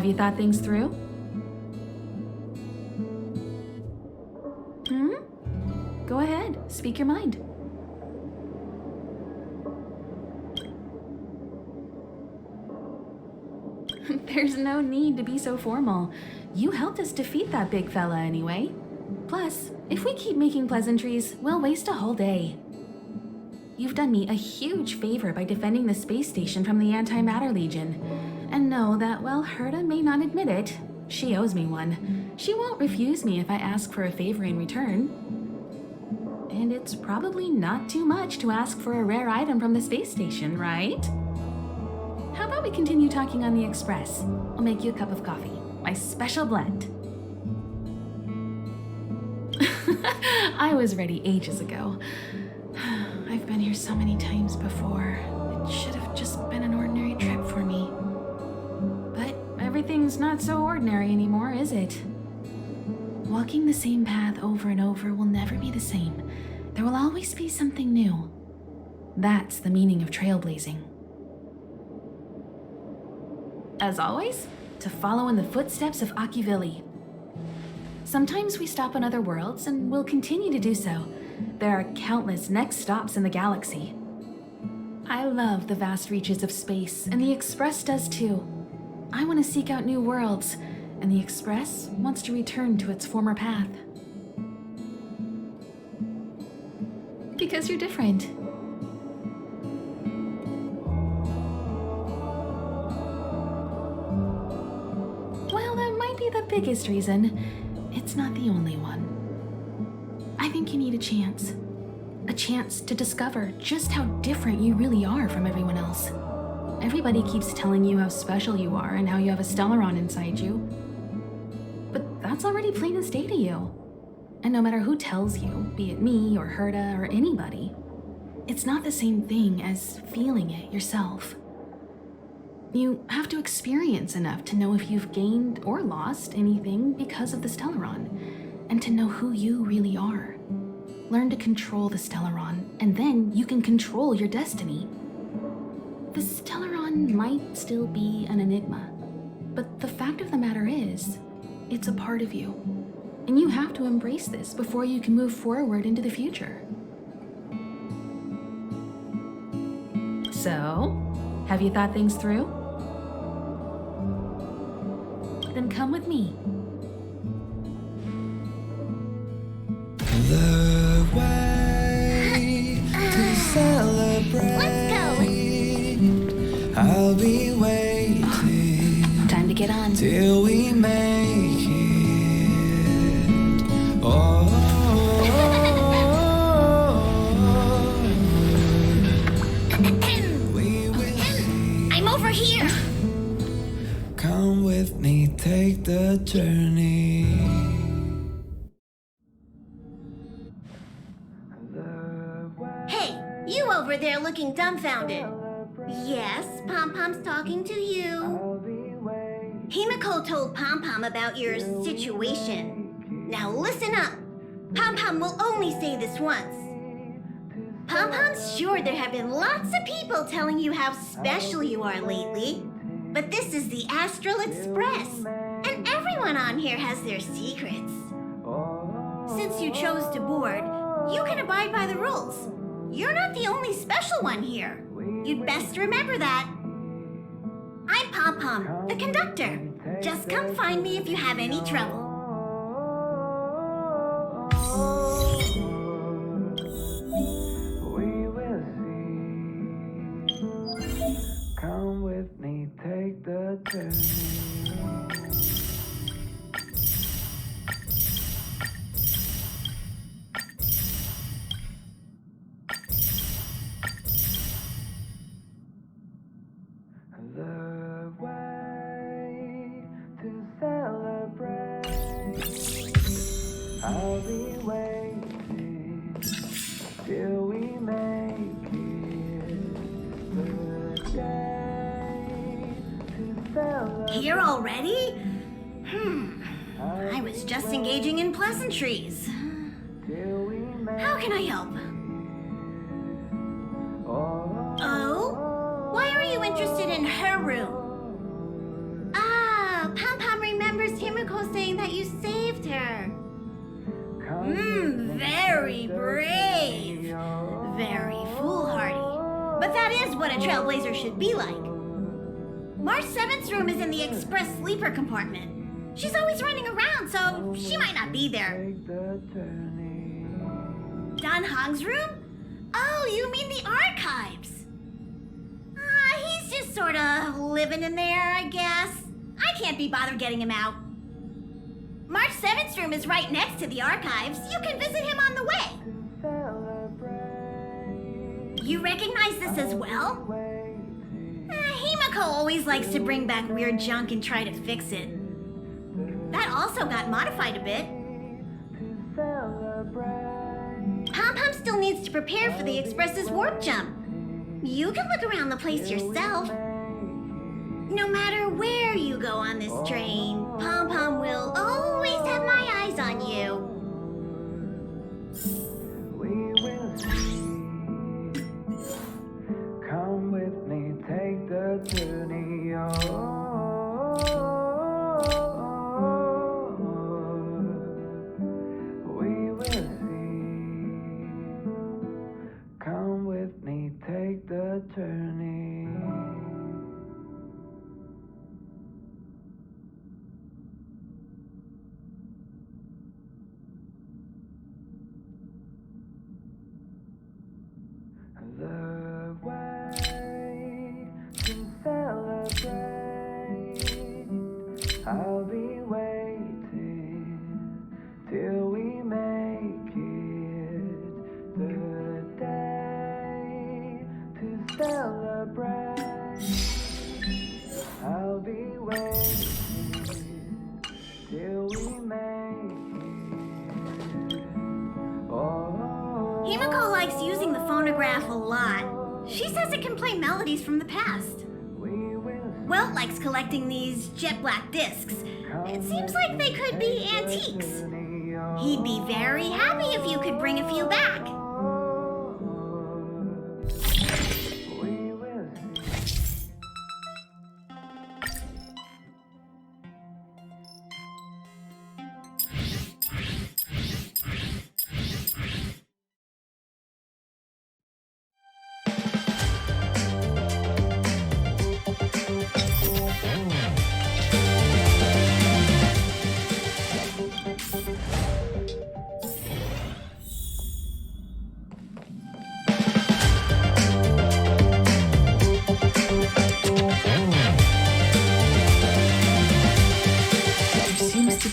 Have you thought things through? Go ahead, speak your mind. There's no need to be so formal. You helped us defeat that big fella anyway. Plus, if we keep making pleasantries, we'll waste a whole day. You've done me a huge favor by defending the space station from the Antimatter Legion. And know that while Herta may not admit it, she owes me one. She won't refuse me if I ask for a favor in return. And it's probably not too much to ask for a rare item from the space station, right? How about we continue talking on the Express? I'll make you a cup of coffee, my special blend. I was ready ages ago. I've been here so many times before. It should have just been an ordinary trip for me. But everything's not so ordinary anymore, is it? Walking the same path over and over will never be the same. There will always be something new. That's the meaning of trailblazing. As always, to follow in the footsteps of Akivili. Sometimes we stop on other worlds, and we'll continue to do so. There are countless next stops in the galaxy. I love the vast reaches of space, and the Express does too. I want to seek out new worlds, and the Express wants to return to its former path. Because you're different. Well, that might be the biggest reason. It's not the only one. I think you need a chance. A chance to discover just how different you really are from everyone else. Everybody keeps telling you how special you are and how you have a Stellaron inside you. But that's already plain as day to you. And no matter who tells you, be it me or Herta or anybody, it's not the same thing as feeling it yourself. You have to experience enough to know if you've gained or lost anything because of the Stellaron, and to know who you really are. Learn to control the Stellaron, and then you can control your destiny. The Stellaron might still be an enigma, but the fact of the matter is, it's a part of you. And you have to embrace this before you can move forward into the future. So, have you thought things through? Then come with me. The way to celebrate. Let's go. I'll be waiting. Time to get on. Till we make it. Oh. We will see. I'm over here. Come with me, take the journey. Hey, you over there looking dumbfounded. Yes, Pom-Pom's talking to you. Himiko told Pom-Pom about your situation. Now listen up. Pom-Pom will only say this once. Pom-Pom's sure there have been lots of people telling you how special you are lately. But this is the Astral Express, and everyone on here has their secrets. Since you chose to board, you can abide by the rules. You're not the only special one here. You'd best remember that. I'm Pom-Pom, the conductor. Just come find me if you have any trouble. We will see. Come with me, take the journey. The way to celebrate. I'll be waiting till we make it. The day to celebrate. Here already? I was just engaging in pleasantries. Till we make How can I help? oh. Oh? Why are you interested in her room? Ah, Very brave. Very foolhardy. But that is what a trailblazer should be like. March 7th's room is in the express sleeper compartment. She's always running around, so she might not be there. Dan Hong's room? Oh, you mean the archives? He's just sort of living in there, I guess. I can't be bothered getting him out. March 7th's room is right next to the archives. You can visit him on the way. You recognize this as well? Himiko always likes to bring back weird junk and try to fix it. That also got modified a bit. Pom-Pom still needs to prepare for the Express's warp jump. You can look around the place yourself. No matter where you go on this train, Pom-Pom will always have my eyes on you. We will see. Come with me, take the journey. We will see. Come with me, take the journey. The way to celebrate, I'll be waiting till we make it. The day to celebrate, I'll be waiting till we make it. Oh. Himiko likes using the phonograph a lot. She says it can play melodies from the past. Welt likes collecting these jet black discs. It seems like they could be antiques. He'd be very happy if you could bring a few back.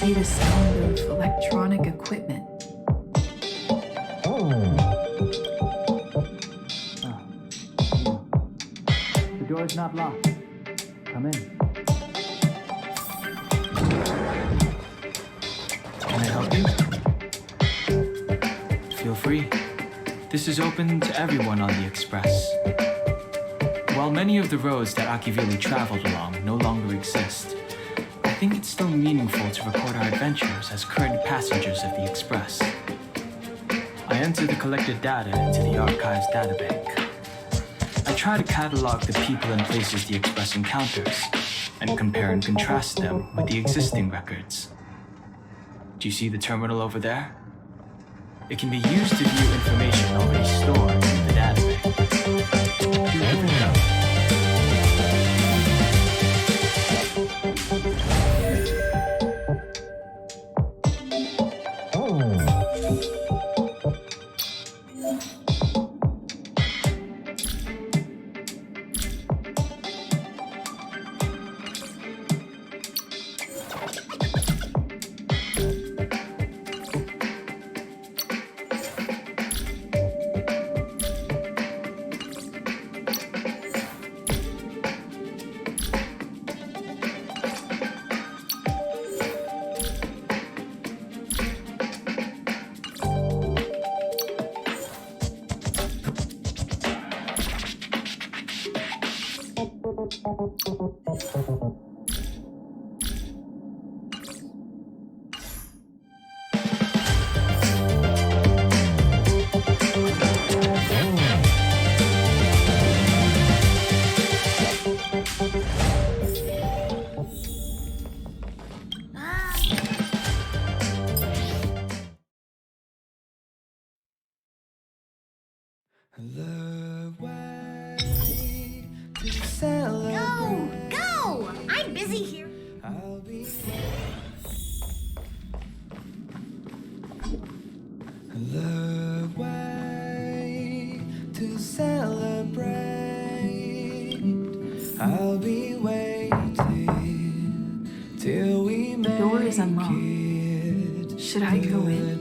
Be the sound of electronic equipment. The door is not locked. Come in. Can I help you? Feel free. This is open to everyone on the Express. While many of the roads that Akivili traveled along no longer exist, I think it's still meaningful to record our adventures as current passengers of the Express. I enter the collected data into the Archives databank. I try to catalog the people and places the Express encounters, and compare and contrast them with the existing records. Do you see the terminal over there? It can be used to view information already stored in the database. Do give it a go. The way to celebrate. Go! I'm busy here. I'll be the way to celebrate. I'll be waiting till we make door is unlocked. it. Should I go in?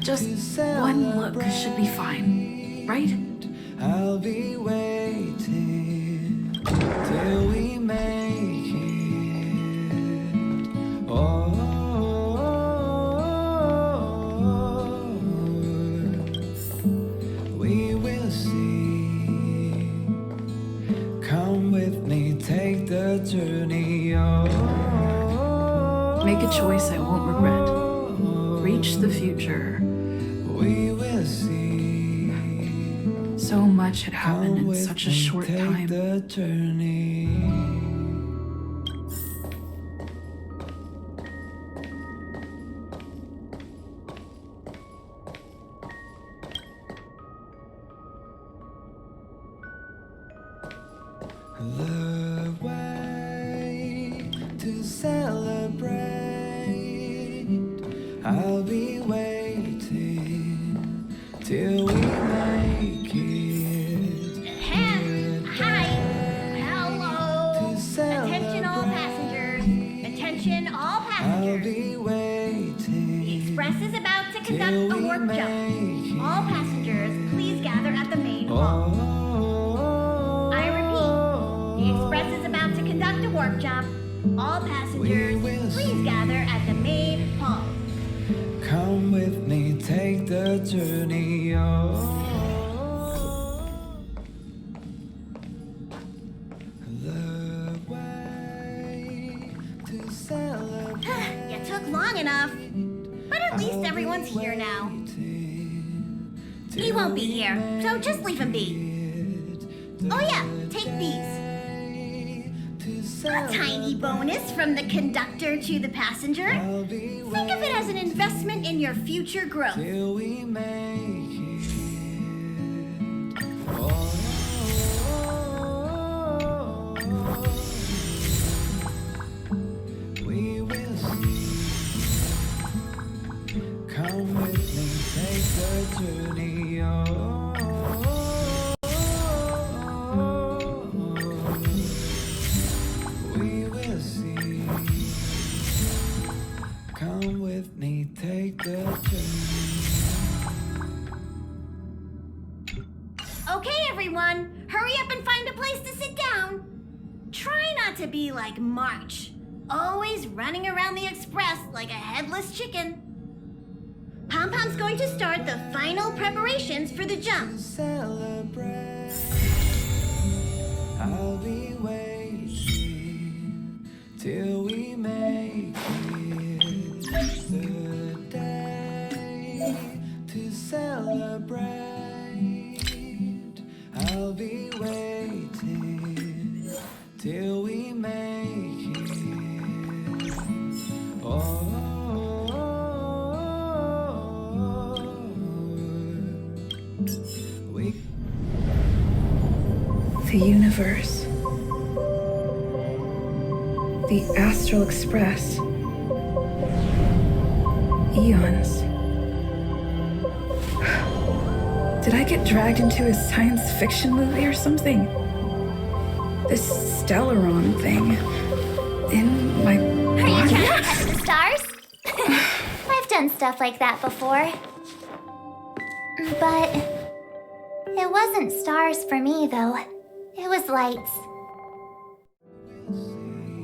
Just one look should be fine, right? I'll be waiting till we make it. Oh, we will see. Come with me, take the journey. Oh, Make a choice I won't regret. Reach the future. we will see. So much had happened Come in with such a me, short take time. the journey. The way to celebrate. I'll be waiting till we make it. Hi. Hello. To celebrate. Attention all passengers. Attention all I'll passengers. be waiting. The Express is about to till conduct a we warp jump. make All it. passengers, please gather at the main hall. Oh, I repeat, the Express is about to conduct a warp jump. All passengers, We will please see. gather at the main hall. come with me, take the journey. Oh, the way to celebrate. You took long enough, but at least everyone's here now. He won't be here, so just leave him be. Oh yeah, take these. A tiny bonus from the conductor to the passenger. Think of it as an investment in your future growth. Till we make it. Oh, we will see. Come with me, take the journey. Oh, we will see. Come with me, take the journey. Okay, everyone, hurry up and find a place to sit down. Try not to be like March, always running around the Express like a headless chicken. Pom-Pom's going to start the final preparations for the jump. Celebrate. I'll be waiting till we make it. The day to celebrate. I'll be waiting till we make it. Oh. The universe. The Astral Express. Eons. Did I get dragged into a science fiction movie or something? This Stellaron thing in my Are you body? trying to touch the stars? I've done stuff like that before. But it wasn't stars for me, though. It was lights.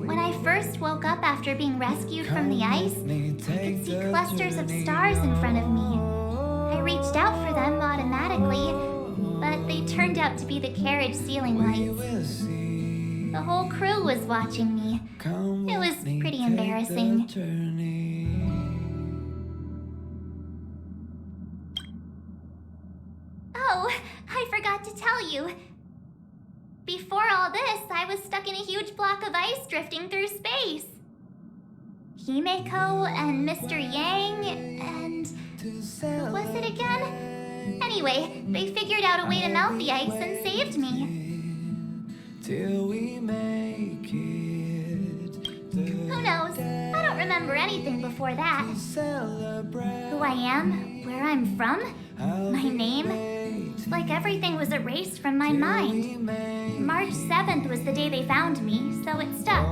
When I first woke up after being rescued from the ice, I could see clusters of stars in front of me. I reached out for them automatically, but they turned out to be the carriage ceiling lights. The whole crew was watching me. It was pretty embarrassing. Oh, I forgot to tell you. Before all this, I was stuck in a huge block of ice drifting through space. Himeko and Mr. Yang and... who was it again? Anyway, they figured out a way to melt the ice and saved me. Till we make it. Who knows? I don't remember anything before that. Who I am, where I'm from, my name. It's like everything was erased from my mind. March 7th was the day they found me, so it stuck.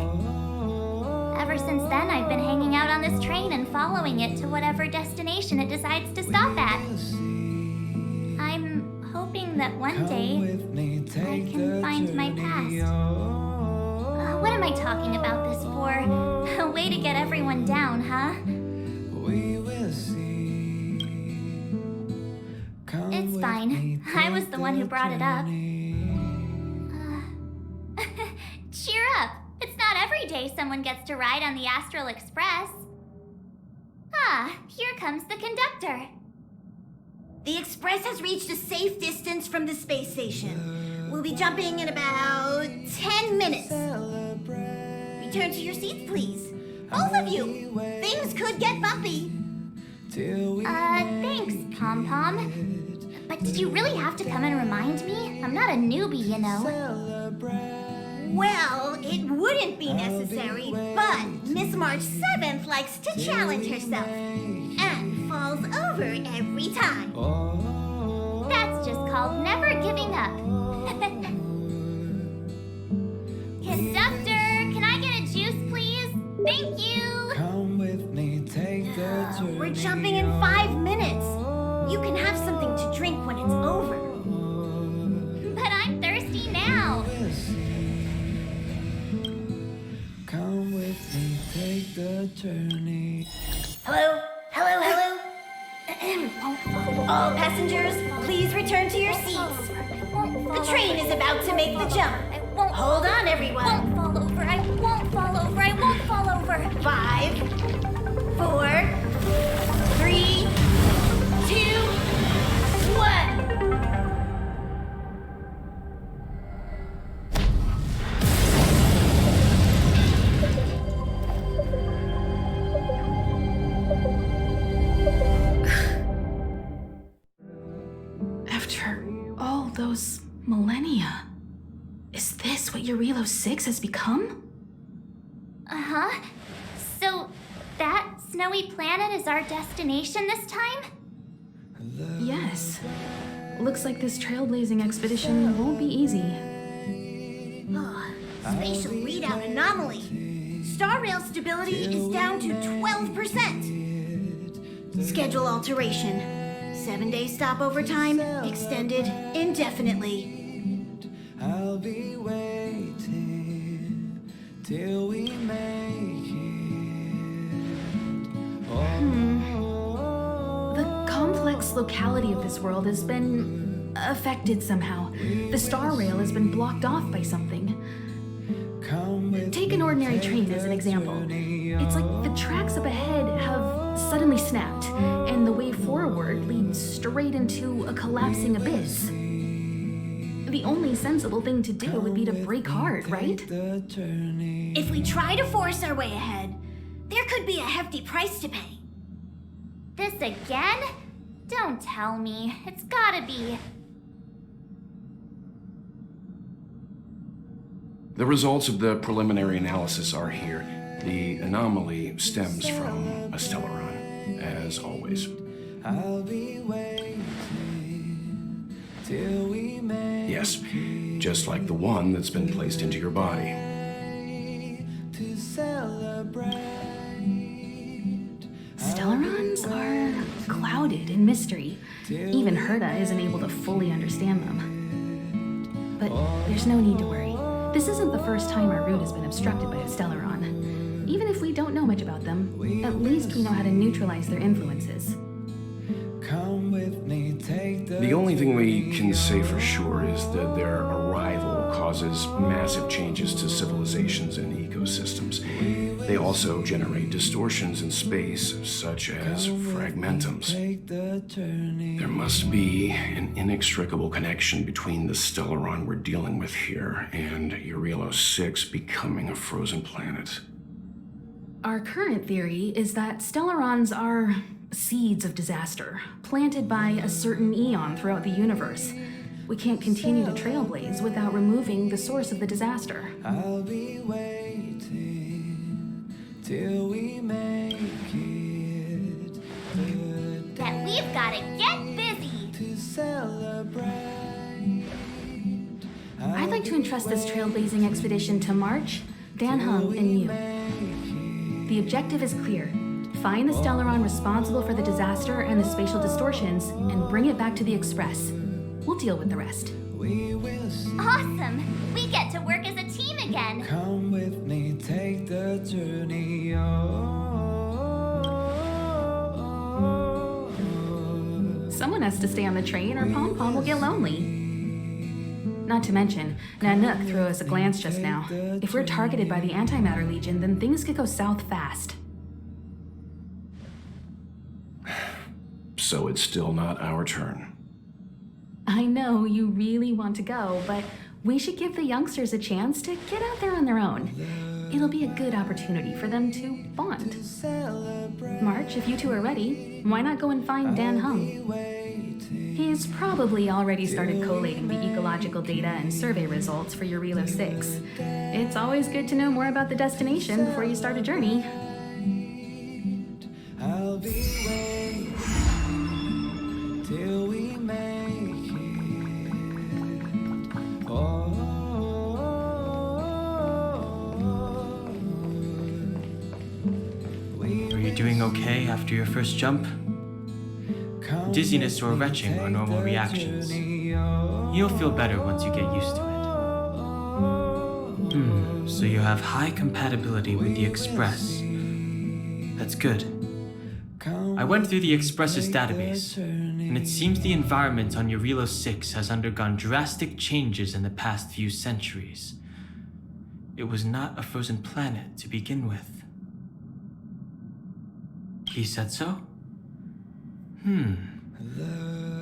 Ever since then, I've been hanging out on this train and following it to whatever destination it decides to stop at. I'm hoping that one day I can find my past. What am I talking about this for? A way to get everyone down, huh? It's fine. I was the one who brought it up. Cheer up! It's not every day someone gets to ride on the Astral Express. Ah, here comes the conductor. The Express has reached a safe distance from the space station. We'll be jumping in about 10 minutes. Return to your seats, please. Both of you. Things could get bumpy. Thanks, Pom-Pom. But did you really have to come and remind me? I'm not a newbie, you know. Well, it wouldn't be necessary, but Miss March 7th likes to challenge herself and falls over every time. That's just called never giving up. Conductor, can I get a juice, please? Thank you. Come with me, take the journey. We're jumping in 5 minutes. You can have something to drink when it's over. But I'm thirsty now. Come with me, take the journey. Hello? Hello, hello? All passengers, please return to your seats. The train is about to make the jump. Hold on, everyone. I won't fall over. I won't fall over. I won't fall over. 5, 4, 3, 2, 1. After all those millennia, is this what Jarilo-VI has become? Uh-huh. So, that snowy planet is our destination this time? Yes. Looks like this trailblazing expedition won't be easy. Spatial readout anomaly. Star rail stability is down to 12%. Schedule alteration. 7-day stopover time extended indefinitely. I'll be waiting till we make it. The complex locality of this world has been affected somehow. The star rail has been blocked off by something. Take an ordinary train as an example. It's like the tracks up ahead have suddenly snapped, and the way forward leads straight into a collapsing abyss. The only sensible thing to do would be to brake hard, right? If we try to force our way ahead, there could be a hefty price to pay. This again? Don't tell me. It's gotta be. The results of the preliminary analysis are here. The anomaly stems from a Stellaron, as always. I'll be waiting till we make Yes, just like the one that's been placed into your body. to celebrate. Stellarons are clouded in mystery. Even Herta isn't able to fully understand them. But there's no need to worry. This isn't the first time our route has been obstructed by a Stellaron. Even if we don't know much about them, at least we know how to neutralize their influences. Come with me, take The only thing we can say for sure is that their arrival causes massive changes to civilizations and ecosystems. They also generate distortions in space, such as fragmentums. take the journey. There must be an inextricable connection between the Stellaron we're dealing with here and Jarilo-VI becoming a frozen planet. Our current theory is that Stellarons are seeds of disaster, planted by a certain eon throughout the universe. We can't continue to trailblaze without removing the source of the disaster. I'll be waiting till we make it. That we've gotta get busy. To celebrate. I'd like to entrust this trailblazing expedition to March, Dan Hung, and you. The objective is clear. Find the Stellaron responsible for the disaster and the spatial distortions, and bring it back to the Express. We'll deal with the rest. We will see. Awesome! We get to work as a team again. Come with me, take the journey on. Someone has to stay on the train or Pom Pom will get lonely. Not to mention, Nanook threw us a glance just now. If we're targeted by the Antimatter Legion, then things could go south fast. So it's still not our turn. I know you really want to go, but we should give the youngsters a chance to get out there on their own. It'll be a good opportunity for them to bond. March, if you two are ready, why not go and find Dan Hung? He's probably already started collating the ecological data and survey results for Jarilo-VI. It's always good to know more about the destination before you start a journey. I'll be waiting till we make it. Oh, Are you doing okay after your first jump? Dizziness or retching are normal reactions. You'll feel better once you get used to it. So you have high compatibility with the Express. That's good. I went through the Express's database, and it seems the environment on Jarilo-VI has undergone drastic changes in the past few centuries. It was not a frozen planet to begin with. He said so?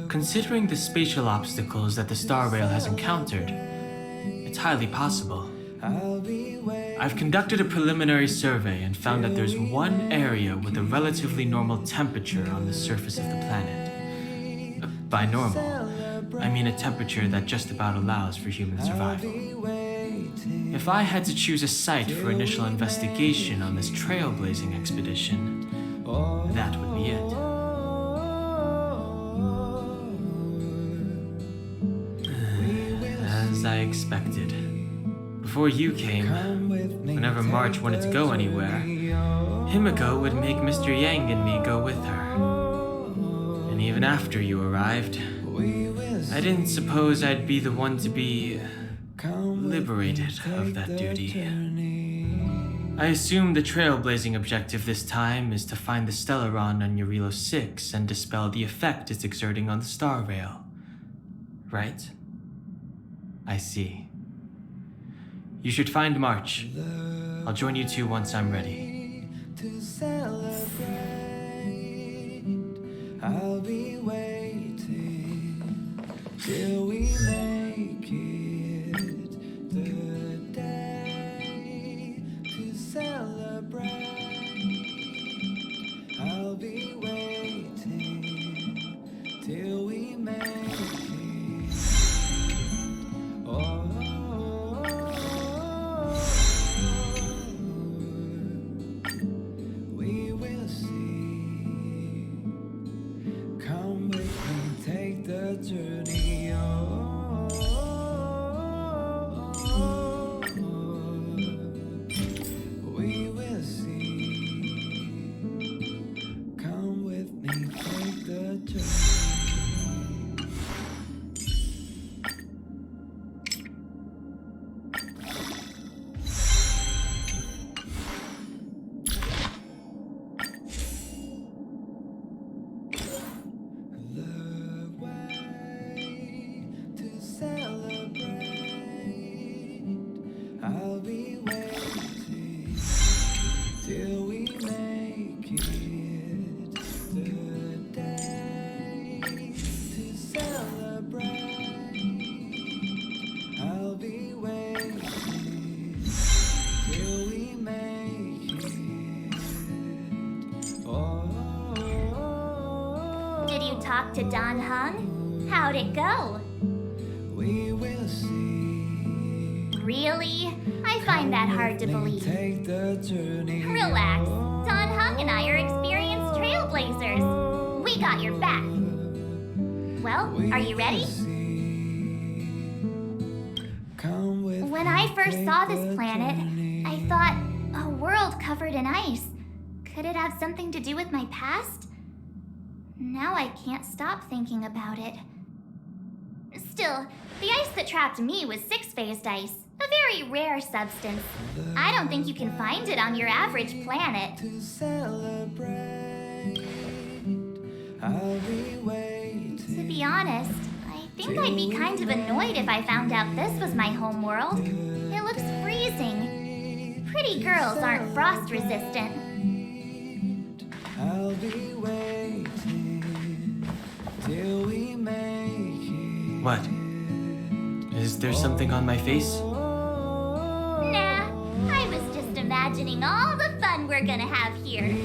Considering the spatial obstacles that the Star Rail has encountered, it's highly possible. I've conducted a preliminary survey and found that there's one area with a relatively normal temperature on the surface of the planet. By normal, I mean a temperature that just about allows for human survival. If I had to choose a site for initial investigation on this trailblazing expedition, that would be it. As I expected. Before you came, whenever March wanted to go anywhere, Himiko would make Mr. Yang and me go with her. And even after you arrived, I didn't suppose I'd be the one to be liberated of that duty. I assume the trailblazing objective this time is to find the Stellaron on Jarilo-VI and dispel the effect it's exerting on the Star Rail. Right? I see. You should find March. I'll join you two once I'm ready. To celebrate, I'll be waiting till we make it the day to celebrate. I'll be waiting till we make it. Oh. Journey on. We will see. Come with me, take the journey. Did you talk to Don Hung? How'd it go? We will see. Really? I find that hard to believe. Take the journey. Relax. Don Hung and I are experienced trailblazers. We got your back. Well, are you ready? Come with When I first saw this planet, I thought, a world covered in ice. Could it have something to do with my past? Now I can't stop thinking about it. Still, the ice that trapped me was six-phased ice, a very rare substance. I don't think you can find it on your average planet. to celebrate. I'll be waiting. To be honest, I think I'd be kind of annoyed if I found out this was my home world. It looks freezing. Pretty girls aren't frost resistant. I'll be waiting till we make it. What? Is there something on my face? Nah, I was just imagining all the fun we're gonna have here.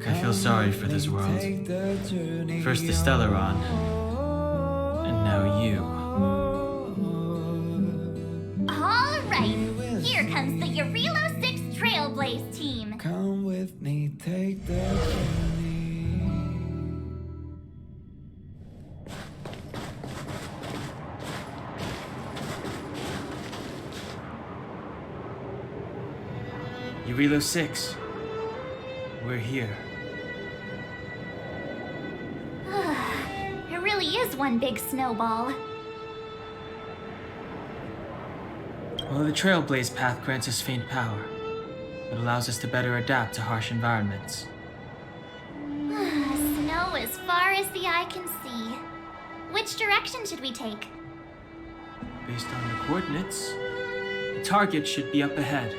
I feel sorry for this world. Take the journey. First the Stellaron, and now you. All right, here comes the Jarilo-VI Trailblaze team. Come with me, take the journey. Jarilo-VI. We're here. It really is one big snowball. Well, the Trailblaze path grants us faint power. It allows us to better adapt to harsh environments. Snow as far as the eye can see. Which direction should we take? Based on the coordinates, the target should be up ahead.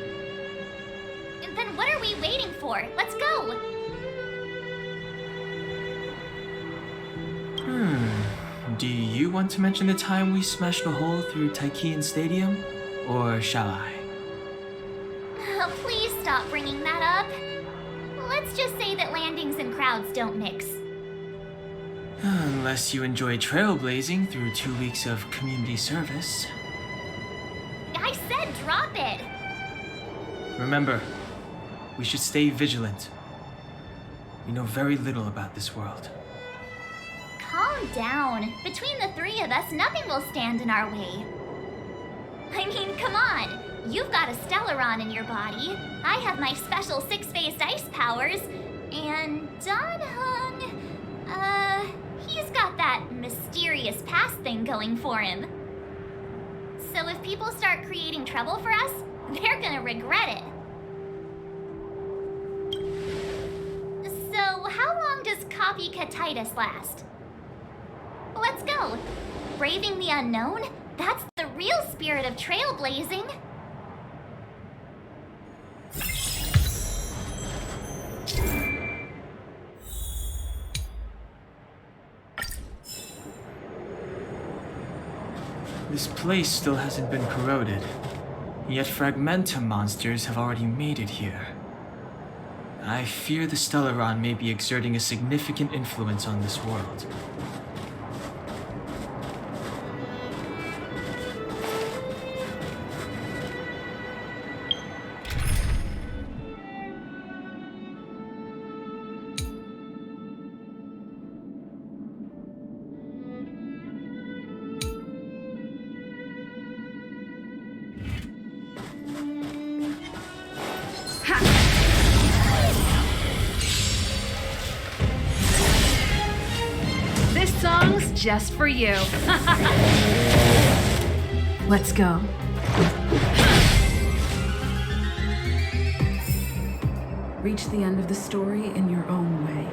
Then what are we waiting for? Let's go! Do you want to mention the time we smashed a hole through Taikian Stadium? Or shall I? Please stop bringing that up. Let's just say that landings and crowds don't mix. Unless you enjoy trailblazing through 2 weeks of community service. I said drop it! Remember, we should stay vigilant. We know very little about this world. Calm down. Between the three of us, nothing will stand in our way. I mean, come on. You've got a Stellaron in your body. I have my special six-phased ice powers. And Don Hung, he's got that mysterious past thing going for him. So if people start creating trouble for us, they're gonna regret it. So how long does copycatitis last? Let's go. Braving the unknown? That's the real spirit of trailblazing. This place still hasn't been corroded, yet Fragmentum monsters have already made it here. I fear the Stellaron may be exerting a significant influence on this world. This song's just for you. Let's go. Reach the end of the story in your own way.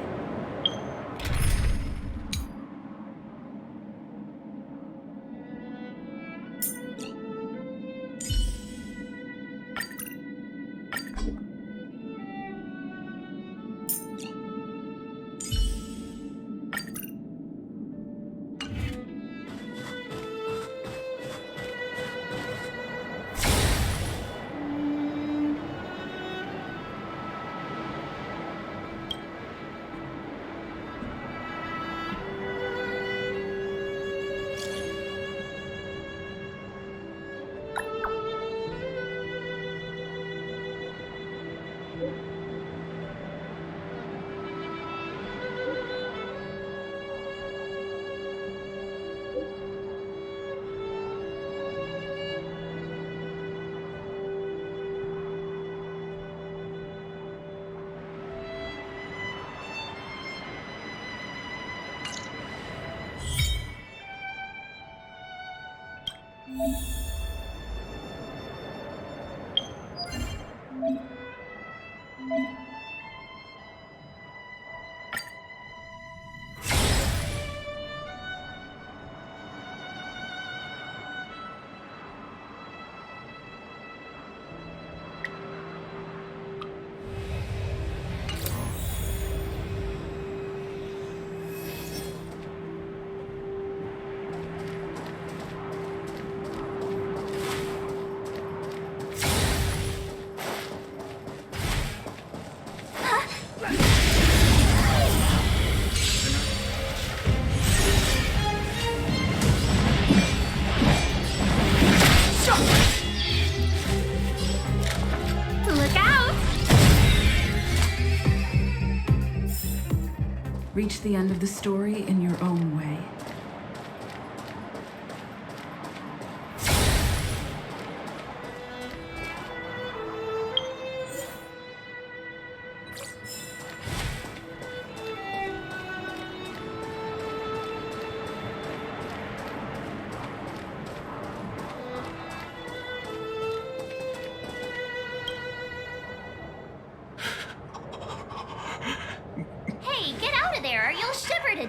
Reach the end of the story in your own way.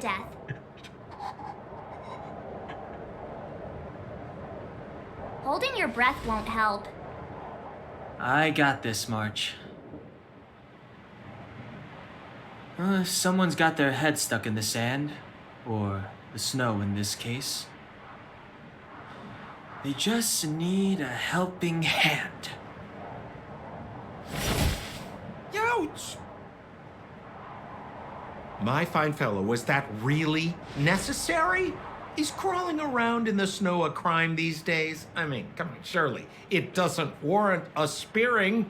Death. Holding your breath won't help. I got this, March. Someone's got their head stuck in the sand, or the snow in this case. They just need a helping hand. Ouch! My fine fellow, was that really necessary? Is crawling around in the snow a crime these days? I mean, come on, surely it doesn't warrant a spearing.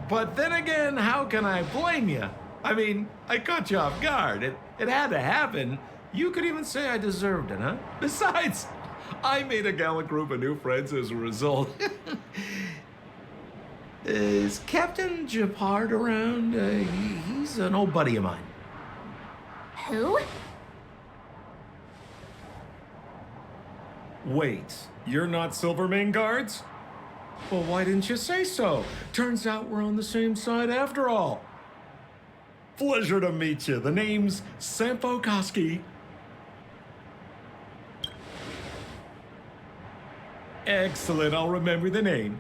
But then again, how can I blame you? I mean, I caught you off guard. It had to happen. You could even say I deserved it, huh? Besides, I made a gallant group of new friends as a result. Is Captain Japard around? He's an old buddy of mine. Who? Wait, you're not Silvermane guards? Well, why didn't you say so? Turns out we're on the same side after all. Pleasure to meet you. The name's Sampo Koski. Excellent, I'll remember the name.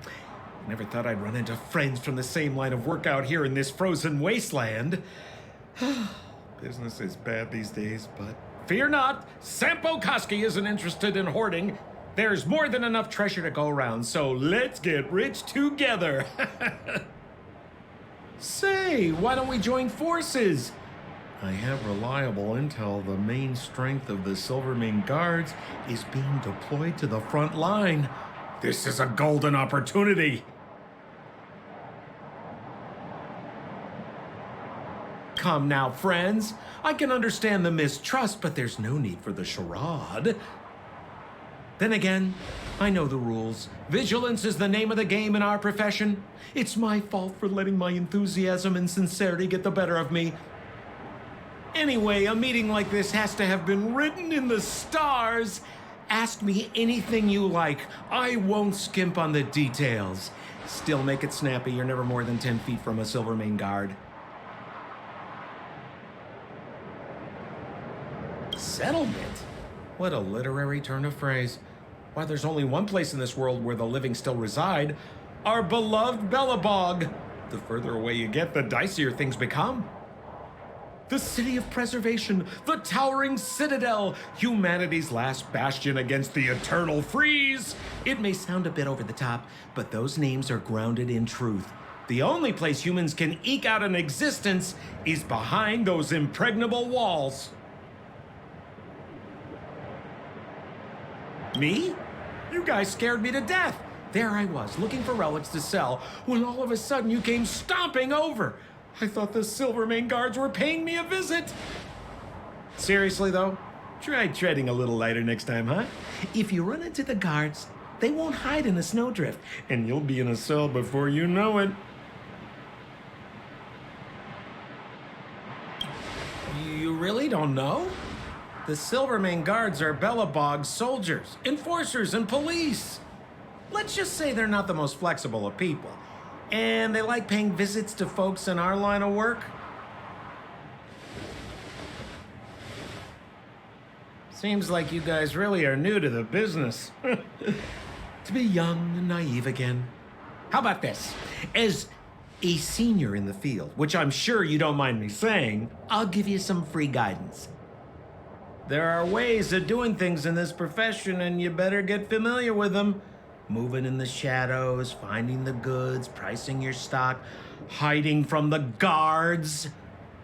Never thought I'd run into friends from the same line of work out here in this frozen wasteland. Business is bad these days, but fear not, Sampo Koski isn't interested in hoarding. There's more than enough treasure to go around, so let's get rich together. Say, why don't we join forces? I have reliable intel the main strength of the Silvermane guards is being deployed to the front line. This is a golden opportunity. Come now, friends. I can understand the mistrust, but there's no need for the charade. Then again, I know the rules. Vigilance is the name of the game in our profession. It's my fault for letting my enthusiasm and sincerity get the better of me. Anyway, a meeting like this has to have been written in the stars. Ask me anything you like. I won't skimp on the details. Still make it snappy. You're never more than 10 feet from a Silvermane guard. Settlement? What a literary turn of phrase. Why, there's only one place in this world where the living still reside. Our beloved Belobog. The further away you get, the dicier things become. The city of preservation, the towering citadel, humanity's last bastion against the eternal freeze. It may sound a bit over the top, but those names are grounded in truth. The only place humans can eke out an existence is behind those impregnable walls. Me? You guys scared me to death. There I was, looking for relics to sell, when all of a sudden you came stomping over. I thought the Silvermane guards were paying me a visit. Seriously, though, try treading a little lighter next time, huh? If you run into the guards, they won't hide in a snowdrift, and you'll be in a cell before you know it. really don't know? The Silvermane guards are Belobog's soldiers, enforcers, and police. Let's just say they're not the most flexible of people. And they like paying visits to folks in our line of work. Seems like you guys really are new to the business. To be young and naive again. How about this? As a senior in the field, which I'm sure you don't mind me saying, I'll give you some free guidance. There are ways of doing things in this profession, and you better get familiar with them. Moving in the shadows, finding the goods, pricing your stock, hiding from the guards.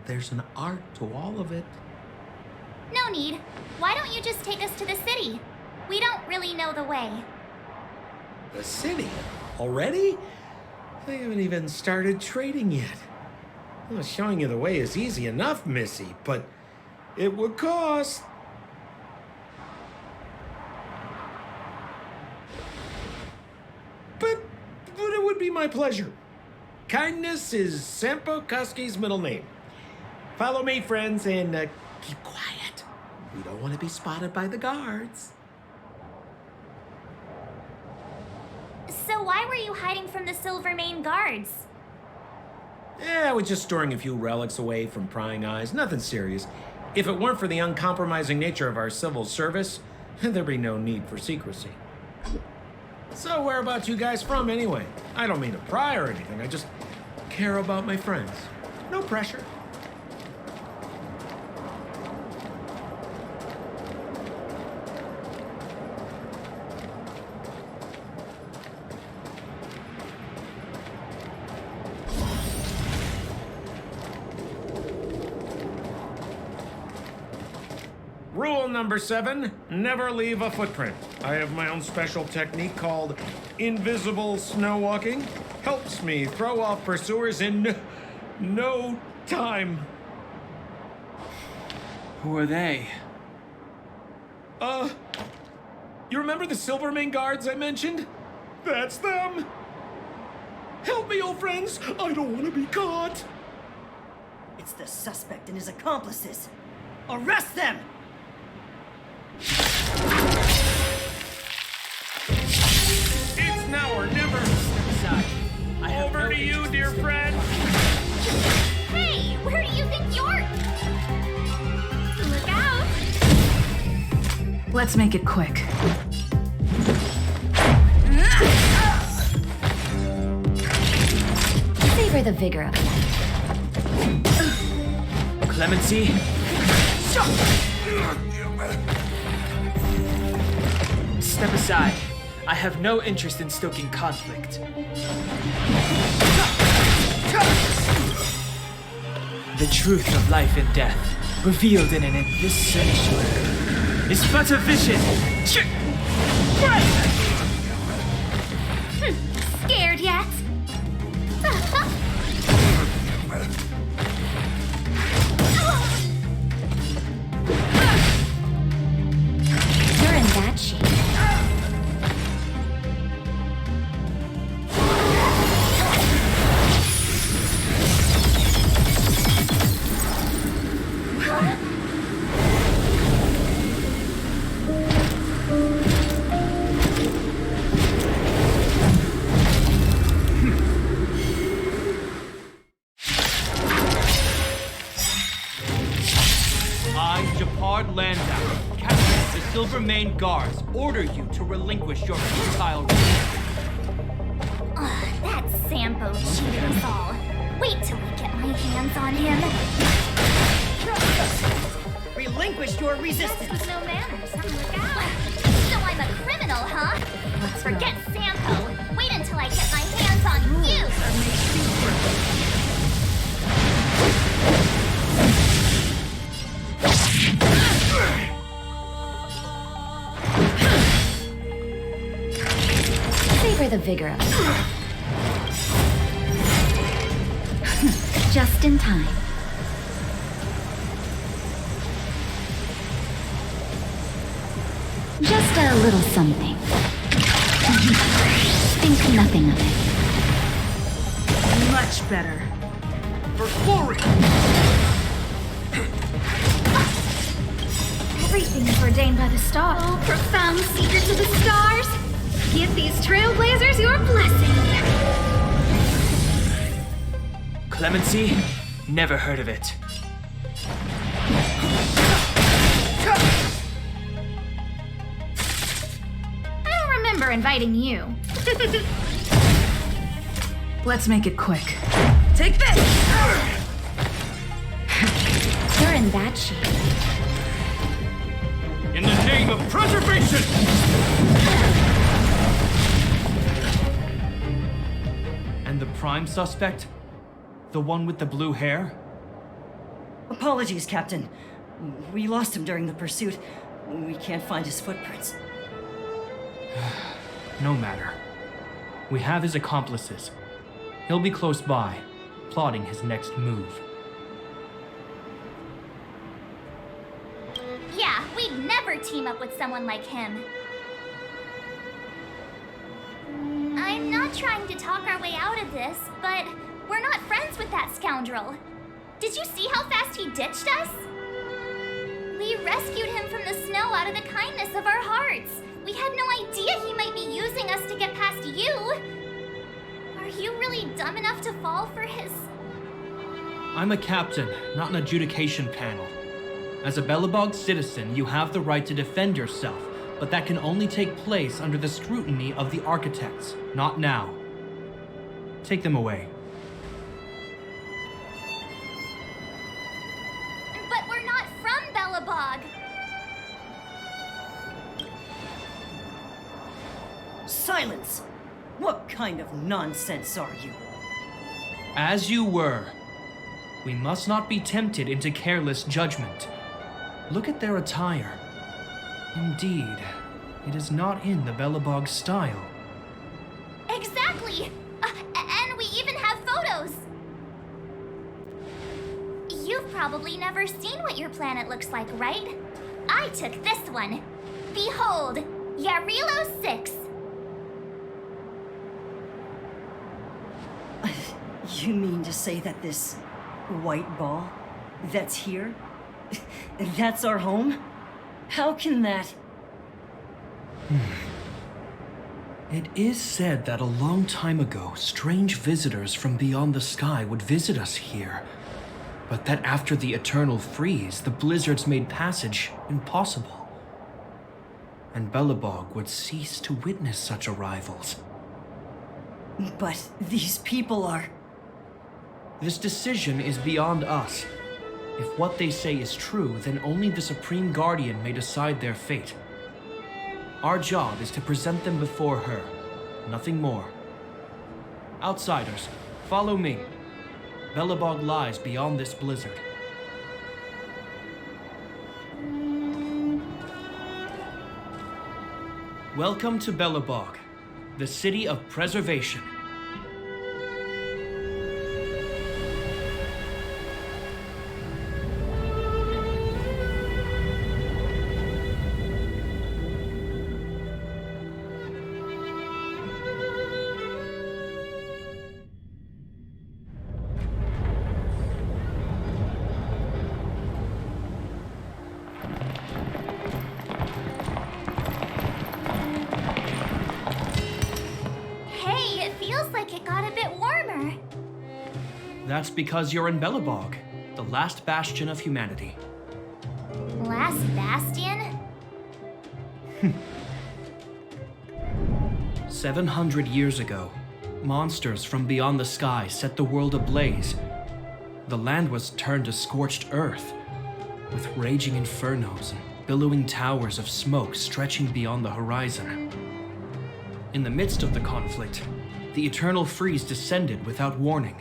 There's an art to all of it. No need. Why don't you just take us to the city? We don't really know the way. The city? Already? I haven't even started trading yet. Well, showing you the way is easy enough, Missy, but it would cost. But it would be my pleasure. Kindness is Sampo Koski's middle name. Follow me, friends, and keep quiet. We don't want to be spotted by the guards. So why were you hiding from the Silvermane guards? I was just storing a few relics away from prying eyes. Nothing serious. If it weren't for the uncompromising nature of our civil service, there'd be no need for secrecy. So where about you guys from, anyway? I don't mean to pry or anything. I just care about my friends. No pressure. Rule number 7, never leave a footprint. I have my own special technique called invisible snow walking. Helps me throw off pursuers in no time. Who are they? You remember the Silvermane guards I mentioned? That's them. Help me, old friends. I don't want to be caught. It's the suspect and his accomplices. Arrest them! It's now or never. Over to you, dear friend. Hey, where do you think you're? Look out! Let's make it quick. Savor the vigor of life. Clemency? Step aside. I have no interest in stoking conflict. The truth of life and death, revealed in an endless sanctuary, is but a vision. Scared yet? You're in that shape. Silvermane guards order you to relinquish your futile rule. That Sampo cheated us all. Wait till I get my hands on him. Relinquish your resistance. With no manners, look out. So I'm a criminal, huh? Forget Sampo. Wait until I get my hands on you. Savor the vigor of life. Just in time. Just a little something. Think nothing of it. Much better. For glory! Everything is ordained by the stars. Oh, profound secrets of the stars! Give these trailblazers your blessing! Clemency? Never heard of it. I don't remember inviting you. Let's make it quick. Take this! You're in bad shape. In the name of preservation! And the prime suspect? The one with the blue hair? Apologies, Captain. We lost him during the pursuit. We can't find his footprints. No matter. We have his accomplices. He'll be close by, plotting his next move. Yeah, we'd never team up with someone like him. I'm not trying to talk our way out of this, but we're not friends with that scoundrel. Did you see how fast he ditched us? We rescued him from the snow out of the kindness of our hearts. We had no idea he might be using us to get past you. Are you really dumb enough to fall for his... I'm a captain, not an adjudication panel. As a Belobog citizen, you have the right to defend yourself, but that can only take place under the scrutiny of the architects, not now. Take them away. But we're not from Belobog. Silence! What kind of nonsense are you? As you were. We must not be tempted into careless judgment. Look at their attire. Indeed, it is not in the Belobog style. Exactly! And we even have photos! You've probably never seen what your planet looks like, right? I took this one. Behold, Jarilo-VI. You mean to say that this white ball that's here, that's our home? How can that... It is said that a long time ago, strange visitors from beyond the sky would visit us here. But that after the eternal freeze, the blizzards made passage impossible. And Belobog would cease to witness such arrivals. But these people are... This decision is beyond us. If what they say is true, then only the Supreme Guardian may decide their fate. Our job is to present them before her, nothing more. Outsiders, follow me. Belobog lies beyond this blizzard. Welcome to Belobog, the city of preservation. That's because you're in Belobog, the last bastion of humanity. Last bastion? 700 years ago, monsters from beyond the sky set the world ablaze. The land was turned to scorched earth, with raging infernos and billowing towers of smoke stretching beyond the horizon. In the midst of the conflict, the eternal freeze descended without warning.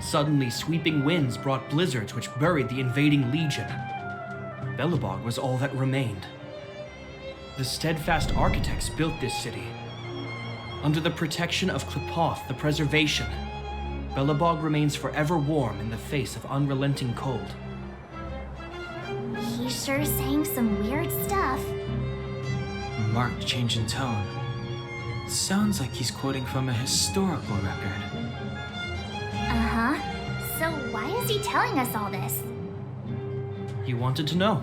Suddenly, sweeping winds brought blizzards which buried the invading legion. Belobog was all that remained. The steadfast architects built this city. Under the protection of Capote, the preservation, Belobog remains forever warm in the face of unrelenting cold. He's sure saying some weird stuff. Marked change in tone. Sounds like he's quoting from a historical record. Uh-huh. So why is he telling us all this? You wanted to know.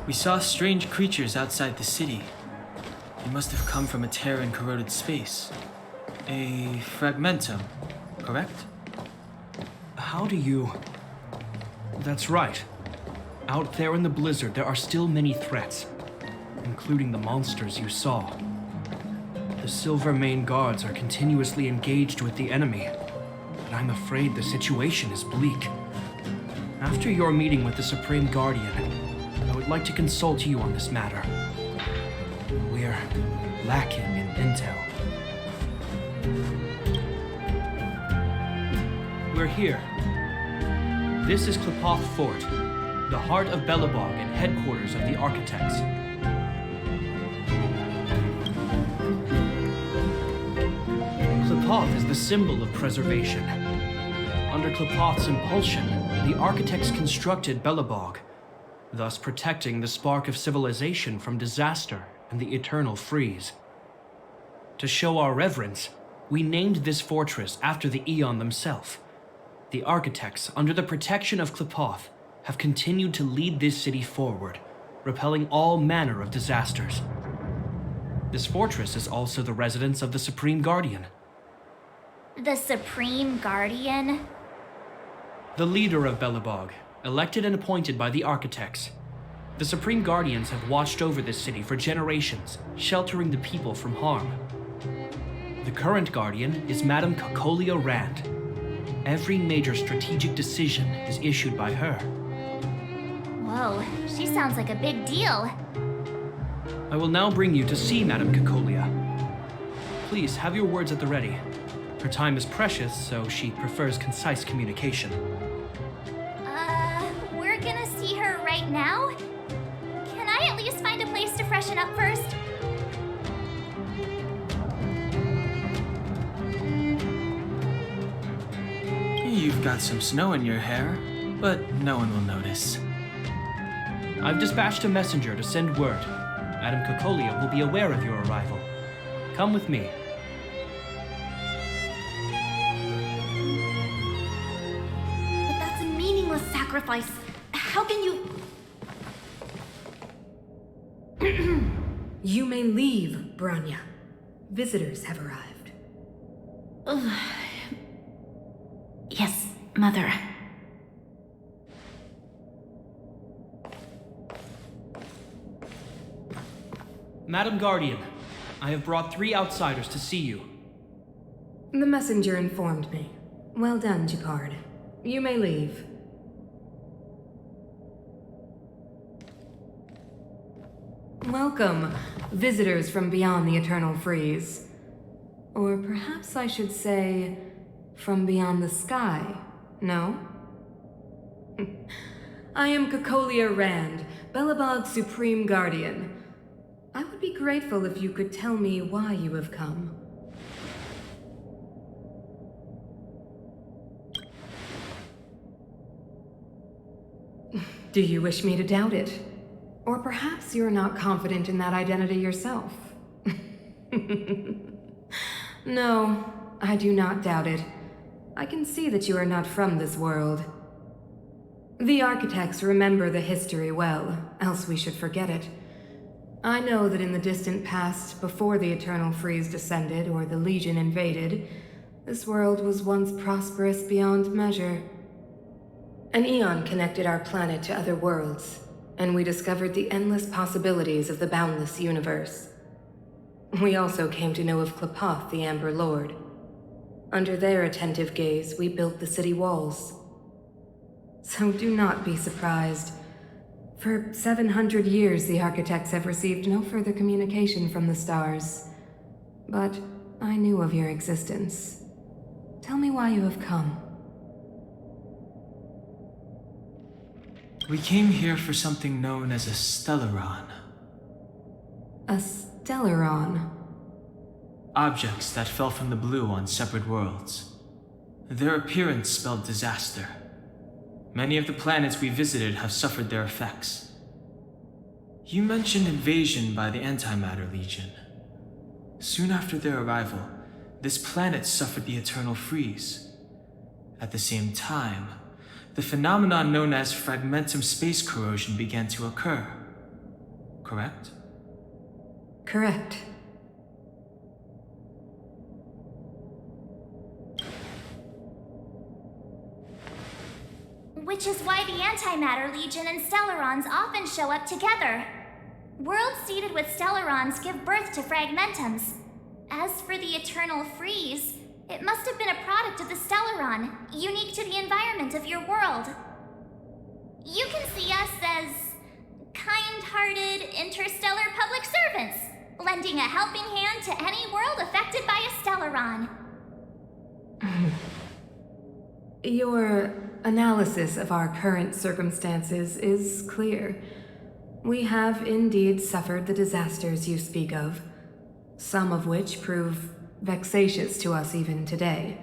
We saw strange creatures outside the city. They must have come from a tear in corroded space. A fragmentum, correct? How do you... That's right. Out there in the blizzard, there are still many threats, including the monsters you saw. The Silvermane guards are continuously engaged with the enemy, but I'm afraid the situation is bleak. After your meeting with the Supreme Guardian, I would like to consult you on this matter. We're lacking in intel. We're here. This is Capote Fort, the heart of Belobog and headquarters of the Architects. Capote is the symbol of preservation. Under Capote's impulsion, the Architects constructed Belobog, thus protecting the spark of civilization from disaster and the eternal freeze. To show our reverence, we named this fortress after the Aeon themselves. The Architects, under the protection of Capote, have continued to lead this city forward, repelling all manner of disasters. This fortress is also the residence of the Supreme Guardian. The Supreme Guardian? The leader of Belobog, elected and appointed by the Architects. The Supreme Guardians have watched over this city for generations, sheltering the people from harm. The current Guardian is Madame Cocolia Rand. Every major strategic decision is issued by her. Whoa, she sounds like a big deal. I will now bring you to see Madame Cocolia. Please have your words at the ready. Her time is precious, so she prefers concise communication. We're gonna see her right now? Can I at least find a place to freshen up first? You've got some snow in your hair, but no one will notice. I've dispatched a messenger to send word. Madame Cocolia will be aware of your arrival. Come with me. But that's a meaningless sacrifice. How can you... You may leave, Branya. Visitors have arrived. Yes, Mother. Madam Guardian, I have brought 3 outsiders to see you. The messenger informed me. Well done, Jacquard. You may leave. Welcome, visitors from beyond the eternal freeze. Or perhaps I should say, from beyond the sky, no? I am Cocolia Rand, Belobog's Supreme Guardian. I would be grateful if you could tell me why you have come. Do you wish me to doubt it? Or perhaps you're not confident in that identity yourself? No, I do not doubt it. I can see that you are not from this world. The Architects remember the history well, else we should forget it. I know that in the distant past, before the Eternal Freeze descended or the Legion invaded, this world was once prosperous beyond measure. An Aeon connected our planet to other worlds, and we discovered the endless possibilities of the boundless universe. We also came to know of Capote, the Amber Lord. Under their attentive gaze, we built the city walls. So do not be surprised. For 700 years, the Architects have received no further communication from the stars. But I knew of your existence. Tell me why you have come. We came here for something known as a Stellaron. A Stellaron? Objects that fell from the blue on separate worlds. Their appearance spelled disaster. Many of the planets we visited have suffered their effects. You mentioned invasion by the Antimatter Legion. Soon after their arrival, this planet suffered the eternal freeze. At the same time, the phenomenon known as fragmentum space corrosion began to occur. Correct? Correct. Which is why the Antimatter Legion and Stellarons often show up together. Worlds seeded with Stellarons give birth to Fragmentums. As for the Eternal Freeze, it must have been a product of the Stellaron, unique to the environment of your world. You can see us as kind-hearted interstellar public servants, lending a helping hand to any world affected by a Stellaron. Your analysis of our current circumstances is clear. We have indeed suffered the disasters you speak of, some of which prove vexatious to us even today.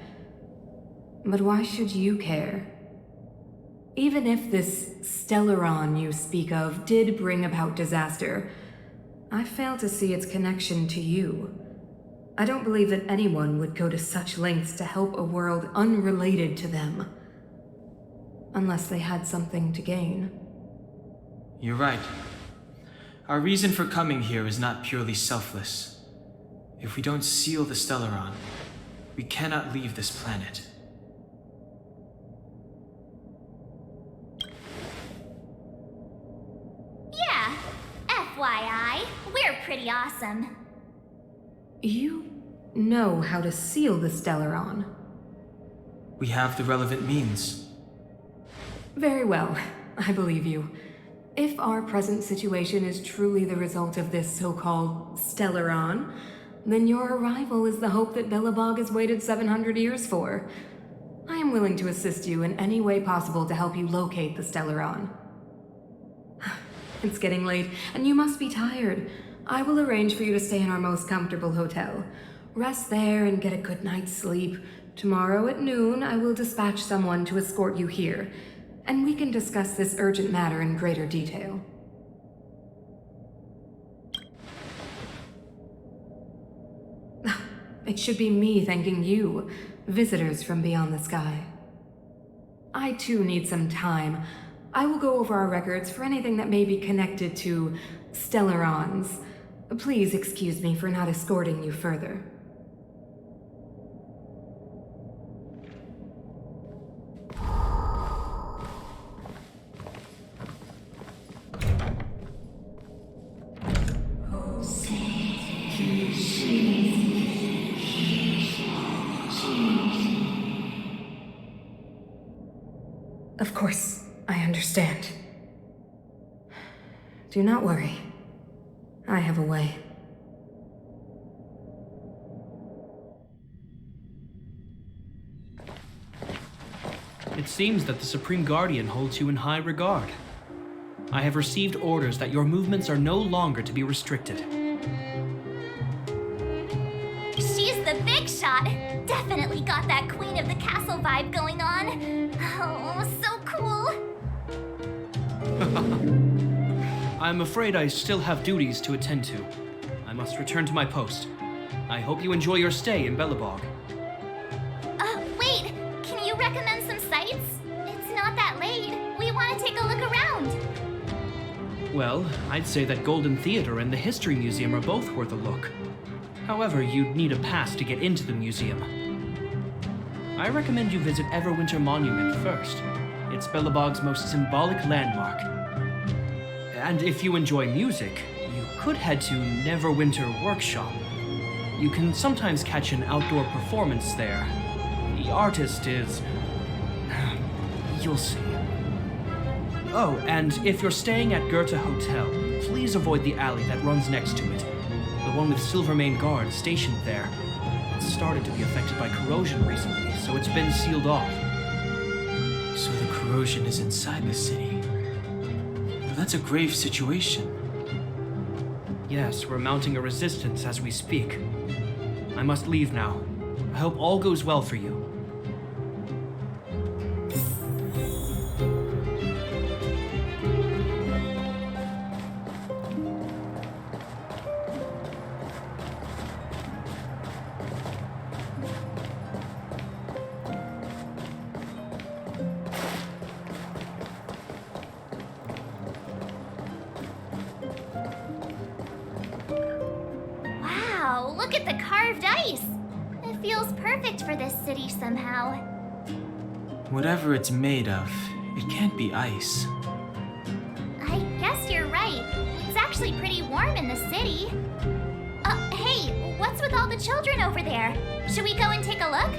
But why should you care? Even if this Stellaron you speak of did bring about disaster, I fail to see its connection to you. I don't believe that anyone would go to such lengths to help a world unrelated to them. Unless they had something to gain. You're right. Our reason for coming here is not purely selfless. If we don't seal the Stellaron, we cannot leave this planet. Yeah, FYI, we're pretty awesome. You know how to seal the Stellaron. We have the relevant means. Very well, I believe you. If our present situation is truly the result of this so-called Stellaron, then your arrival is the hope that Belobog has waited 700 years for. I am willing to assist you in any way possible to help you locate the Stellaron. It's getting late, and you must be tired. I will arrange for you to stay in our most comfortable hotel. Rest there and get a good night's sleep. Tomorrow at noon, I will dispatch someone to escort you here, and we can discuss this urgent matter in greater detail. It should be me thanking you, visitors from beyond the sky. I too need some time. I will go over our records for anything that may be connected to Stellarons. Please excuse me for not escorting you further. Of course, I understand. Do not worry. I have a way. It seems that the Supreme Guardian holds you in high regard. I have received orders that your movements are no longer to be restricted. She's the big shot. Definitely got that Queen of the Castle vibe going on. Oh, so cool. I'm afraid I still have duties to attend to. I must return to my post. I hope you enjoy your stay in Belobog. Wait. Can you recommend some sites? It's not that late. We want to take a look around. Well, I'd say that Golden Theater and the History Museum are both worth a look. However, you'd need a pass to get into the museum. I recommend you visit Everwinter Monument first. It's Belobog's most symbolic landmark. And if you enjoy music, you could head to Neverwinter Workshop. You can sometimes catch an outdoor performance there. The artist is... you'll see. Oh, and if you're staying at Goethe Hotel, please avoid the alley that runs next to it. The one with Silvermane guards stationed there. It's started to be affected by corrosion recently, so it's been sealed off. So the corrosion is inside the city. Well, that's a grave situation. Yes, we're mounting a resistance as we speak. I must leave now. I hope all goes well for you. Wow, look at the carved ice! It feels perfect for this city somehow. Whatever it's made of, it can't be ice. I guess you're right. It's actually pretty warm in the city. Hey, what's with all the children over there? Should we go and take a look?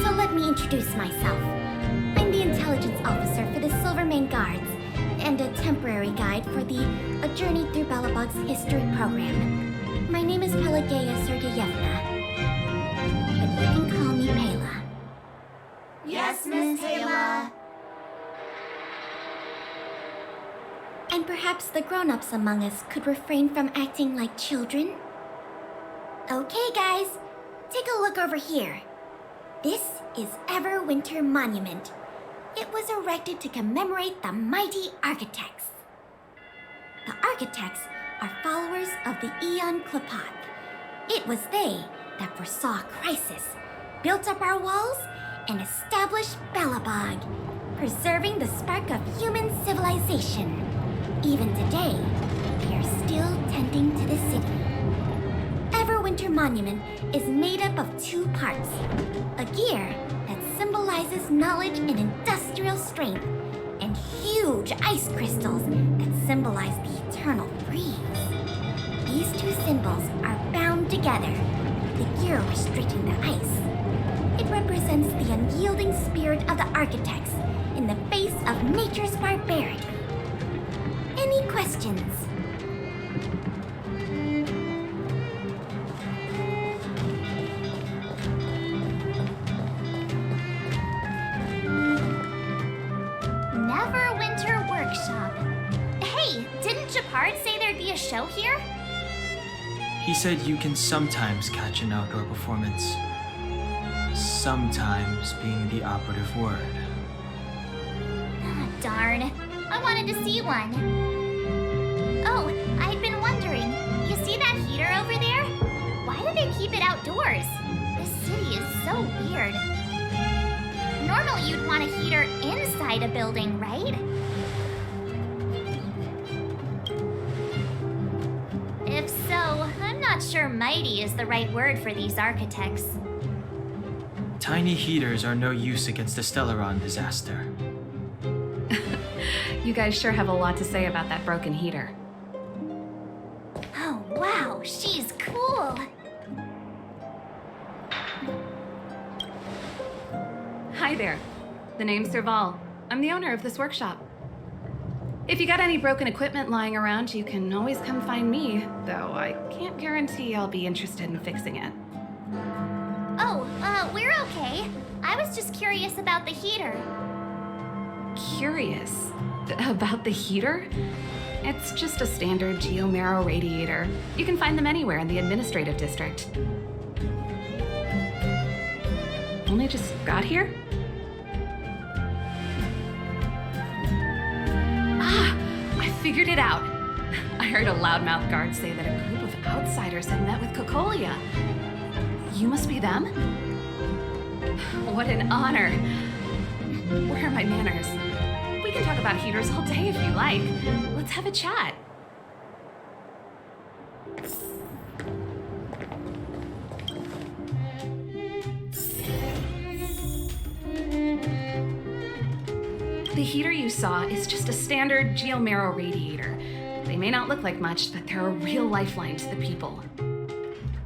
So let me introduce myself. I'm the intelligence officer for the Silvermane Guards, and a temporary guide for the A Journey Through Belobog's history program. My name is Pelageya Sergeyevna, but you can call me Pela. Yes, Miss Pela. And perhaps the grown-ups among us could refrain from acting like children? Okay, guys, take a look over here. This is Everwinter Monument. It was erected to commemorate the mighty architects. The architects are followers of the Aeon Capote. It was they that foresaw crisis, built up our walls, and established Belobog, preserving the spark of human civilization. Even today, they are still tending to the city. Everwinter Monument is made up of two parts. A gear that symbolizes knowledge and industrial strength, and huge ice crystals that symbolize the eternal freeze. These two symbols are bound together, the gear restricting the ice. It represents the unyielding spirit of the architects in the face of nature's barbarity. Any questions? Neverwinter Workshop. Hey, didn't Japard say there'd be a show here? He said you can sometimes catch an outdoor performance. Sometimes being the operative word. Darn, I wanted to see one. Oh, I'd been wondering, you see that heater over there? Why do they keep it outdoors? This city is so weird. Normally you'd want a heater inside a building, right? If so, I'm not sure mighty is the right word for these architects. Tiny heaters are no use against the Stellaron disaster. You guys sure have a lot to say about that broken heater. Oh, wow, she's cool. Hi there. The name's Serval. I'm the owner of this workshop. If you got any broken equipment lying around, you can always come find me, though I can't guarantee I'll be interested in fixing it. Oh, we're okay. I was just curious about the heater. Curious? About the heater? It's just a standard geomarrow radiator. You can find them anywhere in the administrative district. Only just got here? Ah! I figured it out! I heard a loudmouth guard say that a group of outsiders had met with Cocolia. You must be them? What an honor! Where are my manners? We can talk about heaters all day if you like. Let's have a chat. The heater you saw is just a standard geomarrow radiator. They may not look like much, but they're a real lifeline to the people.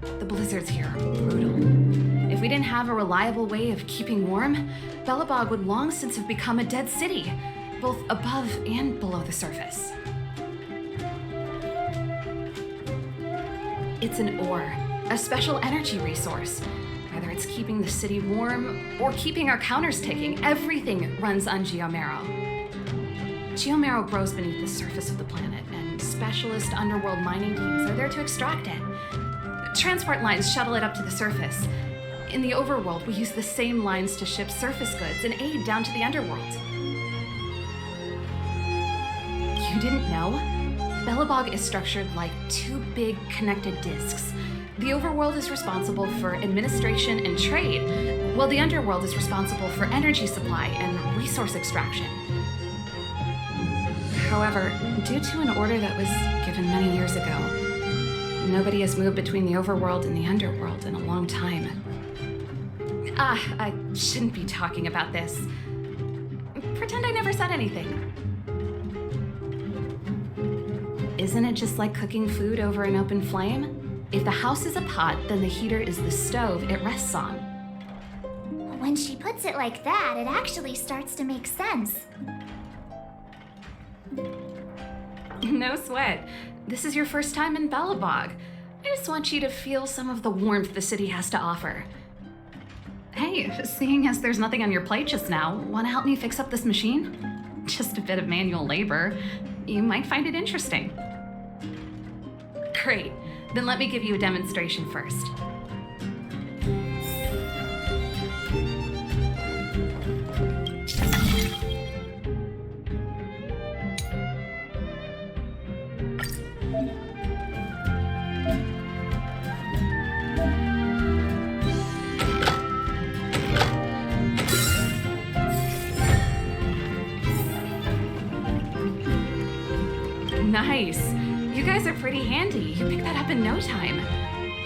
The blizzards here are brutal. If we didn't have a reliable way of keeping warm, Belobog would long since have become a dead city, both above and below the surface. It's an ore, a special energy resource. Whether it's keeping the city warm or keeping our counters ticking, everything runs on geomarrow. Geomarrow grows beneath the surface of the planet, and specialist underworld mining teams are there to extract it. Transport lines shuttle it up to the surface. In the overworld, we use the same lines to ship surface goods and aid down to the underworld. You didn't know? Belobog is structured like two big connected disks. The overworld is responsible for administration and trade, while the underworld is responsible for energy supply and resource extraction. However, due to an order that was given many years ago, nobody has moved between the overworld and the underworld in a long time. I shouldn't be talking about this. Pretend I never said anything. Isn't it just like cooking food over an open flame? If the house is a pot, then the heater is the stove it rests on. When she puts it like that, it actually starts to make sense. No sweat. This is your first time in Belobog. I just want you to feel some of the warmth the city has to offer. Hey, seeing as there's nothing on your plate just now, want to help me fix up this machine? Just a bit of manual labor. You might find it interesting. Great. Then let me give you a demonstration first. Nice. You guys are pretty handy. You picked that up in no time.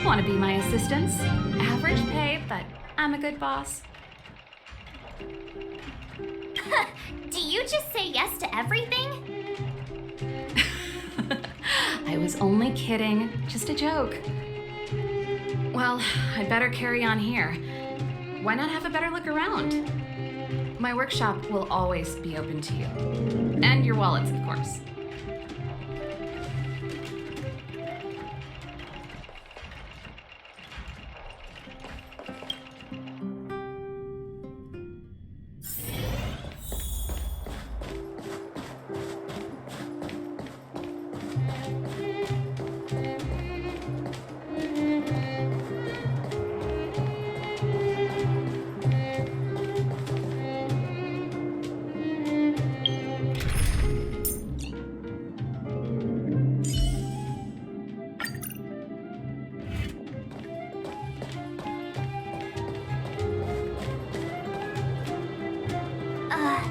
Want to be my assistants? Average pay, but I'm a good boss. Do you just say yes to everything? I was only kidding. Just a joke. Well, I'd better carry on here. Why not have a better look around? My workshop will always be open to you. And your wallets, of course.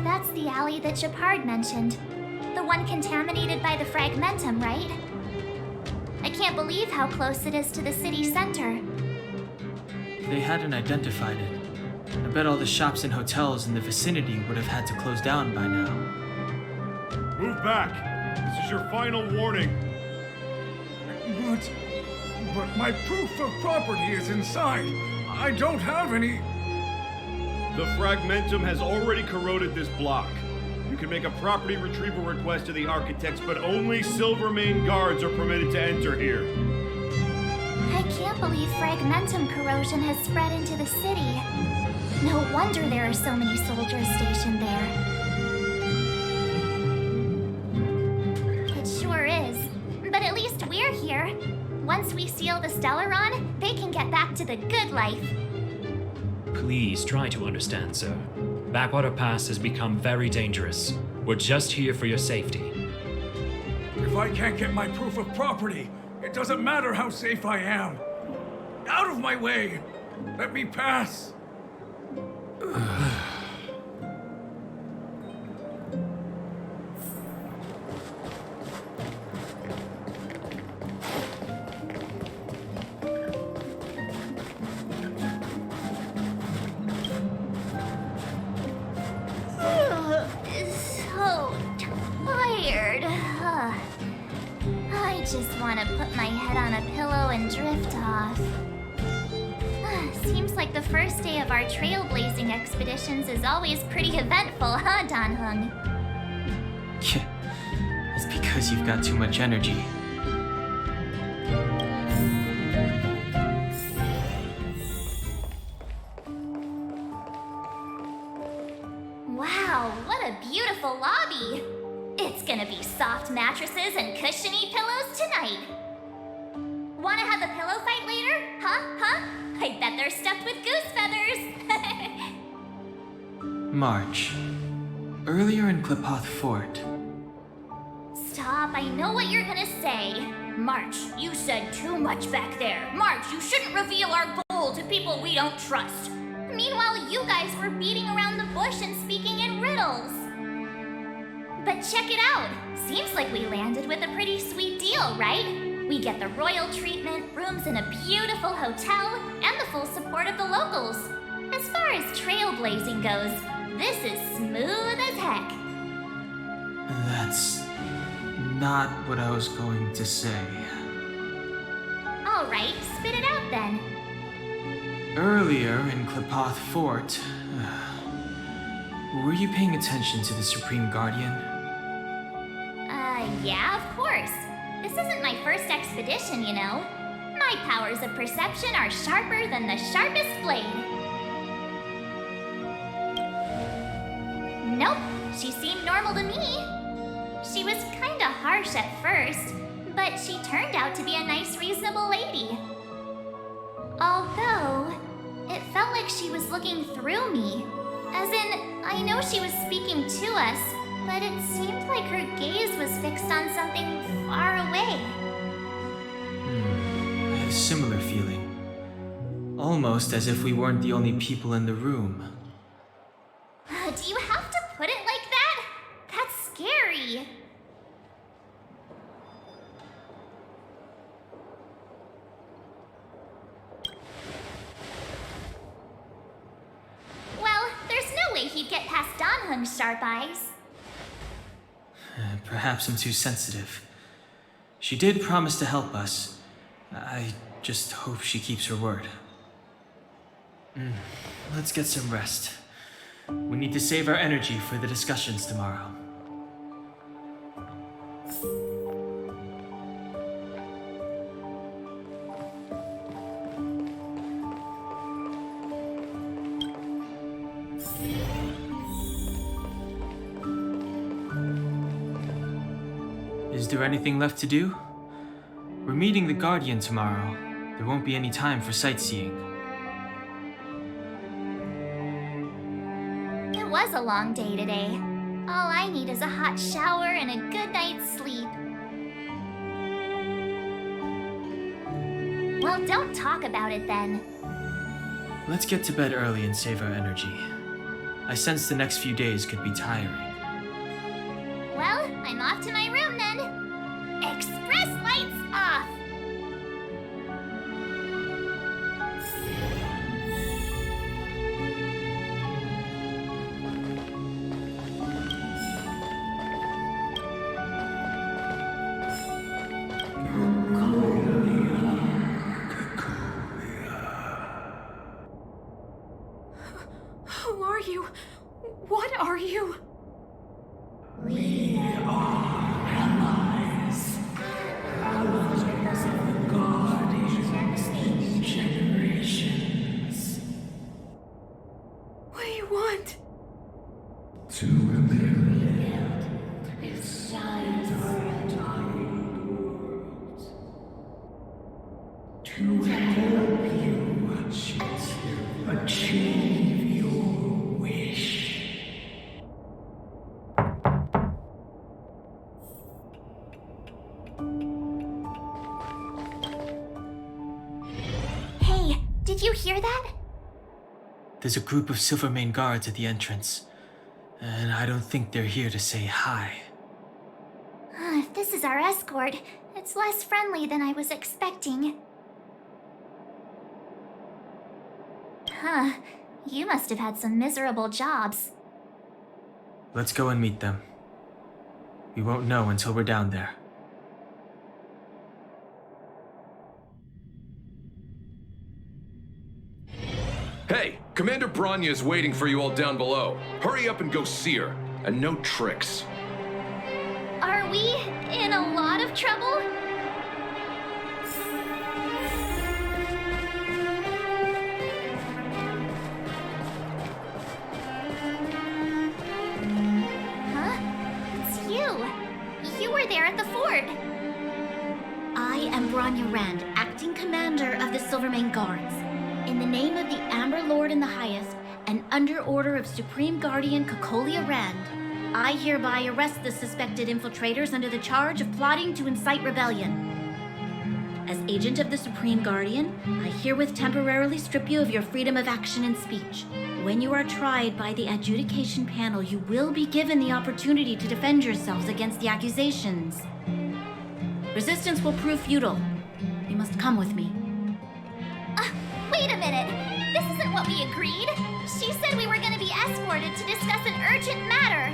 That's the alley that Shepard mentioned. The one contaminated by the Fragmentum, right? I can't believe how close it is to the city center. They hadn't identified it. I bet all the shops and hotels in the vicinity would have had to close down by now. Move back! This is your final warning. But my proof of property is inside. I don't have any... The Fragmentum has already corroded this block. You can make a property retrieval request to the architects, but only Silvermane guards are permitted to enter here. I can't believe Fragmentum corrosion has spread into the city. No wonder there are so many soldiers stationed there. It sure is. But at least we're here. Once we seal the Stellaron, they can get back to the good life. Please try to understand, sir. Backwater Pass has become very dangerous. We're just here for your safety. If I can't get my proof of property, it doesn't matter how safe I am. Out of my way! Let me pass! So tired. I just want to put my head on a pillow and drift off. Seems like the first day of our trailblazing expeditions is always pretty eventful, huh, Dan Hung? It's because you've got too much energy. Wow, what a beautiful lobby! It's gonna be soft mattresses and cushiony pillows tonight. Wanna have a pillow fight later? Huh? I bet they're stuffed with goose feathers! March. Earlier in Capote Fort. Stop, I know what you're gonna say. March, you said too much back there. March, you shouldn't reveal our goal to people we don't trust. Meanwhile, you guys were beating around the bush and speaking in riddles. But check it out! Seems like we landed with a pretty sweet deal, right? We get the royal treatment, rooms in a beautiful hotel, and the full support of the locals. As far as trailblazing goes, this is smooth as heck. That's not what I was going to say. Alright, spit it out then. Earlier in Capote Fort, were you paying attention to the Supreme Guardian? Yeah, of course. This isn't my first expedition, you know. My powers of perception are sharper than the sharpest blade. Nope, she seemed normal to me. She was kinda harsh at first, but she turned out to be a nice, reasonable lady. Although, it felt like she was looking through me. As in, I know she was speaking to us, but it seemed like her gaze was fixed on something far away. I had a similar feeling. Almost as if we weren't the only people in the room. Do you have to put it like that? That's scary. Well, there's no way he'd get past Danhung's sharp eyes. Perhaps I'm too sensitive. She did promise to help us. I just hope she keeps her word. Let's get some rest. We need to save our energy for the discussions tomorrow. Is there anything left to do? We're meeting the Guardian tomorrow. There won't be any time for sightseeing. It was a long day today. All I need is a hot shower and a good night's sleep. Well, don't talk about it then. Let's get to bed early and save our energy. I sense the next few days could be tiring. Well, I'm off to my room then. Express lights off! Who are you? What are you? We are allies. Allies of the Guardians in generations. What do you want? To eliminate its signs of dying world. To help you achieve your wish. Hey, did you hear that? There's a group of Silvermane guards at the entrance, and I don't think they're here to say hi. If this is our escort, it's less friendly than I was expecting. Huh, you must have had some miserable jobs. Let's go and meet them. We won't know until we're down there. Hey, Commander Branya is waiting for you all down below. Hurry up and go see her. And no tricks. Are we in a lot of trouble? Huh? It's you. You were there at the fort. I am Branya Rand, acting commander of the Silvermane Guards. In the name of the Amber Lord in the Highest, and under order of Supreme Guardian Cocolia Rand, I hereby arrest the suspected infiltrators under the charge of plotting to incite rebellion. As agent of the Supreme Guardian, I herewith temporarily strip you of your freedom of action and speech. When you are tried by the adjudication panel, you will be given the opportunity to defend yourselves against the accusations. Resistance will prove futile. You must come with me. Wait a minute. This isn't what we agreed. She said we were going to be escorted to discuss an urgent matter.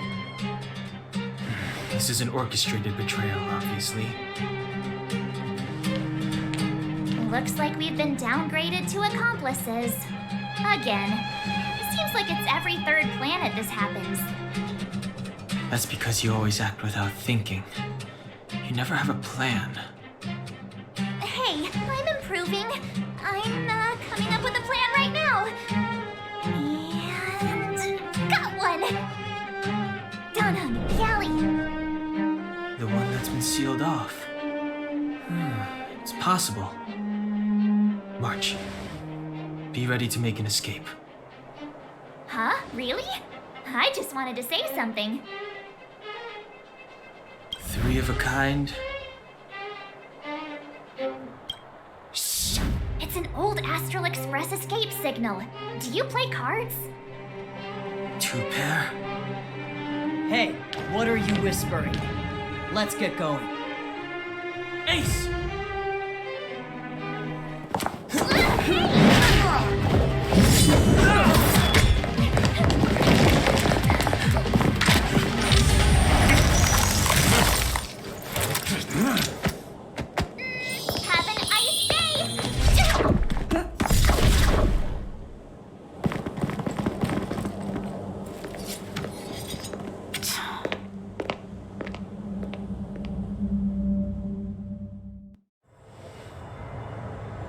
This is an orchestrated betrayal, obviously. Looks like we've been downgraded to accomplices. Again. It seems like it's every third planet this happens. That's because you always act without thinking. You never have a plan. Hey, I'm improving. I'm coming up with a plan right now. And got one! Done, Yali. The one that's been sealed off. It's possible. March. Be ready to make an escape. Huh? Really? I just wanted to say something. 3 of a kind. Shh! It's an old Astral Express escape signal. Do you play cards? 2 pair. Hey, what are you whispering? Let's get going. Ace! Have an ice day!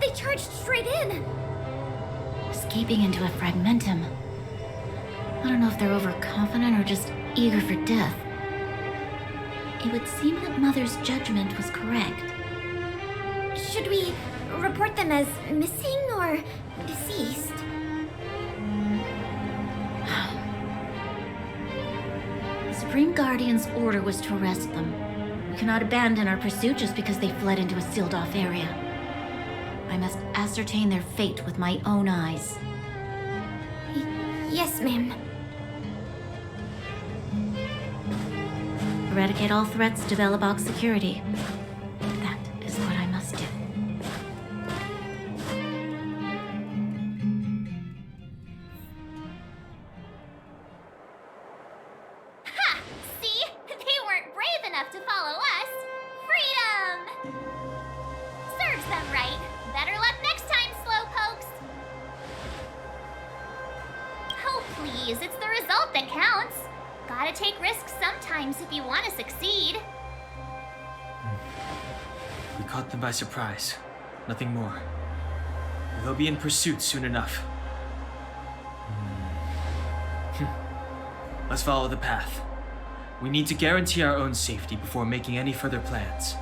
They charged straight in! Escaping into a fragmentum. I don't know if they're overconfident or just eager for death. It would seem that Mother's judgment was correct. Should we report them as missing or deceased? The Supreme Guardian's order was to arrest them. We cannot abandon our pursuit just because they fled into a sealed-off area. I must ascertain their fate with my own eyes. Yes, ma'am. Eradicate all threats to Belobog security. That is what I must do. Ha! See? They weren't brave enough to follow us. Freedom! Serves them right. Better luck next time, slowpokes. Oh, please. It's the result that counts. Gotta take risks sometimes if you want to succeed. We caught them by surprise. Nothing more. They'll be in pursuit soon enough. Let's follow the path. We need to guarantee our own safety before making any further plans.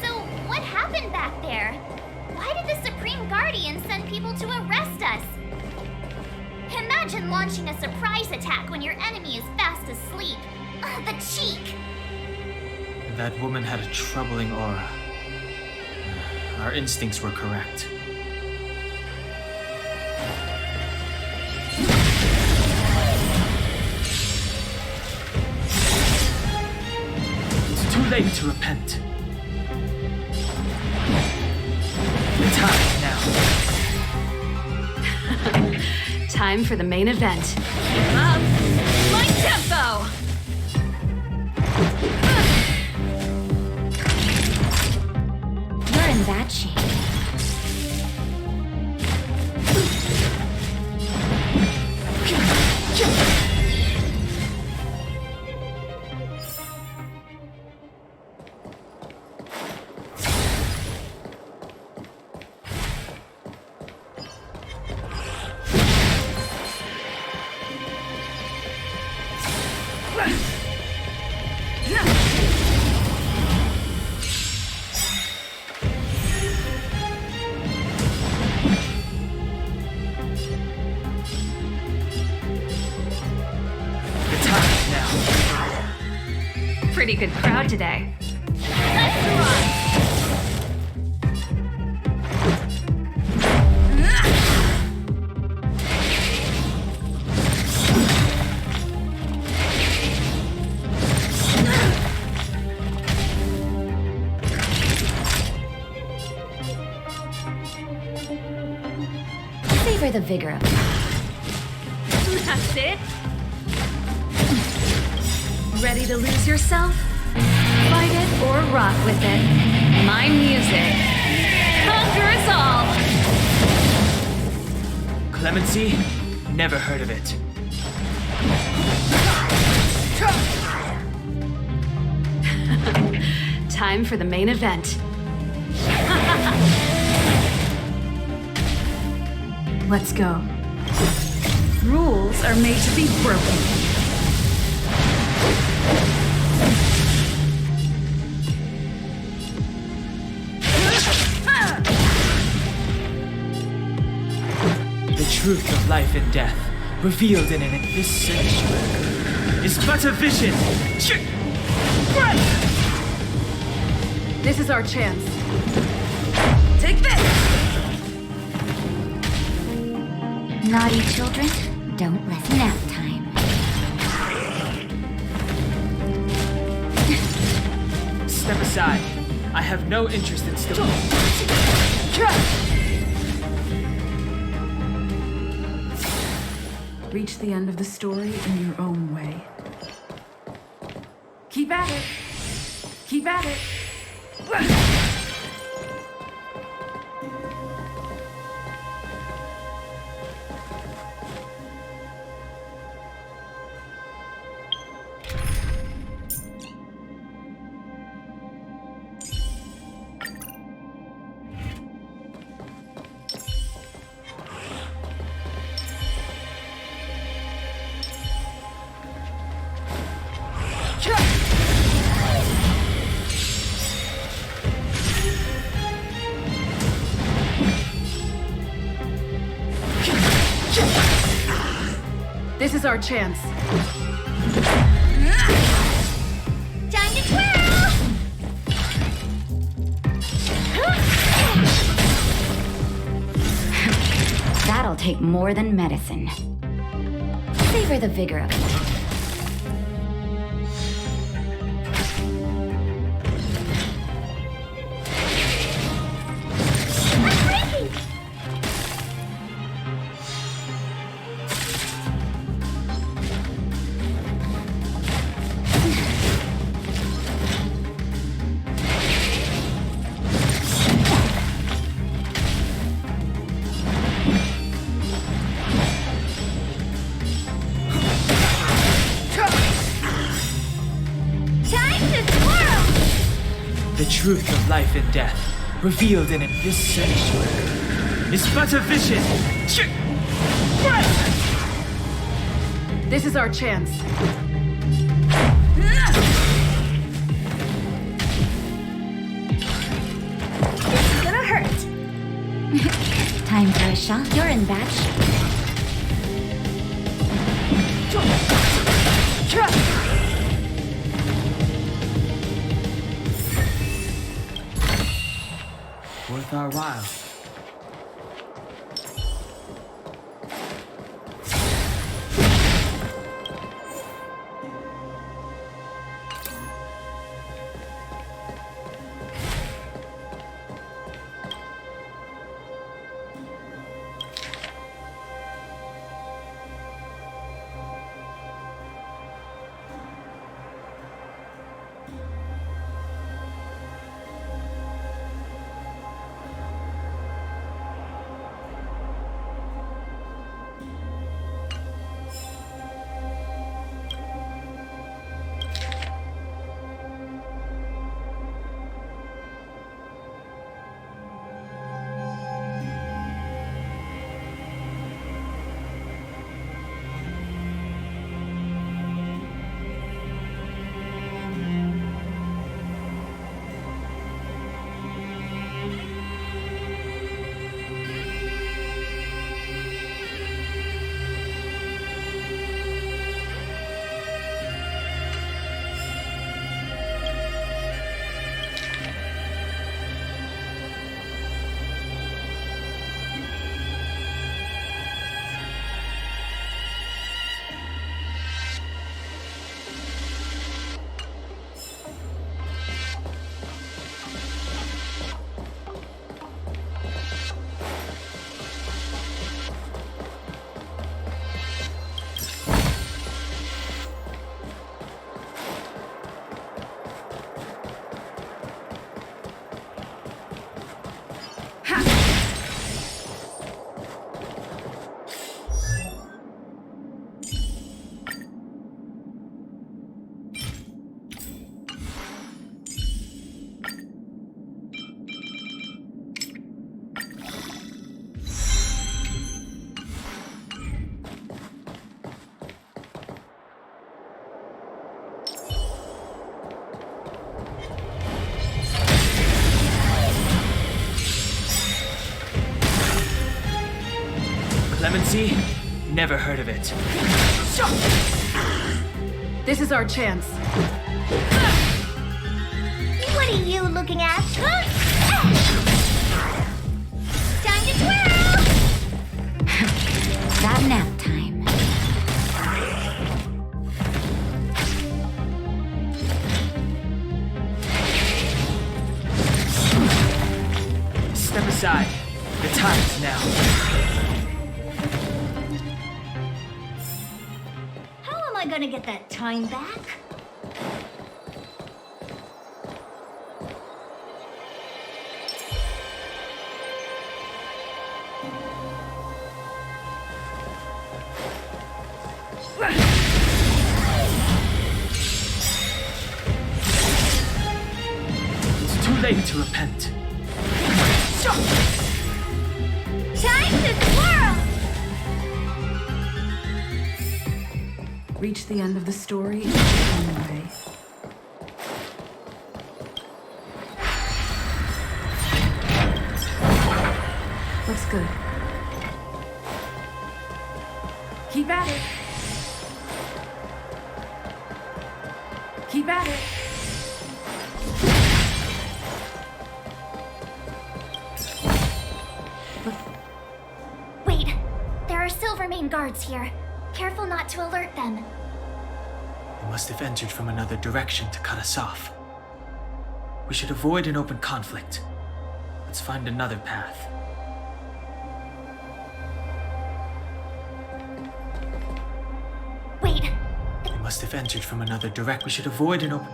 So, what happened back there? Why did the Supreme Guardian send people to arrest us? Imagine launching a surprise attack when your enemy is fast asleep. The cheek! That woman had a troubling aura. Our instincts were correct. It's too late to repent. The time now. Time for the main event. Keep up my tempo! You're in bad shape. good crowd today. Savor the vigor of it. That's it. Ready to lose yourself? Fight it or rock with it. My music. Conquer us all! Clemency? Never heard of it. Time for the main event. Let's go. Rules are made to be broken. The truth of life and death, revealed in this sanctuary, is but a vision. This is our chance. Take this! Naughty children, don't let nap time. Step aside. I have no interest in still. Reach the end of the story in your own way. Keep at it. Keep at it. This is our chance. Time to twirl! That'll take more than medicine. Savor the vigor of it. The truth of life and death, revealed in this sanctuary, is but a vision. This is our chance. This is gonna hurt. Time for a shot. You're in bad shape. Worth our while. Clemency? Never heard of it. This is our chance. What are you looking at? Time to twirl! Got nap time. Step aside. The time is now. How am I gonna get that time back? It's too late to repent. Time to twirl! Reach the end of the story in your own way. Looks good. Keep at it. Keep at it. Wait, there are Silvermane guards here. Careful not to alert them. They must have entered from another direction to cut us off. We should avoid an open conflict. Let's find another path. Wait, They must have entered from another direct. We should avoid an open...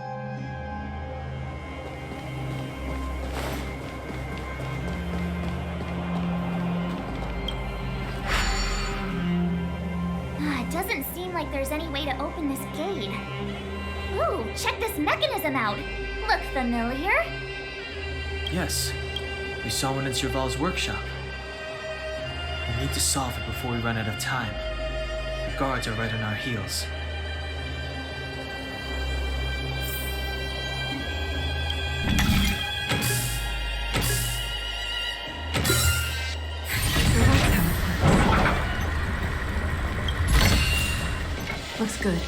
it doesn't seem like there's any way to open this gate. Ooh, check this mechanism out. Look familiar? Yes, we saw one in Serval's workshop. We need to solve it before we run out of time. The guards are right on our heels. Looks good.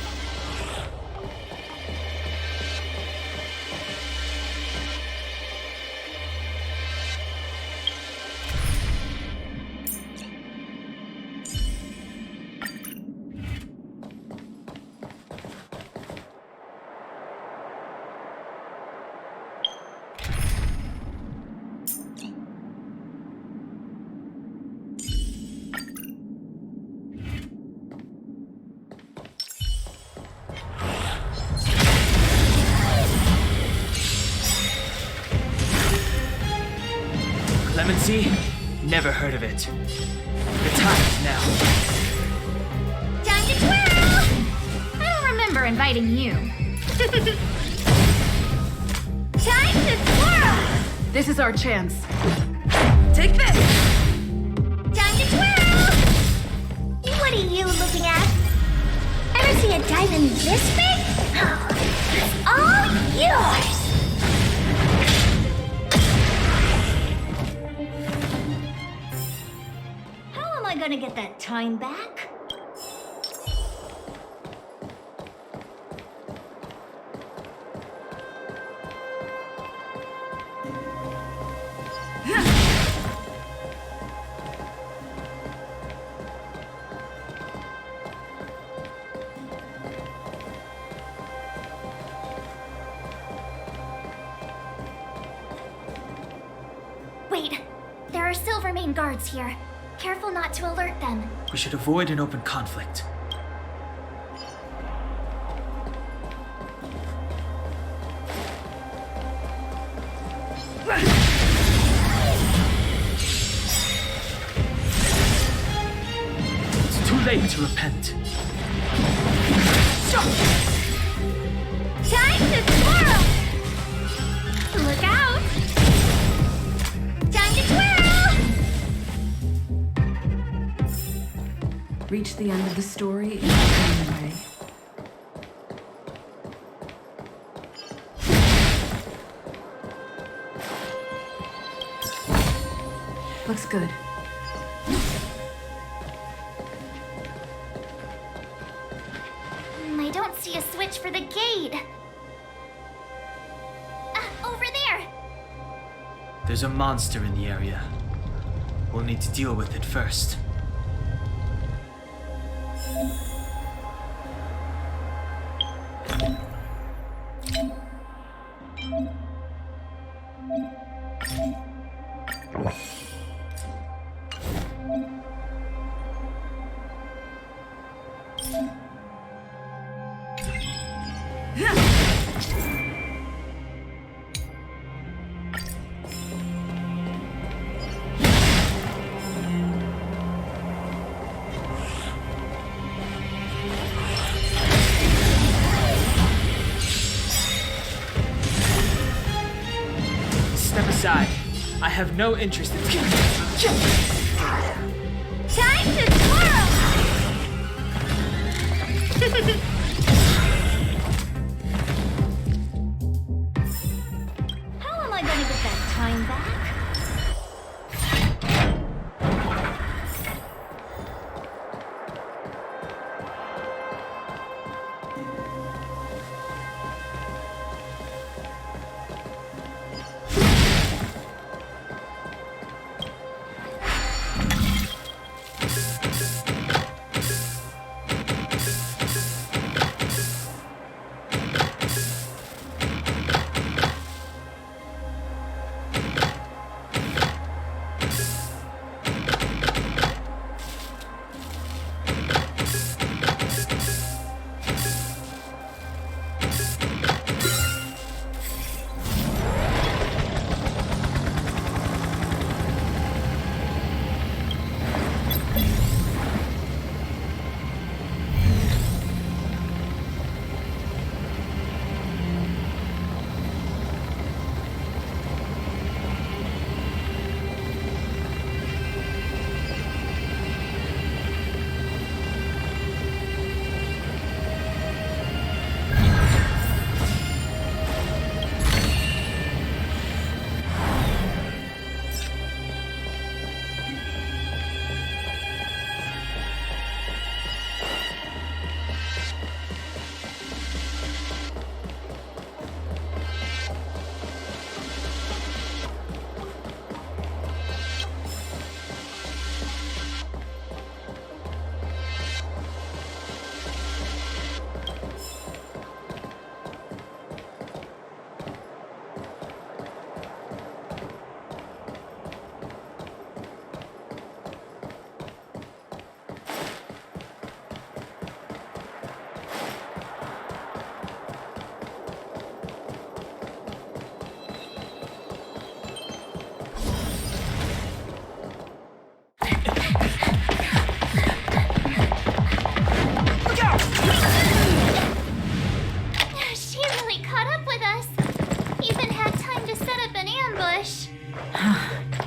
Clemency? Never heard of it. The time is now. Time to twirl! I don't remember inviting you. Time to twirl! This is our chance. Take this! Time to twirl! What are you looking at? Ever see a diamond this big? It's all yours! How am I gonna get that time back? Wait, there are Silvermane guards here. Careful not to alert them. We should avoid an open conflict. It's too late to repent. Time to twirl! Look out! Time to twirl! Reach the end of the story in your own way. Looks good. see a switch for the gate. Over there! There's a monster in the area. We'll need to deal with it first. Step aside. I have no interest in... Time to twirl! How am I gonna get that time back?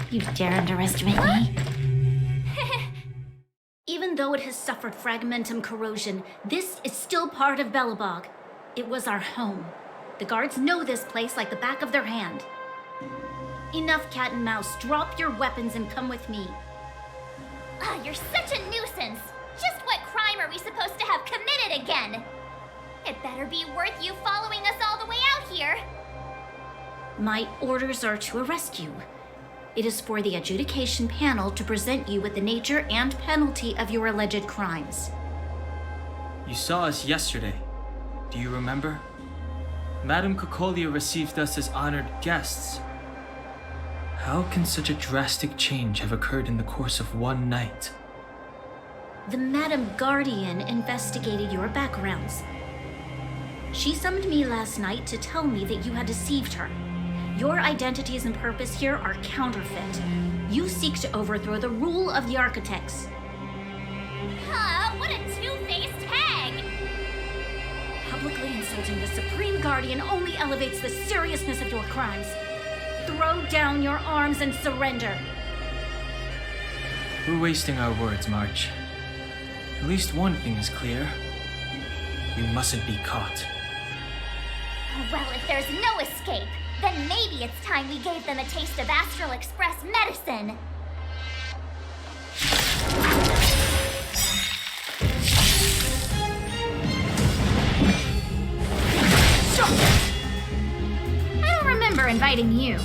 You dare underestimate me? Even though it has suffered fragmentum corrosion, this is still part of Belobog. It was our home. The guards know this place like the back of their hand. Enough cat and mouse. Drop your weapons and come with me. You're such a nuisance. Just what crime are we supposed to have committed again? It better be worth you following us all the way out here. My orders are to arrest you. It is for the adjudication panel to present you with the nature and penalty of your alleged crimes. You saw us yesterday. Do you remember? Madame Cocolia received us as honored guests. How can such a drastic change have occurred in the course of one night? The Madame Guardian investigated your backgrounds. She summoned me last night to tell me that you had deceived her. Your identities and purpose here are counterfeit. You seek to overthrow the rule of the architects. What a two-faced hag! Publicly insulting the Supreme Guardian only elevates the seriousness of your crimes. Throw down your arms and surrender. We're wasting our words, March. At least one thing is clear. We mustn't be caught. Well, if there's no escape, then maybe it's time we gave them a taste of Astral Express medicine. I don't remember inviting you.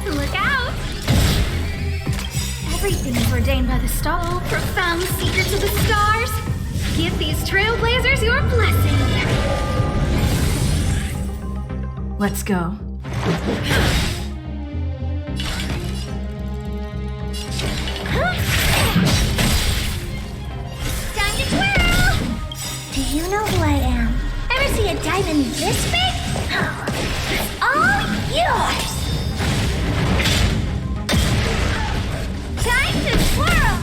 Look out! Everything is ordained by the star. Oh, profound secrets of the stars. Give these trailblazers your blessing. Let's go. Time to twirl! Do you know who I am? Ever see a diamond this big? It's all yours! Time to twirl!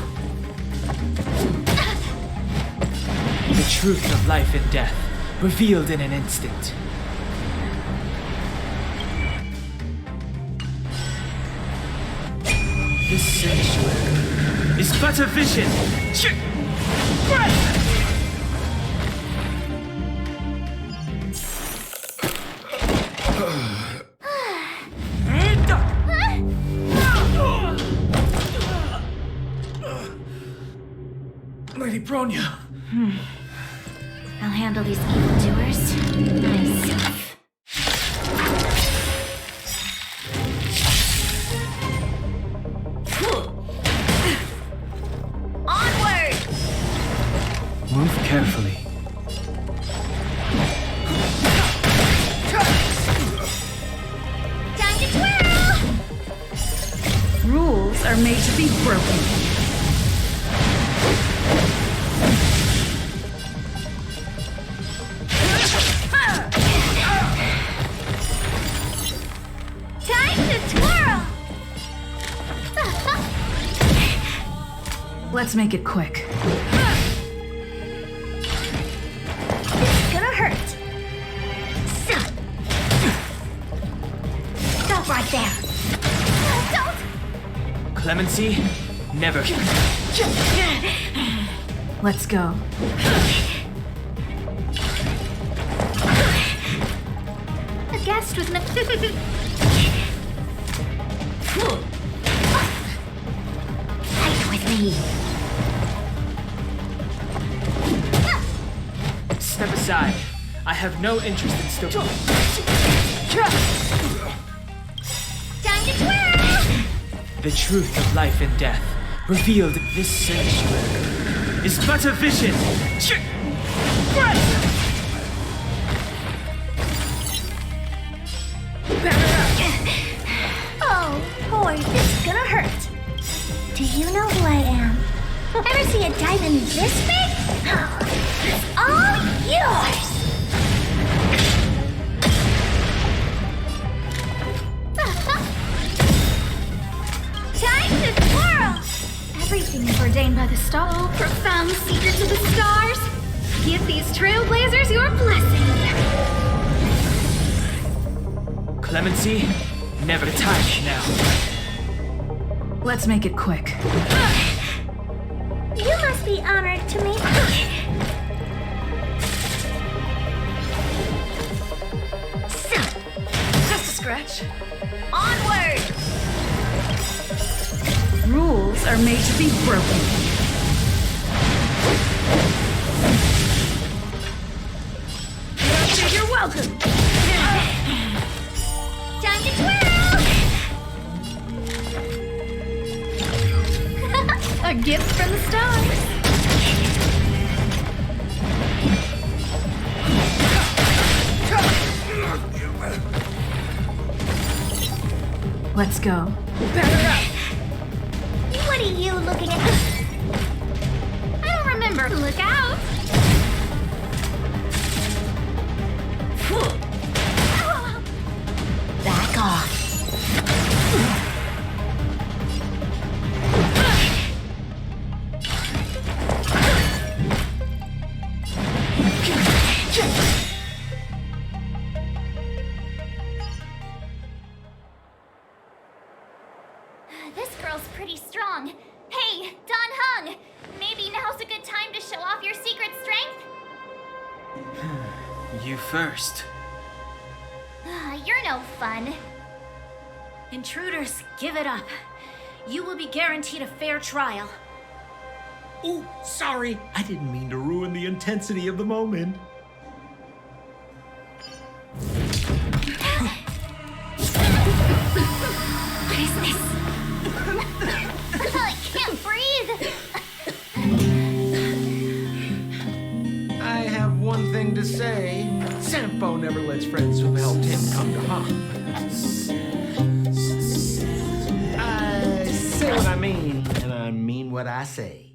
The truth of life and death, revealed in an instant. This sanctuary is but a vision. Lady Bronya. I'll handle these evildoers myself. Onward! Move carefully. Time to twirl! Rules are made to be broken. Let's make it quick. It's gonna hurt. Stop right there. Don't! Clemency, never. Let's go. A guest with no... Fight with me. Step aside. I have no interest in still. Time to twirl! The truth of life and death, revealed in this sanctuary, is but a vision. Oh, boy, this is gonna hurt. Do you know who I am? Ever see a diamond this big? It's all yours! Time to twirl! Everything is ordained by the star. Oh, profound secrets of the stars. Give these trailblazers your blessing. Clemency, never touch now. Let's make it quick. You must be honored to meet me. Just a scratch. Onward! Rules are made to be broken. You're welcome. Time to twirl! A gift from the stars. Let's go. Batter up. What are you looking at? I don't remember. Look out! Back off. This girl's pretty strong. Hey, Don Hung! Maybe now's a good time to show off your secret strength? You first. You're no fun. Intruders, give it up. You will be guaranteed a fair trial. Oh, sorry. I didn't mean to ruin the intensity of the moment. parents' friends who helped him come to harm. I say what I mean, and I mean what I say.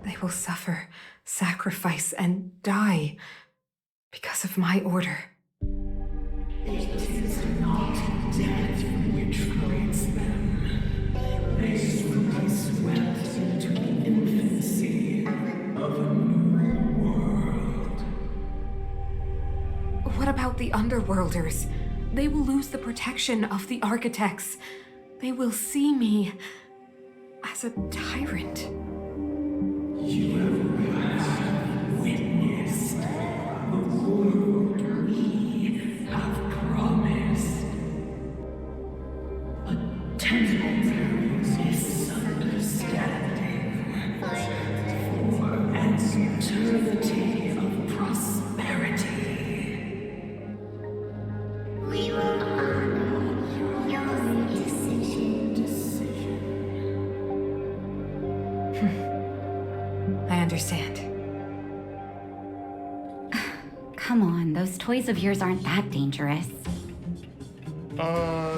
They will suffer, sacrifice, and die because of my order. It is not death which creates them. They will be swept into the infancy of a new world. What about the Underworlders? They will lose the protection of the Architects. They will see me as a tyrant. You have witnessed the world we have promised. A temporary misunderstanding for an eternity of prosperity. We will honor your decision. I understand. Come on, those toys of yours aren't that dangerous.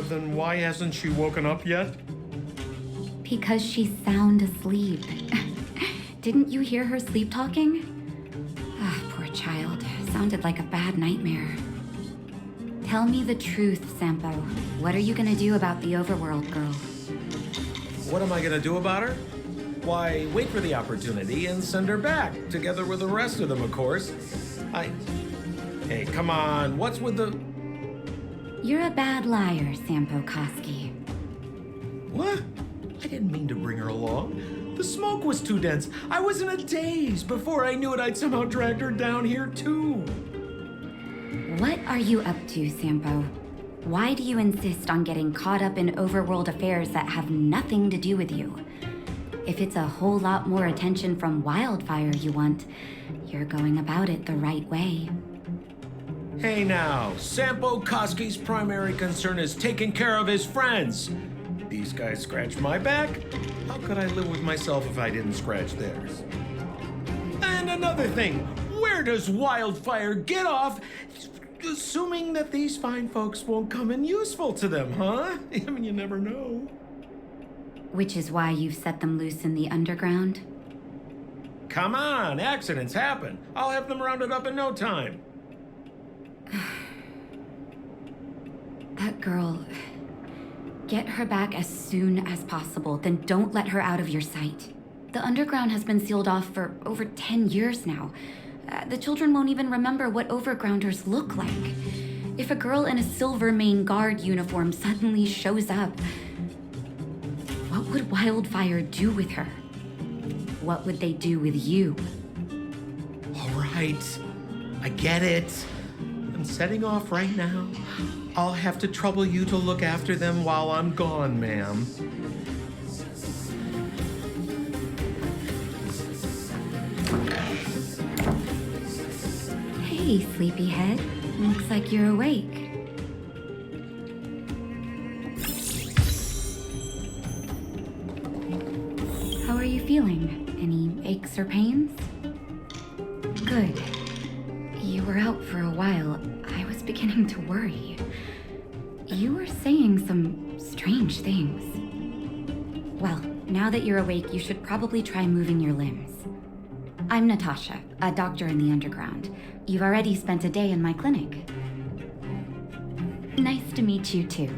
Then why hasn't she woken up yet? Because she's sound asleep. Didn't you hear her sleep talking? Ah, poor child. Sounded like a bad nightmare. Tell me the truth, Sampo. What are you gonna do about the Overworld girl? What am I gonna do about her? Why, wait for the opportunity and send her back, together with the rest of them, of course. Hey, come on, what's with the... You're a bad liar, Sampo Koski. What? I didn't mean to bring her along. The smoke was too dense. I was in a daze. Before I knew it, I'd somehow dragged her down here, too. What are you up to, Sampo? Why do you insist on getting caught up in overworld affairs that have nothing to do with you? If it's a whole lot more attention from Wildfire you want, you're going about it the right way. Hey now, Sampo Koski's primary concern is taking care of his friends. These guys scratch my back. How could I live with myself if I didn't scratch theirs? And another thing, where does Wildfire get off assuming that these fine folks won't come in useful to them, huh? I mean, you never know. Which is why you've set them loose in the underground? Come on, accidents happen. I'll have them rounded up in no time. That girl... Get her back as soon as possible, then don't let her out of your sight. The underground has been sealed off for over 10 years now. The children won't even remember what overgrounders look like. If a girl in a Silvermane guard uniform suddenly shows up, what would Wildfire do with her? What would they do with you? All right, I get it. I'm setting off right now. I'll have to trouble you to look after them while I'm gone, ma'am. Hey, sleepyhead. Looks like you're awake. How are you feeling? Any aches or pains? Good. You were out for a while. I was beginning to worry. You were saying some strange things. Well, now that you're awake, you should probably try moving your limbs. I'm Natasha, a doctor in the underground. You've already spent a day in my clinic. Nice to meet you, too.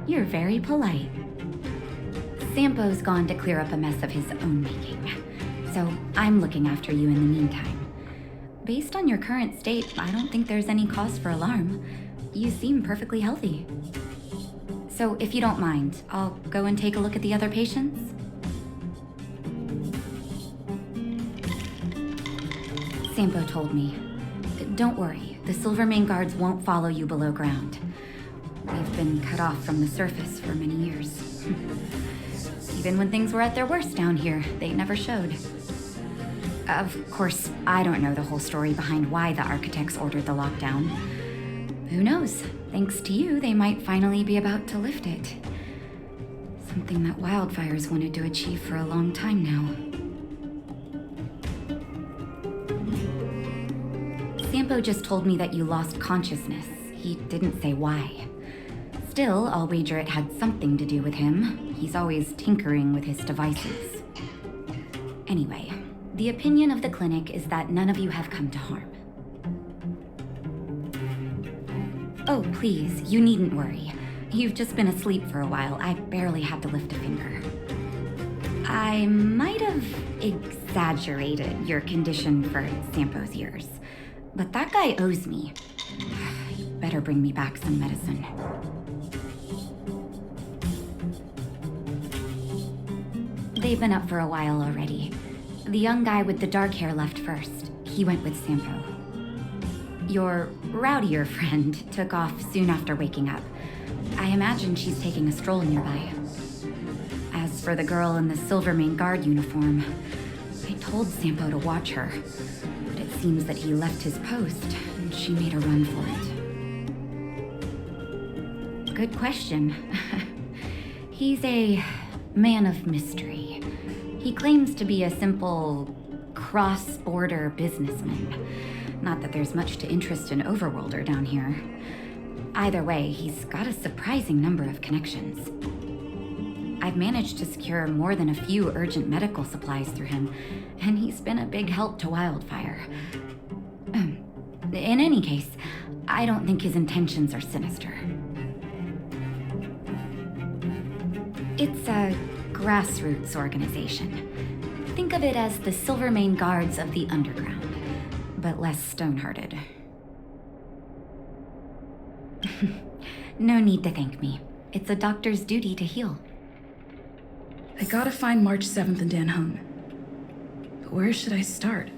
You're very polite. Sampo's gone to clear up a mess of his own making, so I'm looking after you in the meantime. Based on your current state, I don't think there's any cause for alarm. You seem perfectly healthy. So if you don't mind, I'll go and take a look at the other patients. Sampo told me. Don't worry, the Silvermane guards won't follow you below ground. We've been cut off from the surface for many years. Even when things were at their worst down here, they never showed. Of course, I don't know the whole story behind why the architects ordered the lockdown. Who knows? Thanks to you, they might finally be about to lift it. Something that Wildfire's wanted to achieve for a long time now. Sampo just told me that you lost consciousness. He didn't say why. Still, I'll wager it had something to do with him. He's always tinkering with his devices. Anyway, the opinion of the clinic is that none of you have come to harm. Oh, please, you needn't worry. You've just been asleep for a while. I barely had to lift a finger. I might have exaggerated your condition for Sampo's years, but that guy owes me. You better bring me back some medicine. They've been up for a while already. The young guy with the dark hair left first. He went with Sampo. Your rowdier friend took off soon after waking up. I imagine she's taking a stroll nearby. As for the girl in the Silvermane guard uniform, I told Sampo to watch her, but it seems that he left his post and she made a run for it. Good question. He's a man of mystery. He claims to be a simple cross-border businessman. Not that there's much to interest an overworlder down here. Either way, he's got a surprising number of connections. I've managed to secure more than a few urgent medical supplies through him, and he's been a big help to Wildfire. In any case, I don't think his intentions are sinister. It's a grassroots organization. Think of it as the Silvermane Guards of the Underground, but less stone-hearted. No need to thank me. It's a doctor's duty to heal. I gotta find March 7th and Dan Hung. But where should I start?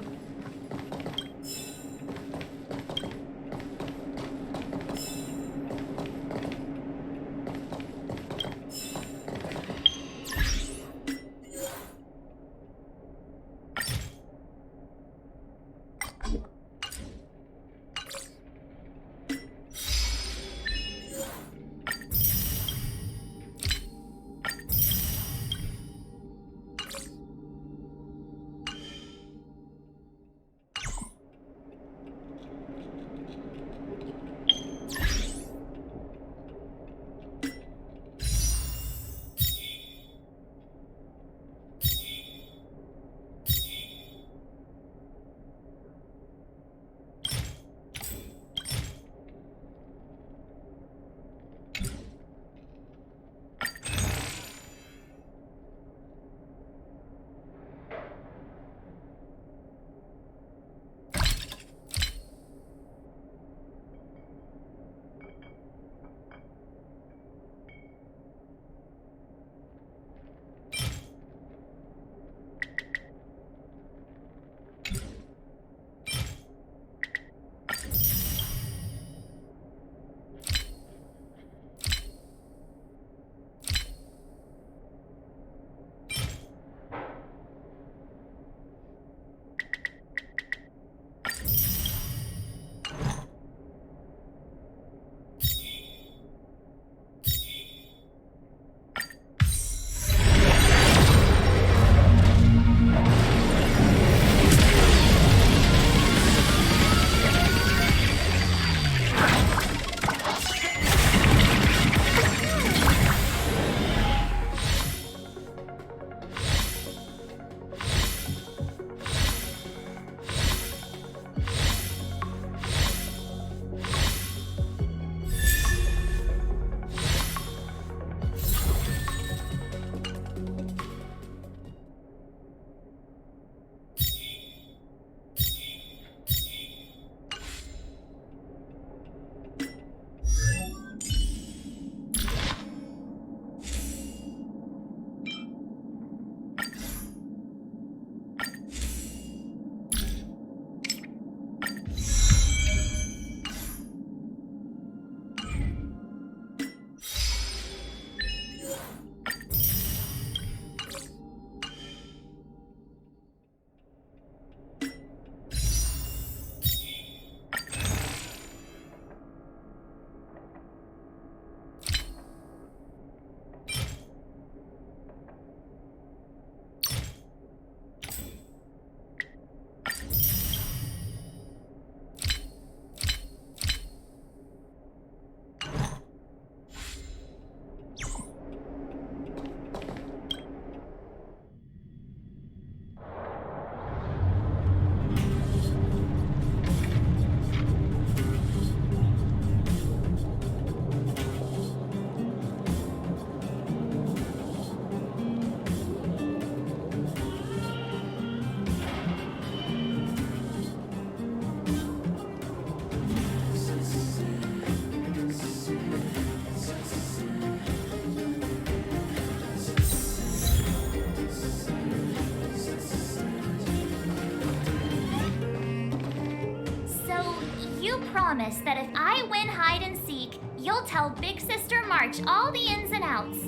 promise that if I win hide and seek, you'll tell Big Sister March all the ins and outs.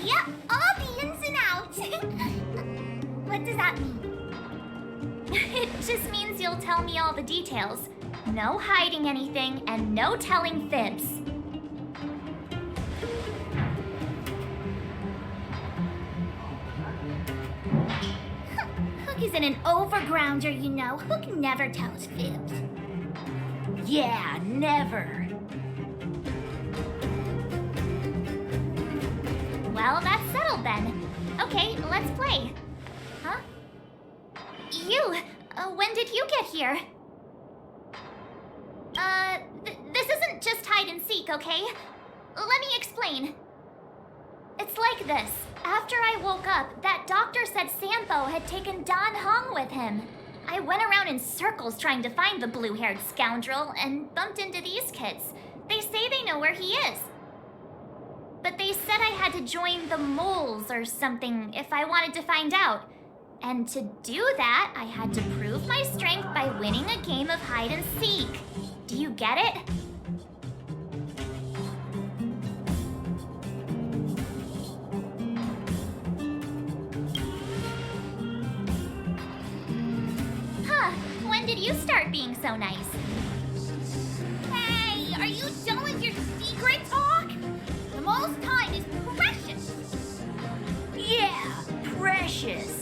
Yep, all the ins and outs. What does that mean? It just means you'll tell me all the details. No hiding anything and no telling fibs. Hook isn't an overgrounder, you know. Hook never tells fibs. Yeah, never. Well, that's settled then. Okay, let's play. Huh? You, when did you get here? This isn't just hide and seek, okay? Let me explain. It's like this. After I woke up, that doctor said Sampo had taken Dan Hong with him. I went around in circles trying to find the blue-haired scoundrel and bumped into these kids. They say they know where he is. But they said I had to join the moles or something if I wanted to find out. And to do that, I had to prove my strength by winning a game of hide and seek. Do you get it? Huh, when did you start being so nice? Hey, are you done with your secret talk? The mole's time is precious. Yeah, precious.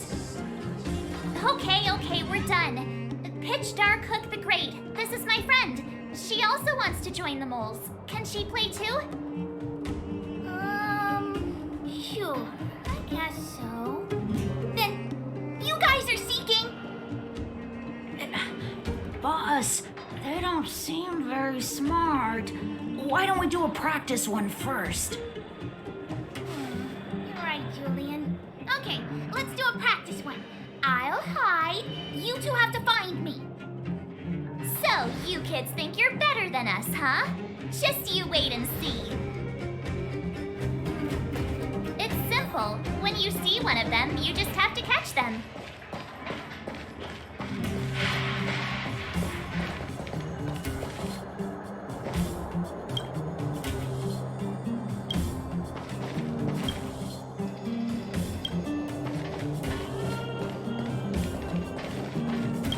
Okay, we're done. Pitch Dark Hook the Great. This is my friend. She also wants to join the moles. Can she play too? Sure. I guess so. Then, you guys are seeking? Boss, they don't seem very smart. Why don't we do a practice one first? You're right, Julian. Okay, let's do a practice one. I'll hide. You two have to find me. So, you kids think you're better than us, huh? Just you wait and see. It's simple. When you see one of them, you just have to catch them.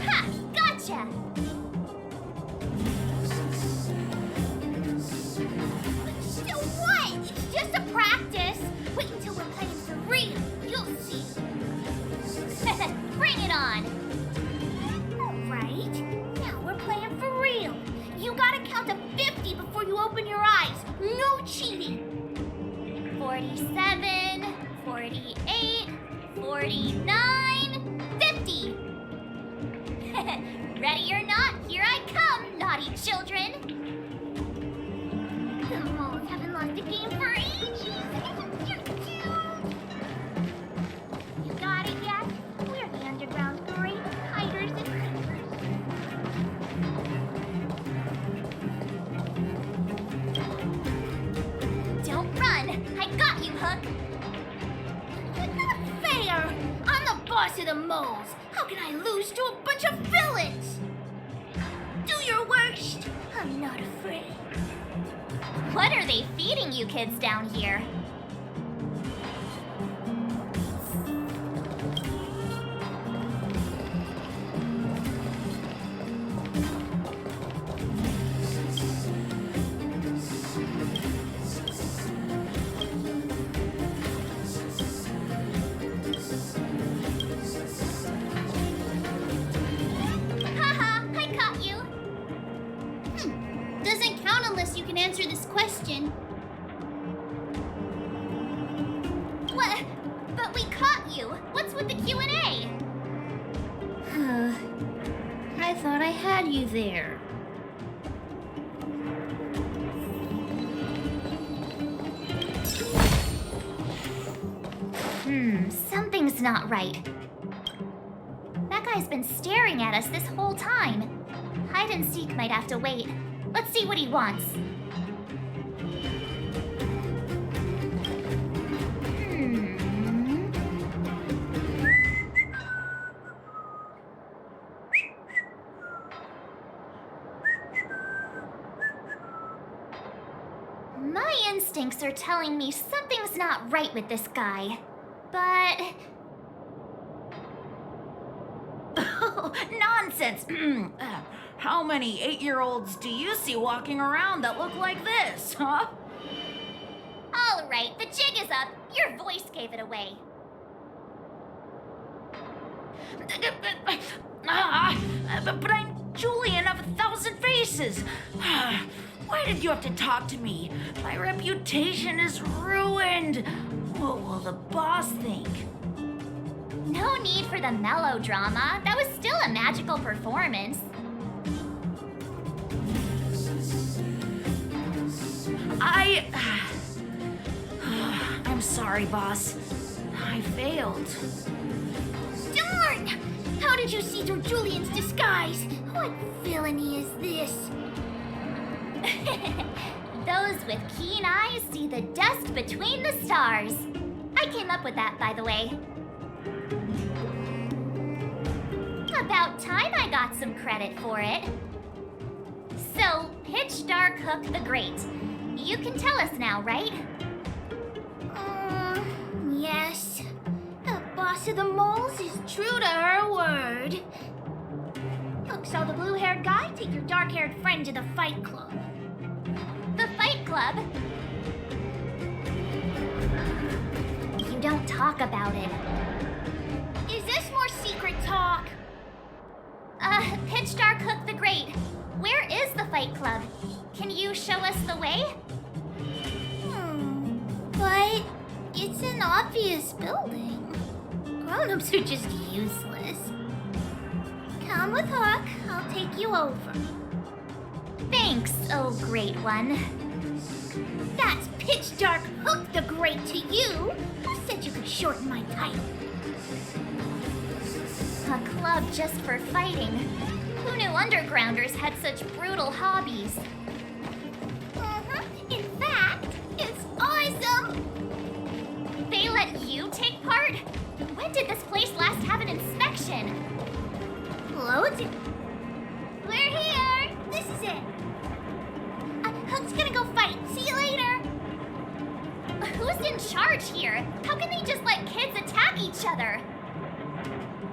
Ha! Gotcha! So what? It's just a practice. Wait until we're playing for real. You'll see. Bring it on! All right. Now we're playing for real. You gotta count to 50 before you open your eyes. No cheating. 47, 48, 49, 50. Ready or not, here I come, naughty children. The moles haven't lost a game for ages. You got it yet? We're the Underground's greatest hiders and seekers. Don't run! I got you, Hook! That's not fair! I'm the boss of the moles. How can I lose to a bunch of villains? Do your worst. I'm not afraid. What are they feeding you kids down here? Haha, I caught you. Doesn't count unless you can answer this question. What? But we caught you. What's with the Q&A? I thought I had you there. Something's not right. That guy's been staring at us this whole time. Hide and seek might have to wait. Let's see what he wants. My instincts are telling me something's not right with this guy. But... Nonsense! How many 8-year-olds do you see walking around that look like this, huh? All right, the jig is up. Your voice gave it away. But I'm Julian of 1,000 Faces. Why did you have to talk to me? My reputation is ruined. What will the boss think? No need for the melodrama. That was still a magical performance. I'm sorry, boss. I failed. Darn! How did you see through Julian's disguise? What villainy is this? Those with keen eyes see the dust between the stars. I came up with that, by the way. About time I got some credit for it. So, Pitch Dark Hook the Great. You can tell us now, right? Yes. The boss of the moles is true to her word. Hook saw the blue-haired guy take your dark-haired friend to the fight club. The fight club? You don't talk about it. Is this more secret talk? Pitch Dark Hook the Great. Where is the fight club? Can you show us the way? But it's an obvious building. Grown-ups are just useless. Come with Hook, I'll take you over. Thanks, oh great one. That's Pitch Dark Hook the Great to you. Who said you could shorten my title? A club just for fighting. Who knew undergrounders had such brutal hobbies? In fact, it's awesome! They let you take part? When did this place last have an inspection? Loads. We're here! This is it. Hook's gonna go fight. See you later! Who's in charge here? How can they just let kids attack each other?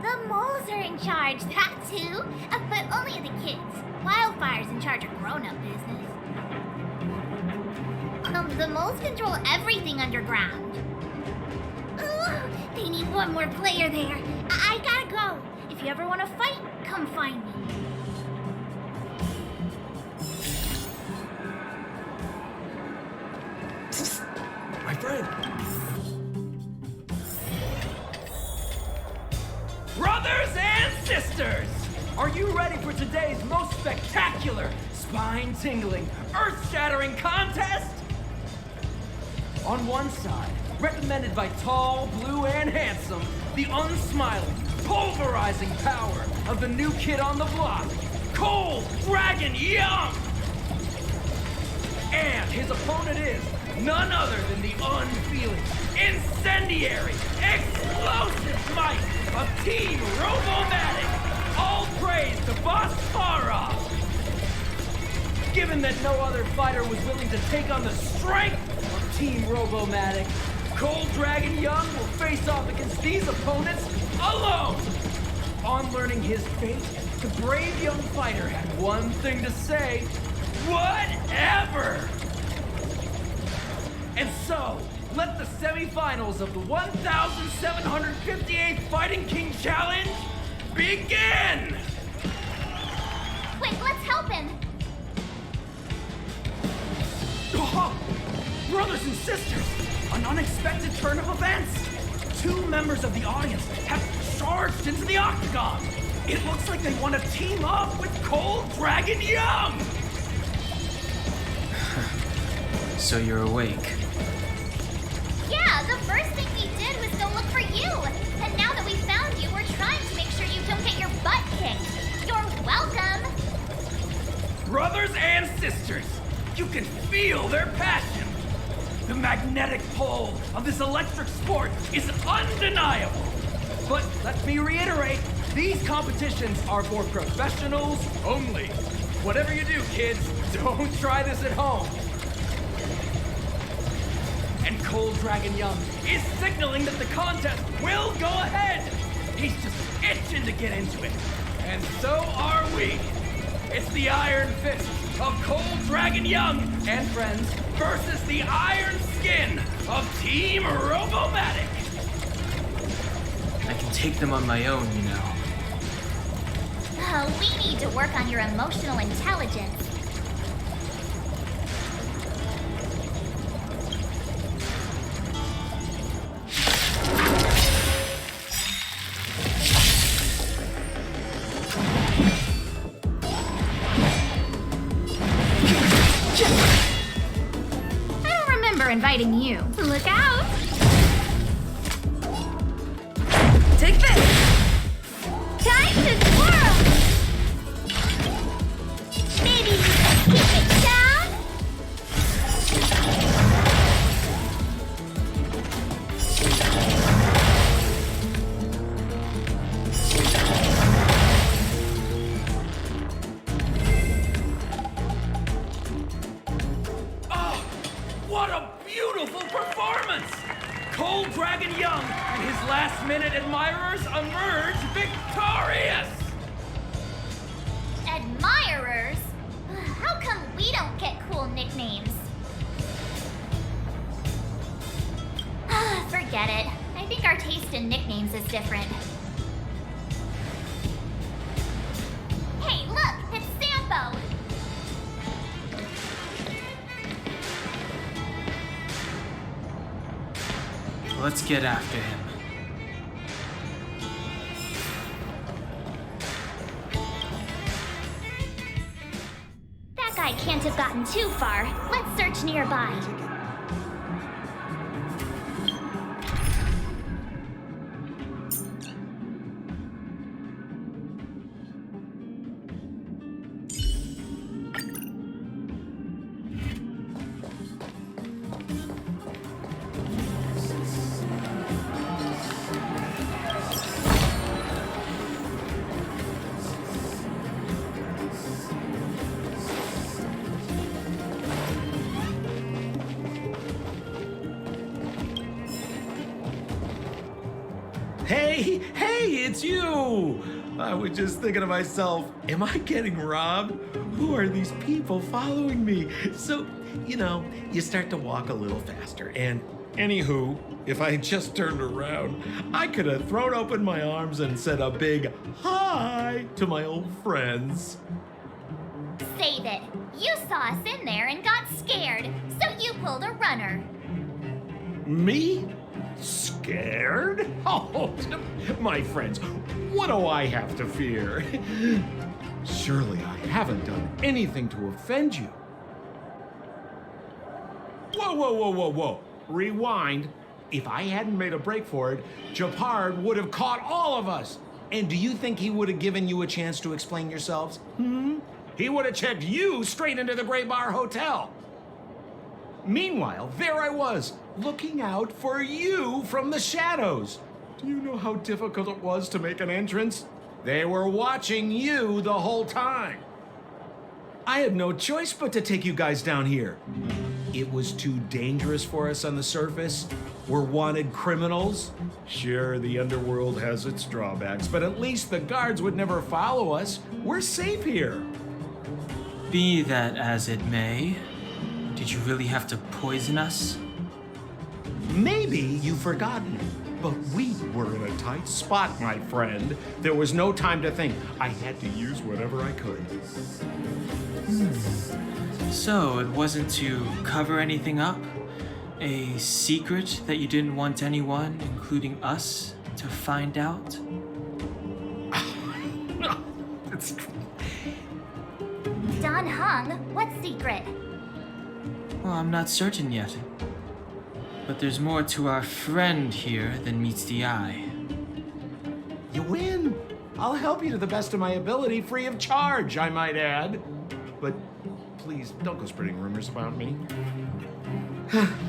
The moles are in charge, that's who. But only the kids. Wildfire's in charge of grown-up business. The moles control everything underground. They need one more player there. I gotta go. If you ever want to fight, come find me. My friend. Brothers and sisters, are you ready for today's most spectacular, spine-tingling, earth-shattering contest? On one side, recommended by tall, blue, and handsome, the unsmiling, pulverizing power of the new kid on the block, Cold Dragon Young! And his opponent is none other than the unfeeling, incendiary, explosive might of Team Robomatic! All praise to Boss Farah! Given that no other fighter was willing to take on the strength of Team Robomatic, Cold Dragon Young will face off against these opponents alone! On learning his fate, the brave young fighter had one thing to say: whatever! And so, let the semifinals of the 1,758th Fighting King Challenge begin! Quick, let's help him! Oh, brothers and sisters, an unexpected turn of events! 2 members of the audience have charged into the octagon! It looks like they want to team up with Cold Dragon Young! So you're awake. Yeah, the first thing we did was go look for you. And now that we found you, we're trying to make sure you don't get your butt kicked. You're welcome. Brothers and sisters, you can feel their passion. The magnetic pull of this electric sport is undeniable. But let me reiterate, these competitions are for professionals only. Whatever you do, kids, don't try this at home. and Cold Dragon Young is signaling that the contest will go ahead. He's just itching to get into it. And so are we. It's the Iron Fist of Cold Dragon Young and friends versus the Iron Skin of Team Robomatic. I can take them on my own, you know. We need to work on your emotional intelligence. I don't remember inviting you. Look out! Take this! Time to twirl! Maybe keep it down? Oh, what a beautiful performance! Cold Dragon Young and his last-minute admirers emerge victorious! Admirers? How come we don't get cool nicknames? Forget it. I think our taste in nicknames is different. Hey, look! It's Sampo! Let's get after him. That guy can't have gotten too far. Let's search nearby. Hey, it's you! I was just thinking to myself, am I getting robbed? Who are these people following me? So, you start to walk a little faster. And anywho, if I had just turned around, I could have thrown open my arms and said a big hi to my old friends. Save it. You saw us in there and got scared, so you pulled a runner. Me? Scared? Oh, my friends, what do I have to fear? Surely I haven't done anything to offend you. Whoa. Rewind. If I hadn't made a break for it, Japard would have caught all of us. And do you think he would have given you a chance to explain yourselves? He would have checked you straight into the Gray Bar Hotel. Meanwhile, there I was, looking out for you from the shadows. Do you know how difficult it was to make an entrance? They were watching you the whole time. I had no choice but to take you guys down here. It was too dangerous for us on the surface. We're wanted criminals. Sure, the Underworld has its drawbacks, but at least the guards would never follow us. We're safe here. Be that as it may, did you really have to poison us? Maybe you've forgotten, but we were in a tight spot, my friend. There was no time to think. I had to use whatever I could. So it wasn't to cover anything up? A secret that you didn't want anyone, including us, to find out? Don Hung, what secret? Well, I'm not certain yet. But there's more to our friend here than meets the eye. You win. I'll help you to the best of my ability, free of charge, I might add. But please, don't go spreading rumors about me.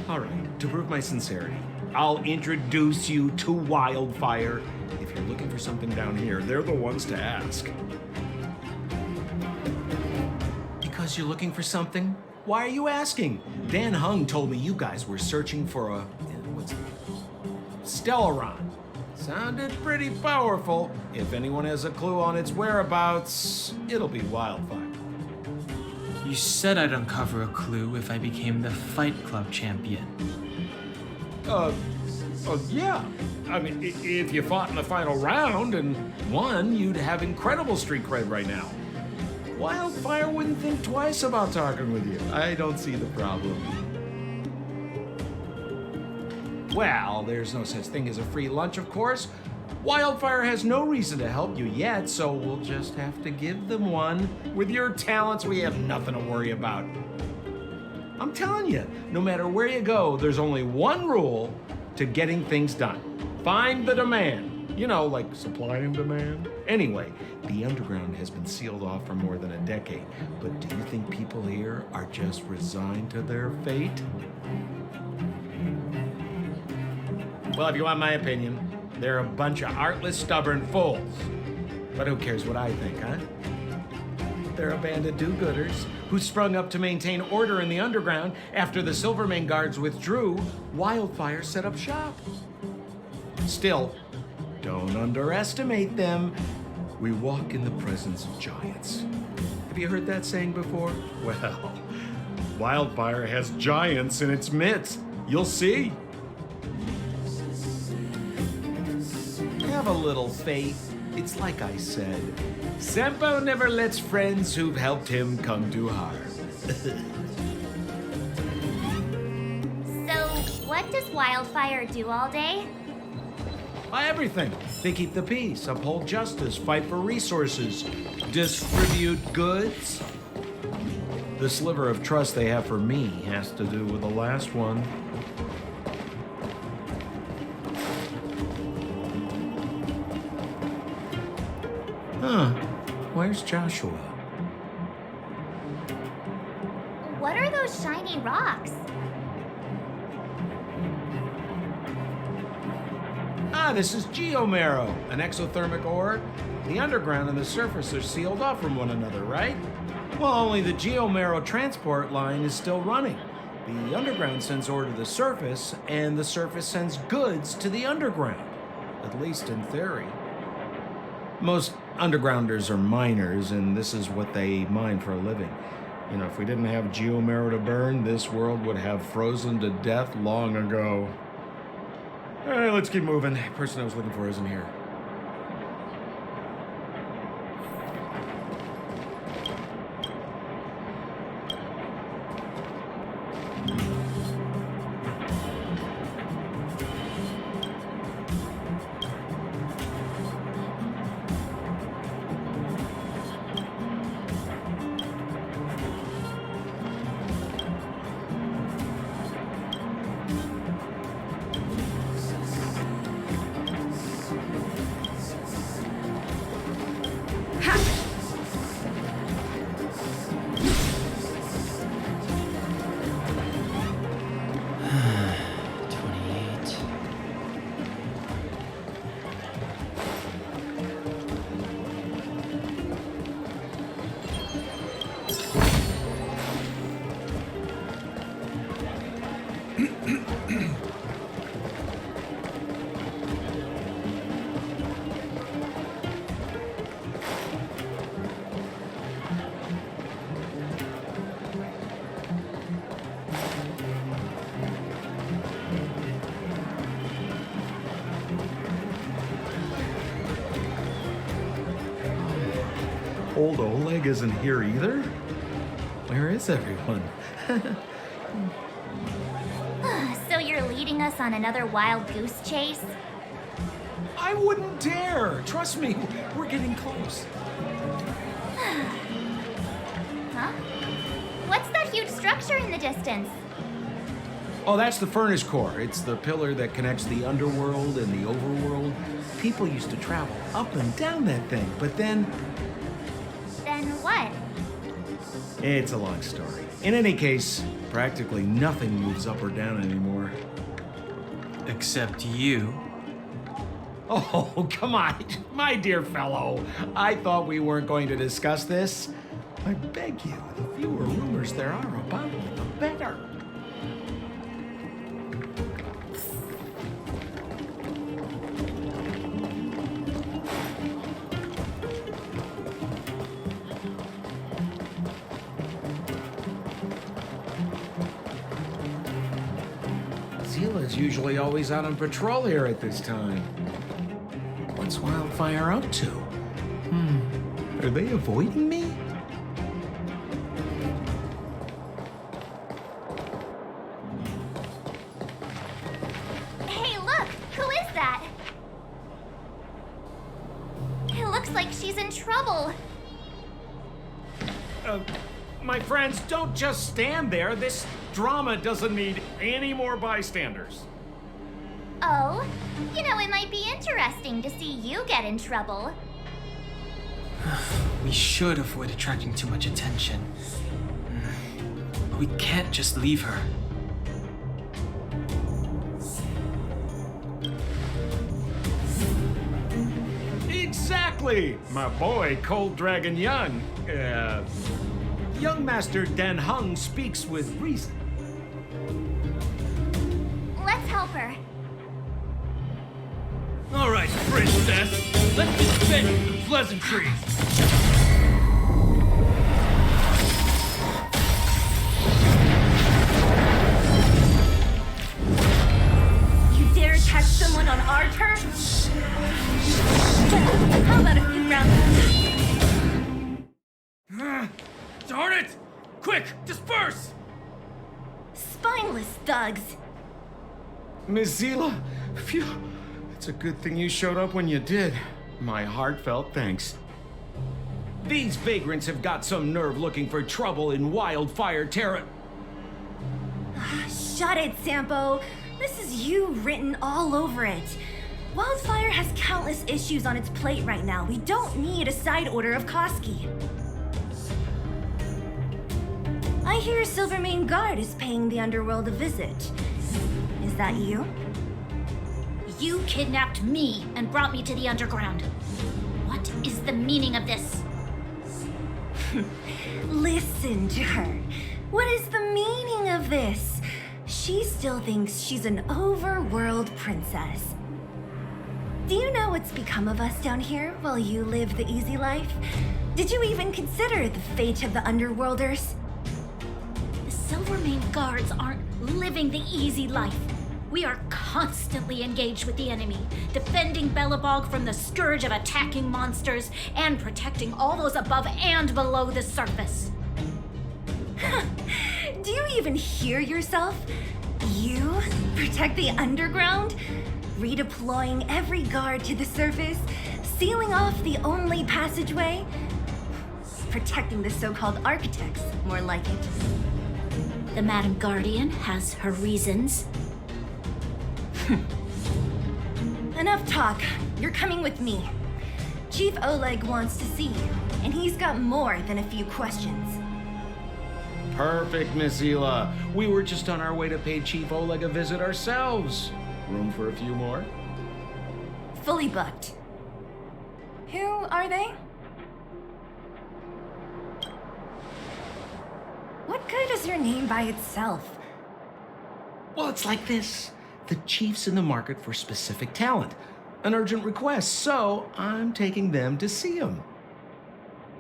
All right, to prove my sincerity, I'll introduce you to Wildfire. If you're looking for something down here, they're the ones to ask. Because you're looking for something? Why are you asking? Dan Hung told me you guys were searching for a... what's it? Stellaron. Sounded pretty powerful. If anyone has a clue on its whereabouts, it'll be Wildfire. You said I'd uncover a clue if I became the Fight Club champion. Yeah. I mean, if you fought in the final round and won, you'd have incredible street cred right now. Wildfire wouldn't think twice about talking with you. I don't see the problem. Well, there's no such thing as a free lunch, of course. Wildfire has no reason to help you yet, so we'll just have to give them one. With your talents, we have nothing to worry about. I'm telling you, no matter where you go, there's only one rule to getting things done. Find the demand. You know, like supply and demand. Anyway, the underground has been sealed off for more than a decade. But do you think people here are just resigned to their fate? Well, if you want my opinion, they're a bunch of artless, stubborn fools. But who cares what I think, huh? They're a band of do-gooders who sprung up to maintain order in the underground after the Silvermane guards withdrew. Wildfire set up shop. Still, don't underestimate them. We walk in the presence of giants. Have you heard that saying before? Well, Wildfire has giants in its midst. You'll see. Have a little faith. It's like I said. Sampo never lets friends who've helped him come to harm. So, what does Wildfire do all day? Everything. They keep the peace, uphold justice, fight for resources, distribute goods. The sliver of trust they have for me has to do with the last one. Huh. Where's Joshua? What are those shiny rocks? This is geomarrow, an exothermic ore. The underground and the surface are sealed off from one another, right? Well, only the geomarrow transport line is still running. The underground sends ore to the surface, and the surface sends goods to the underground. At least in theory. Most undergrounders are miners, and this is what they mine for a living. You know, if we didn't have geomarrow to burn, this world would have frozen to death long ago. All right, let's keep moving. The person I was looking for isn't here. Old Oleg isn't here either? Where is everyone? So you're leading us on another wild goose chase? I wouldn't dare! Trust me, we're getting close. Huh? What's that huge structure in the distance? Oh, that's the furnace core. It's the pillar that connects the underworld and the overworld. People used to travel up and down that thing, but then... Then what? It's a long story. In any case, practically nothing moves up or down anymore. Except you. Oh, come on, my dear fellow. I thought we weren't going to discuss this. I beg you, the fewer rumors there are about me, the better. Zila's usually always out on patrol here at this time. What's Wildfire up to? Are they avoiding me? Hey, look! Who is that? It looks like she's in trouble. My friends, don't just stand there. This drama doesn't need any more bystanders. Oh, you know, it might be interesting to see you get in trouble. We should avoid attracting too much attention. But we can't just leave her. Exactly! My boy, Cold Dragon Young. Young Master Dan Hung speaks with reason. Let's help her. All right, princess, let's dispense with the pleasantries. You dare touch someone on our terms? How about a few rounds? Darn it! Quick, disperse! Spineless thugs. Miss Zila, phew. It's a good thing you showed up when you did. My heartfelt thanks. These vagrants have got some nerve looking for trouble in Wildfire Terra. Shut it, Sampo. This is you written all over it. Wildfire has countless issues on its plate right now. We don't need a side order of Koski. I hear Silvermane Guard is paying the Underworld a visit. Is that you? You kidnapped me and brought me to the Underground. What is the meaning of this? Listen to her. What is the meaning of this? She still thinks she's an overworld princess. Do you know what's become of us down here while you live the easy life? Did you even consider the fate of the Underworlders? The Silvermane Guards aren't living the easy life. We are constantly engaged with the enemy, defending Belobog from the scourge of attacking monsters and protecting all those above and below the surface. Do you even hear yourself? You protect the underground? Redeploying every guard to the surface? Sealing off the only passageway? Protecting the so-called architects, more like it. The Madam Guardian has her reasons. Enough talk. You're coming with me. Chief Oleg wants to see you, and he's got more than a few questions. Perfect, Miss Zila. We were just on our way to pay Chief Oleg a visit ourselves. Room for a few more? Fully booked. Who are they? What good is your name by itself? Well, it's like this. The chief's in the market for specific talent. An urgent request, so I'm taking them to see him.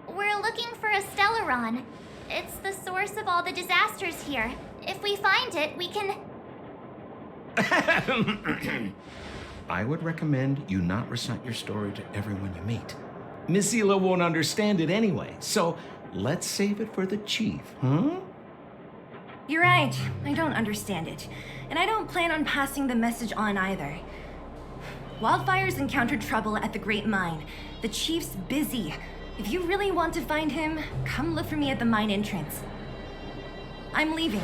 We're looking for a Stellaron. It's the source of all the disasters here. If we find it, we can... I would recommend you not recite your story to everyone you meet. Miss Zila won't understand it anyway, so let's save it for the chief, huh? You're right. I don't understand it. And I don't plan on passing the message on either. Wildfire's encountered trouble at the Great Mine. The chief's busy. If you really want to find him, come look for me at the mine entrance. I'm leaving.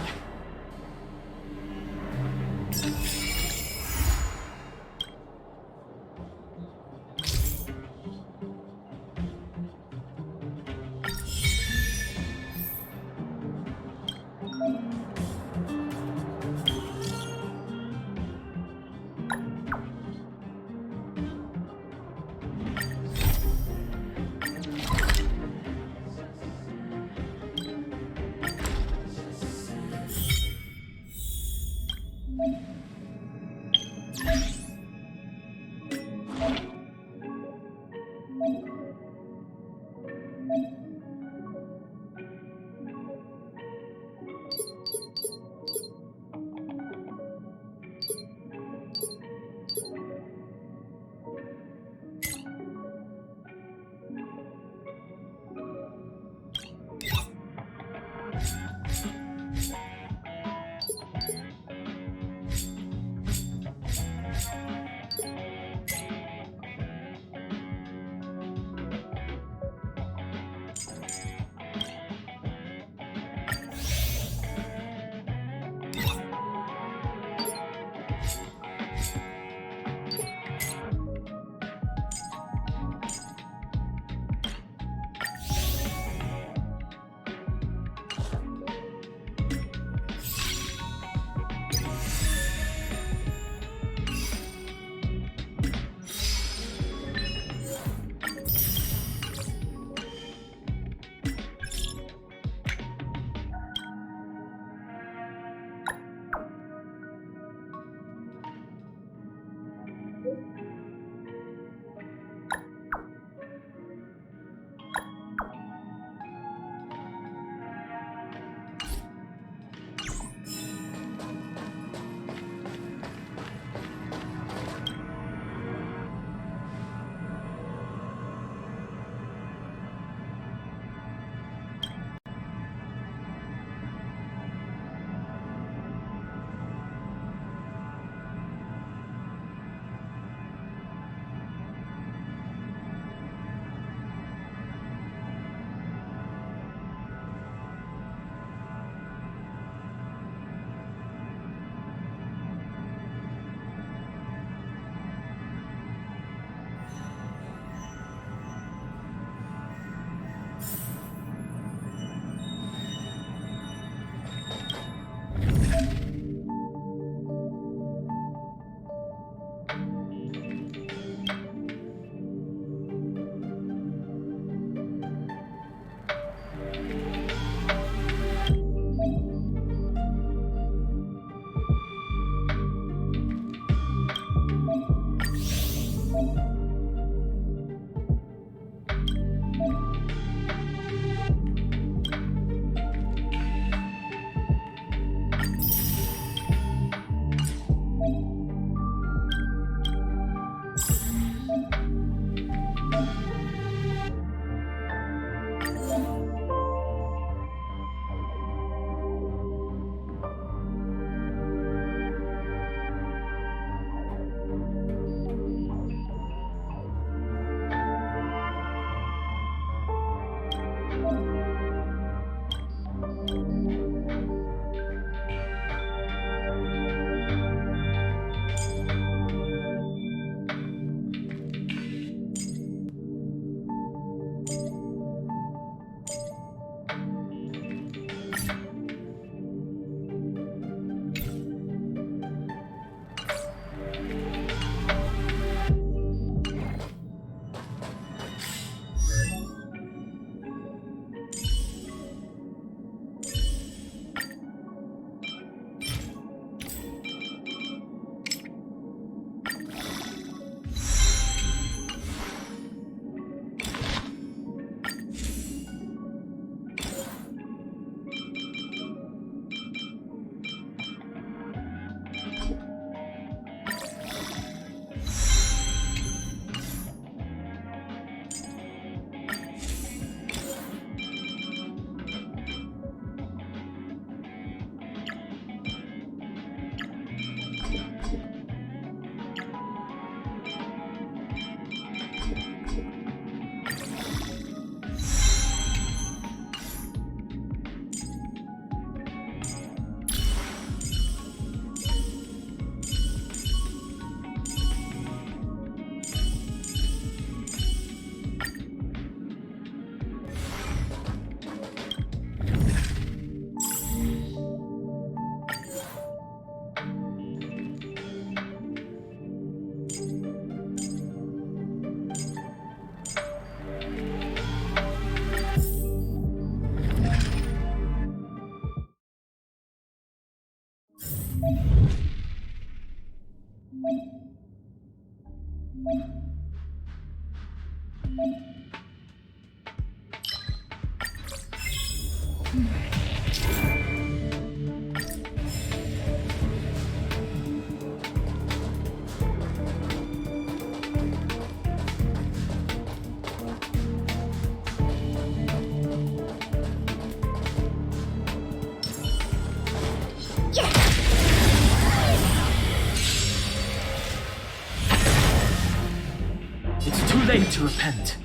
It's too late to repent.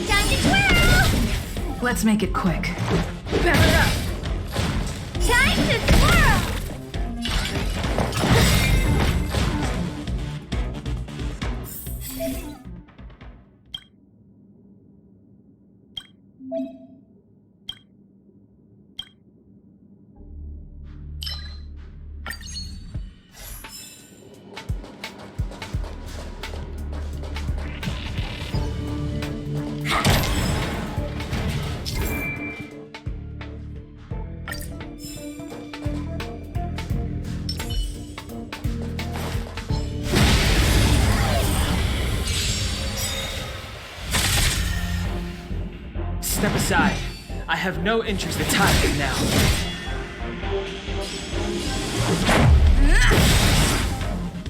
Time to twirl! Let's make it quick. Time to twirl! Step aside. I have no interest in time now.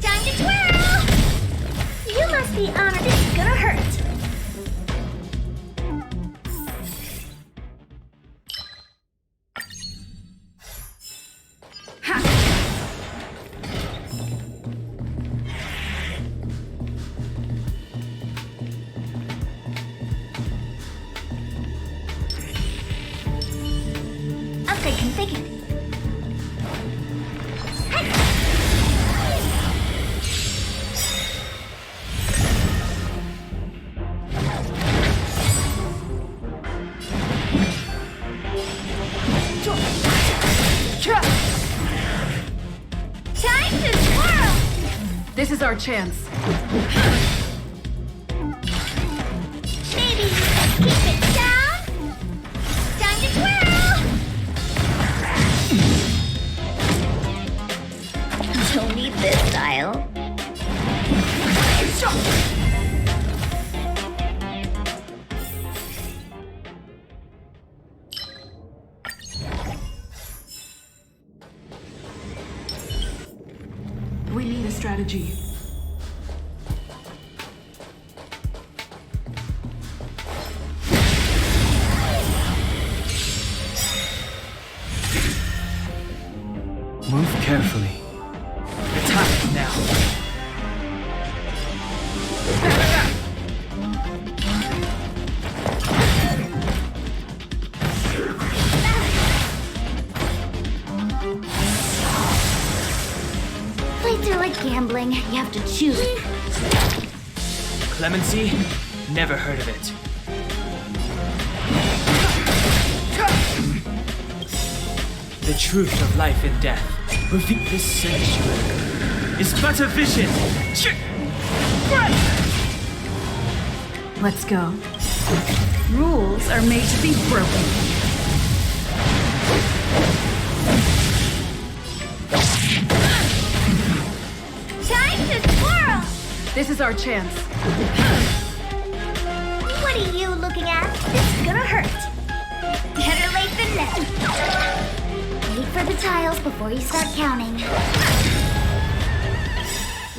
Time to twirl! You must be honored. It's gonna hurt. Upgrade configured. Time to twirl! This is our chance. Baby, keep it down. Time to twirl! Don't need this style. We need a strategy. Move carefully. Attack now. Play through like gambling. You have to choose. Clemency? Never heard of it. The truth of life and death. Reveal this sanctuary is but a vision. Let's go. Rules are made to be broken. Time to twirl! This is our chance. What are you looking at? It's gonna hurt. Better late than never. Wait for the tiles before you start counting.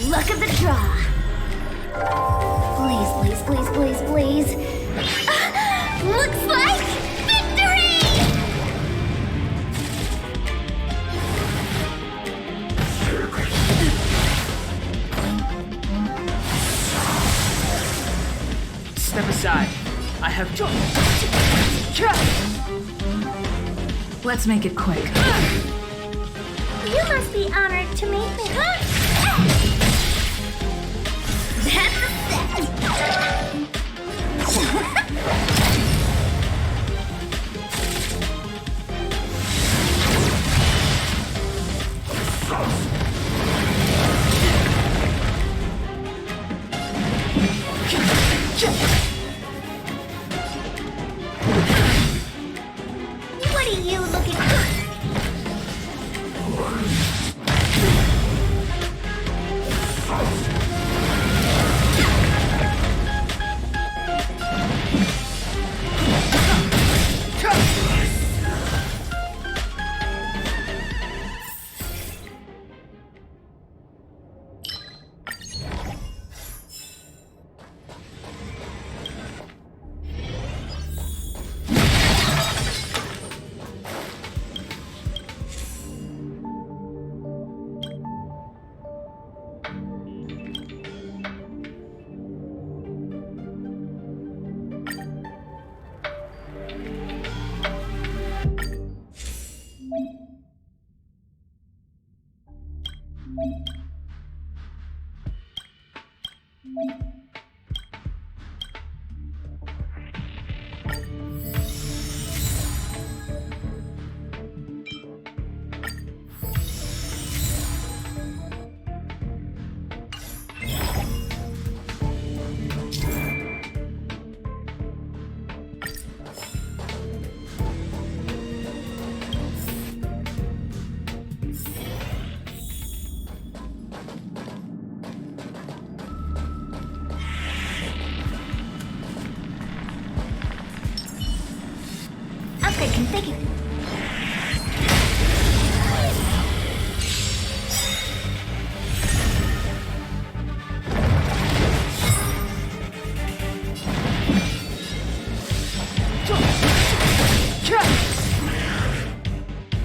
Luck of the draw. Please, please, please, please, please. Looks like victory! Step aside. I have Let's make it quick. You must be honored to make me. That's a set. What are you looking for? Reconfigure.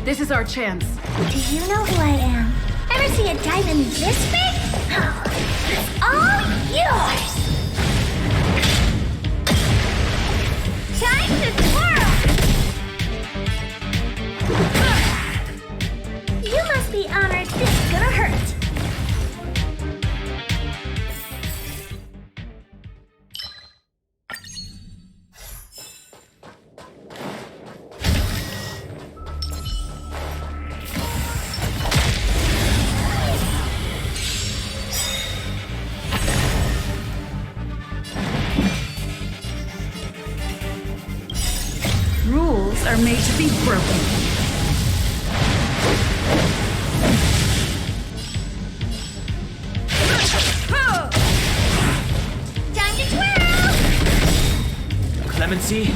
This is our chance. Do you know who I am? Ever see a diamond this big? It's all yours! Time to twirl! You must be honored this is gonna hurt. Rules are made to be broken. Time to twirl! Clemency?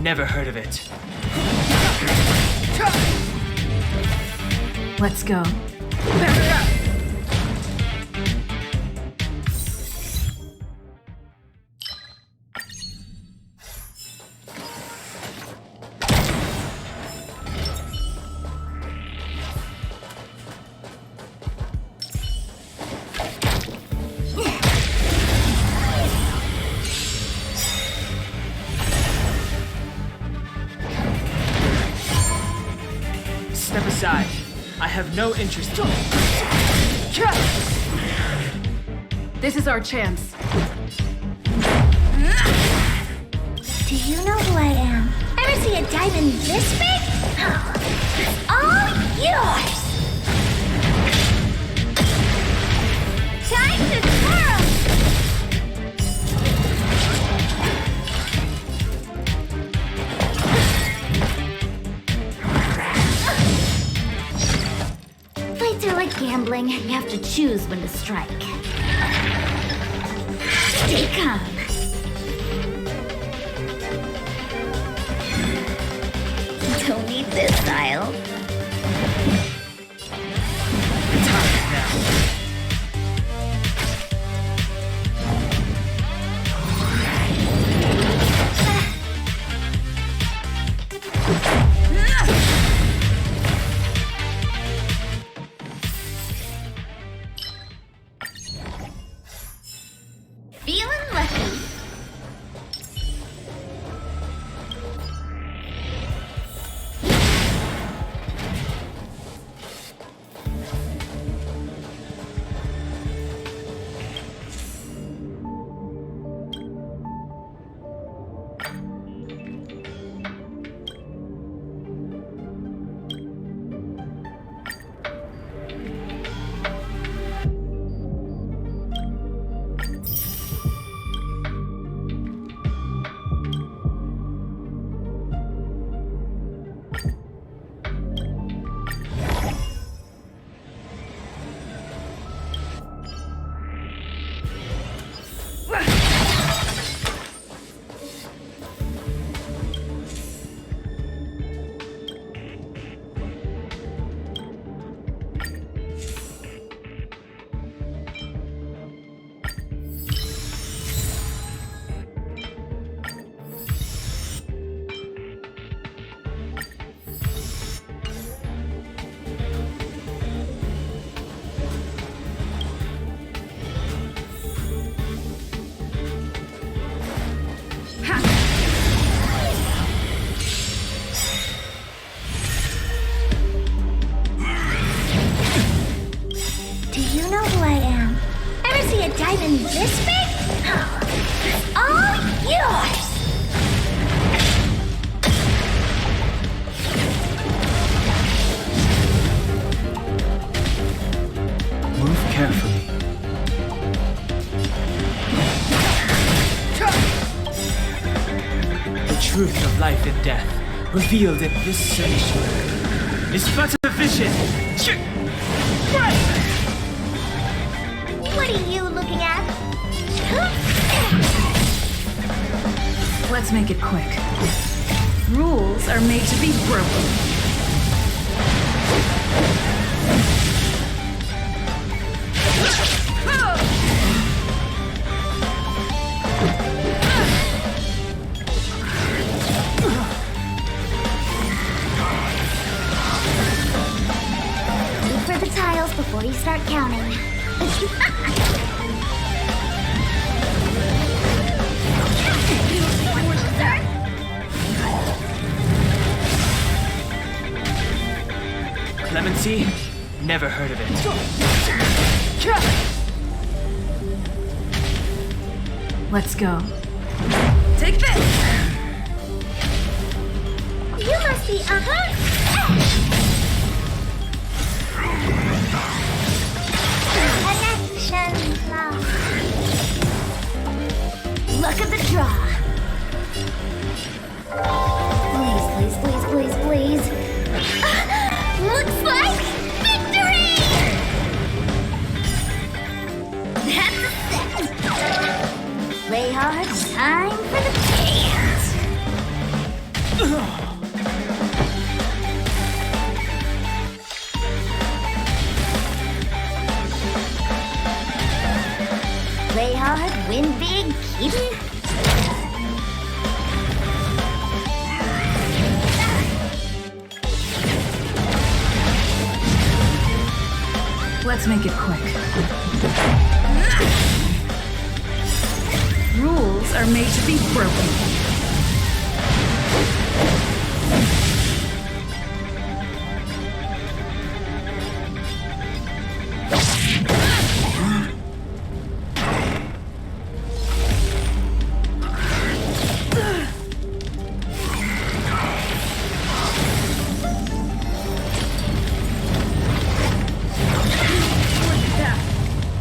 Never heard of it. Let's go. Step aside. I have no interest in... This is our chance. Do you know who I am? Ever see a diamond this big? It's all yours! Time to twirl! Fights are like gambling. You have to choose when to strike. Stay calm. Don't need this style. Feeling lucky. Diamond this big? It's all yours! Move carefully. The truth of life and death, revealed in this sanctuary, is but a vision. What are you looking at? Let's make it quick. Rules are made to be broken. Look for the tiles before you start counting. Clemency? Never heard of it. Let's go. Take this! You must be, Connection lost. Look at the draw. Please, please, please, please, please. Looks like victory! That's a set. Play hard, time for the dance. Play hard, win big, keep it. Let's make it quick. Rules are made to be broken.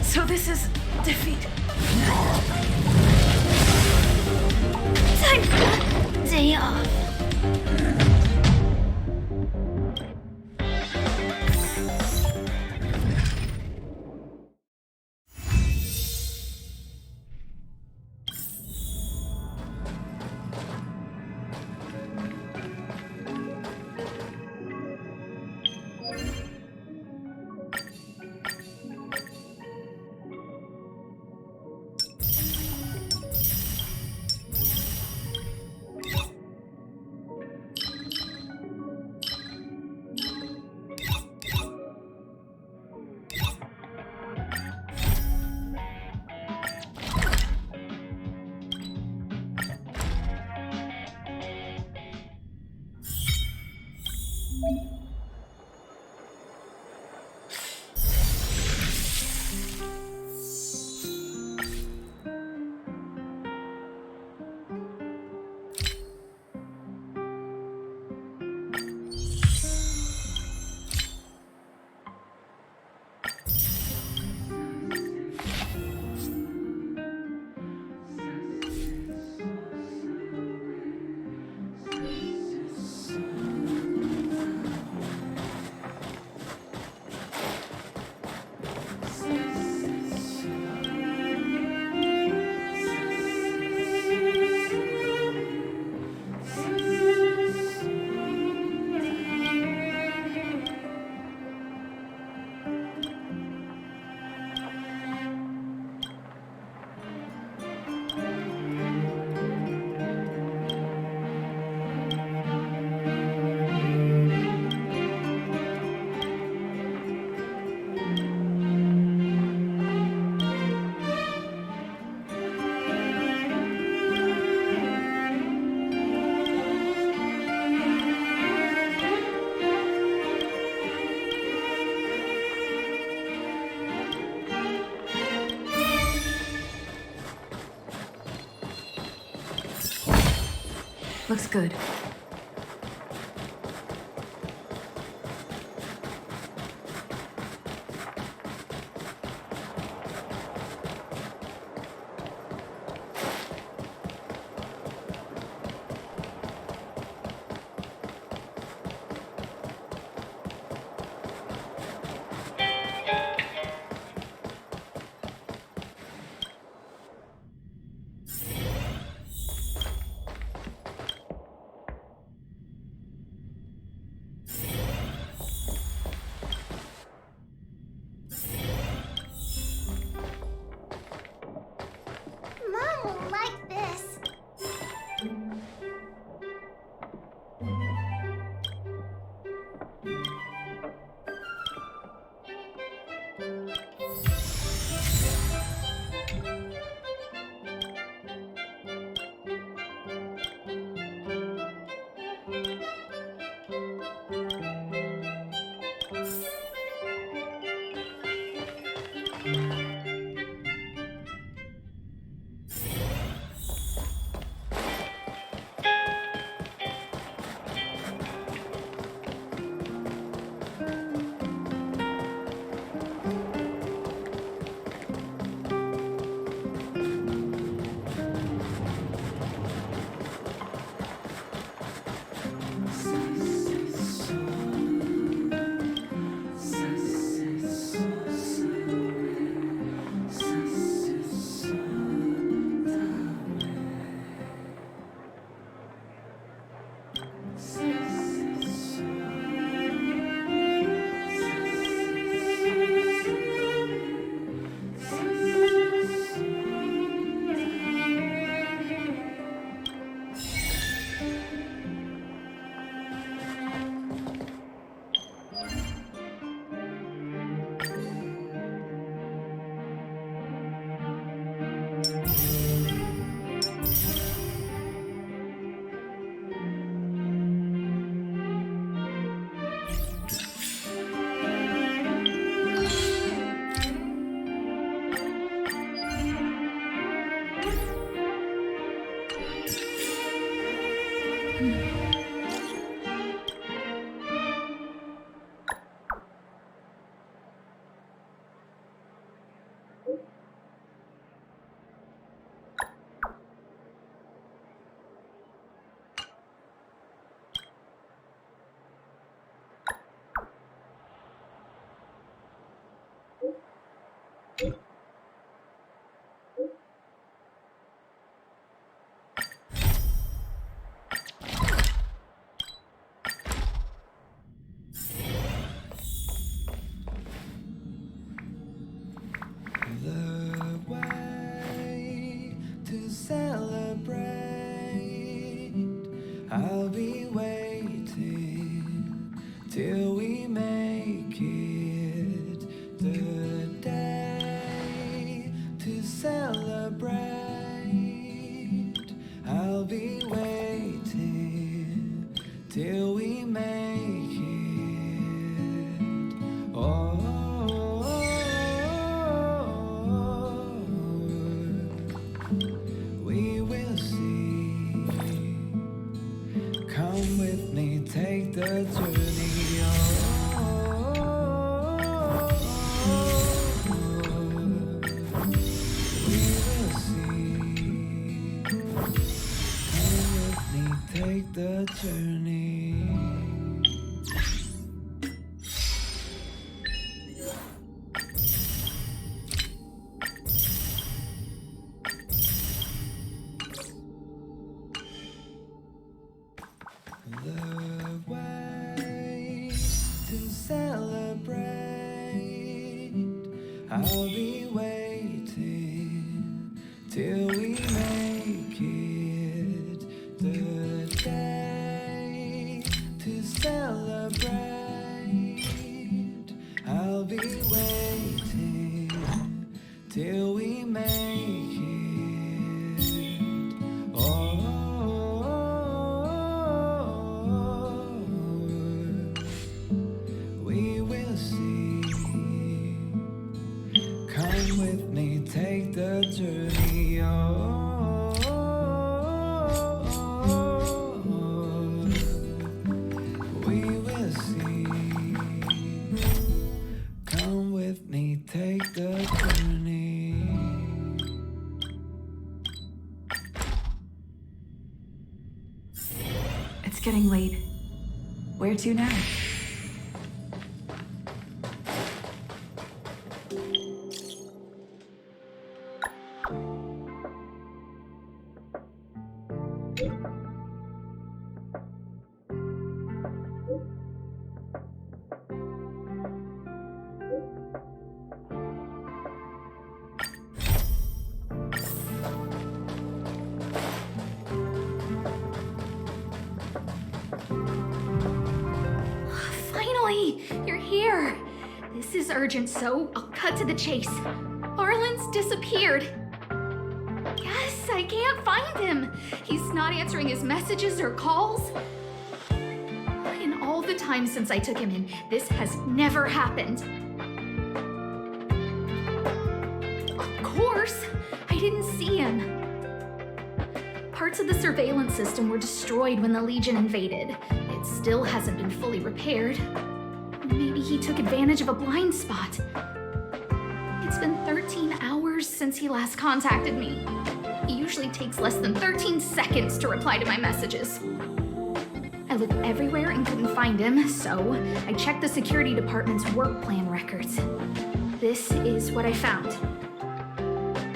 So this is defeat. Time for a day off. Looks good. I'll be waiting till we make it the day to celebrate. I'll be waiting till we make it. Oh, we will see. Come with me, take the journey on. We will see. Come with me, take the journey. The way to celebrate. I'll be waiting till we make it the day to celebrate. I'll be waiting till we make it. Oh, we will see. Come with me, take the journey on. We will see. Come with me, take the journey. It's getting late. Where to now? Finally! You're here! This is urgent, so I'll cut to the chase. Arlan's disappeared. Yes, I can't find him. He's not answering his messages or calls. In all all the time since I took him in, this has never happened. Of course, I didn't see him. Parts of the surveillance system were destroyed when the Legion invaded. It still hasn't been fully repaired. Maybe he took advantage of a blind spot. It's been 13 hours since he last contacted me. He usually takes less than 13 seconds to reply to my messages. I looked everywhere and couldn't find him, so I checked the security department's work plan records. This is what I found.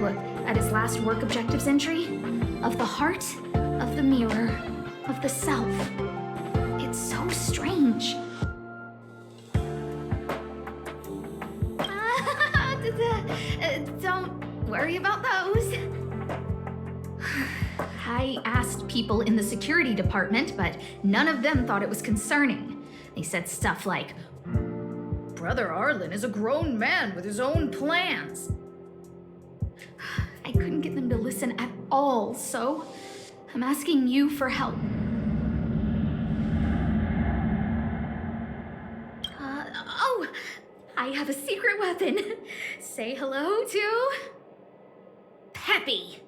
Look at his last work objectives entry. Of the heart, of the mirror, of the self. It's so strange. Don't worry about those. I asked people in the security department, but none of them thought it was concerning. They said stuff like, Brother Arlan is a grown man with his own plans. I couldn't get them to listen at all, so I'm asking you for help. Oh, I have a secret weapon. Say hello to Peppy.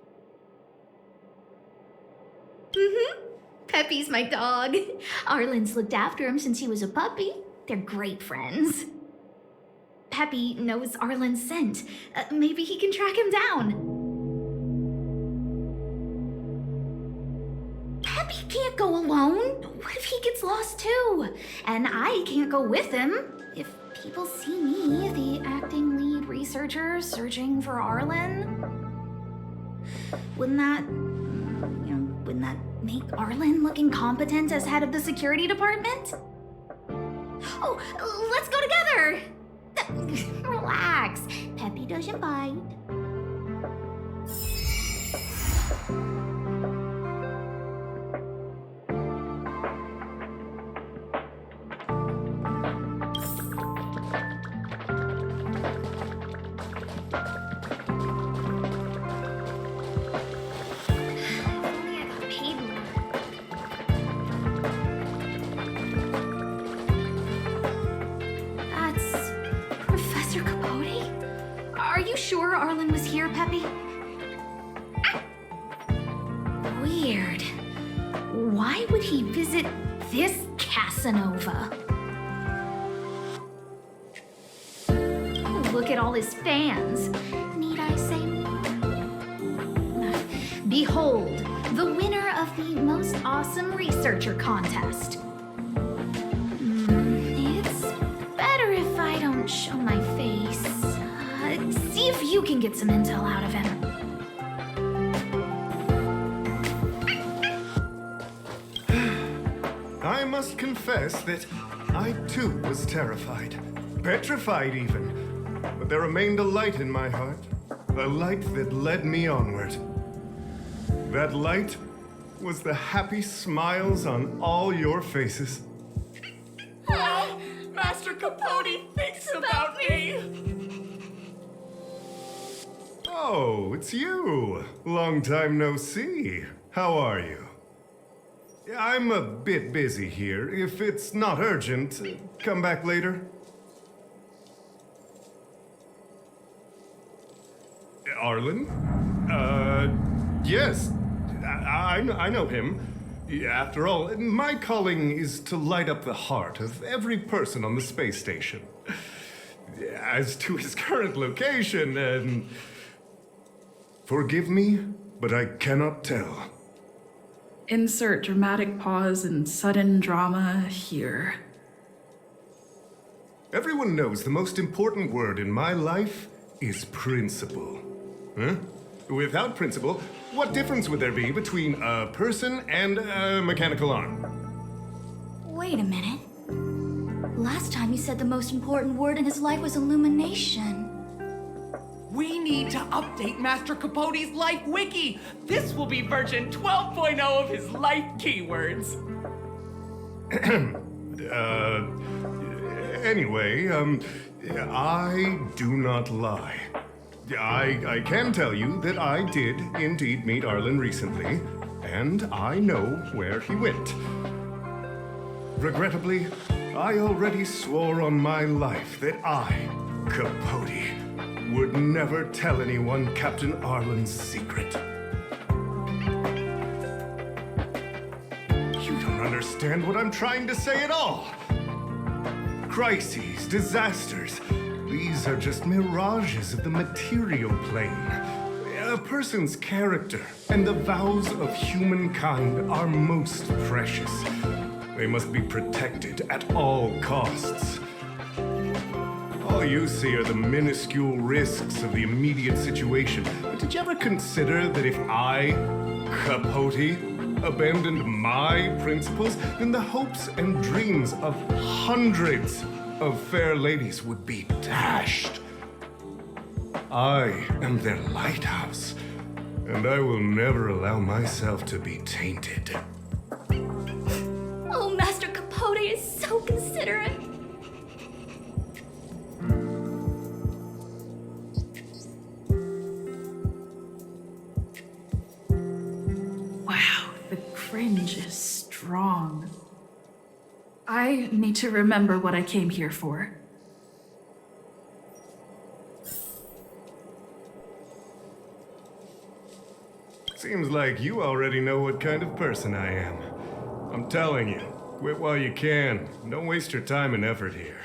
Peppy's my dog. Arlan's looked after him since he was a puppy. They're great friends. Peppy knows Arlan's scent. Maybe he can track him down. Peppy can't go alone. What if he gets lost too? And I can't go with him. If people see me, the acting lead researcher, searching for Arlan, wouldn't that make Arlan look incompetent as head of the security department? Oh, let's go together. Relax. Peppy doesn't bite. Sure Arlan was here, Peppy? Weird. Why would he visit this Casanova? Look at all his fans. Need I say more? Behold, the winner of the most awesome researcher contest. It's better if I don't show my face. See if you can get some intel out of him. I must confess that I too was terrified. Petrified even. But there remained a light in my heart. A light that led me onward. That light was the happy smiles on all your faces. Oh, Master Capote thinks about me! Oh, it's you. Long time no see. How are you? I'm a bit busy here. If it's not urgent, come back later. Arlan? Yes. I know him. After all, my calling is to light up the heart of every person on the space station. As to his current location, forgive me, but I cannot tell. Insert dramatic pause and sudden drama here. Everyone knows the most important word in my life is principle. Huh? Without principle, what difference would there be between a person and a mechanical arm? Wait a minute. Last time you said the most important word in his life was illumination. We need to update Master Capote's Life Wiki! This will be version 12.0 of his life keywords. Anyway, I do not lie. I can tell you that I did indeed meet Arlan recently, and I know where he went. regrettably, I already swore on my life that I, Capote, would never tell anyone Captain Arlan's secret. You don't understand what I'm trying to say at all. Crises, disasters, these are just mirages of the material plane. A person's character and the vows of humankind are most precious. They must be protected at all costs. All you see are the minuscule risks of the immediate situation. But did you ever consider that if I, Capote, abandoned my principles, then the hopes and dreams of hundreds of fair ladies would be dashed? I am their lighthouse, and I will never allow myself to be tainted. Oh, Master Capote is so considerate. Wow, the cringe is strong. I need to remember what I came here for. Seems like you already know what kind of person I am. I'm telling you, quit while you can. Don't waste your time and effort here.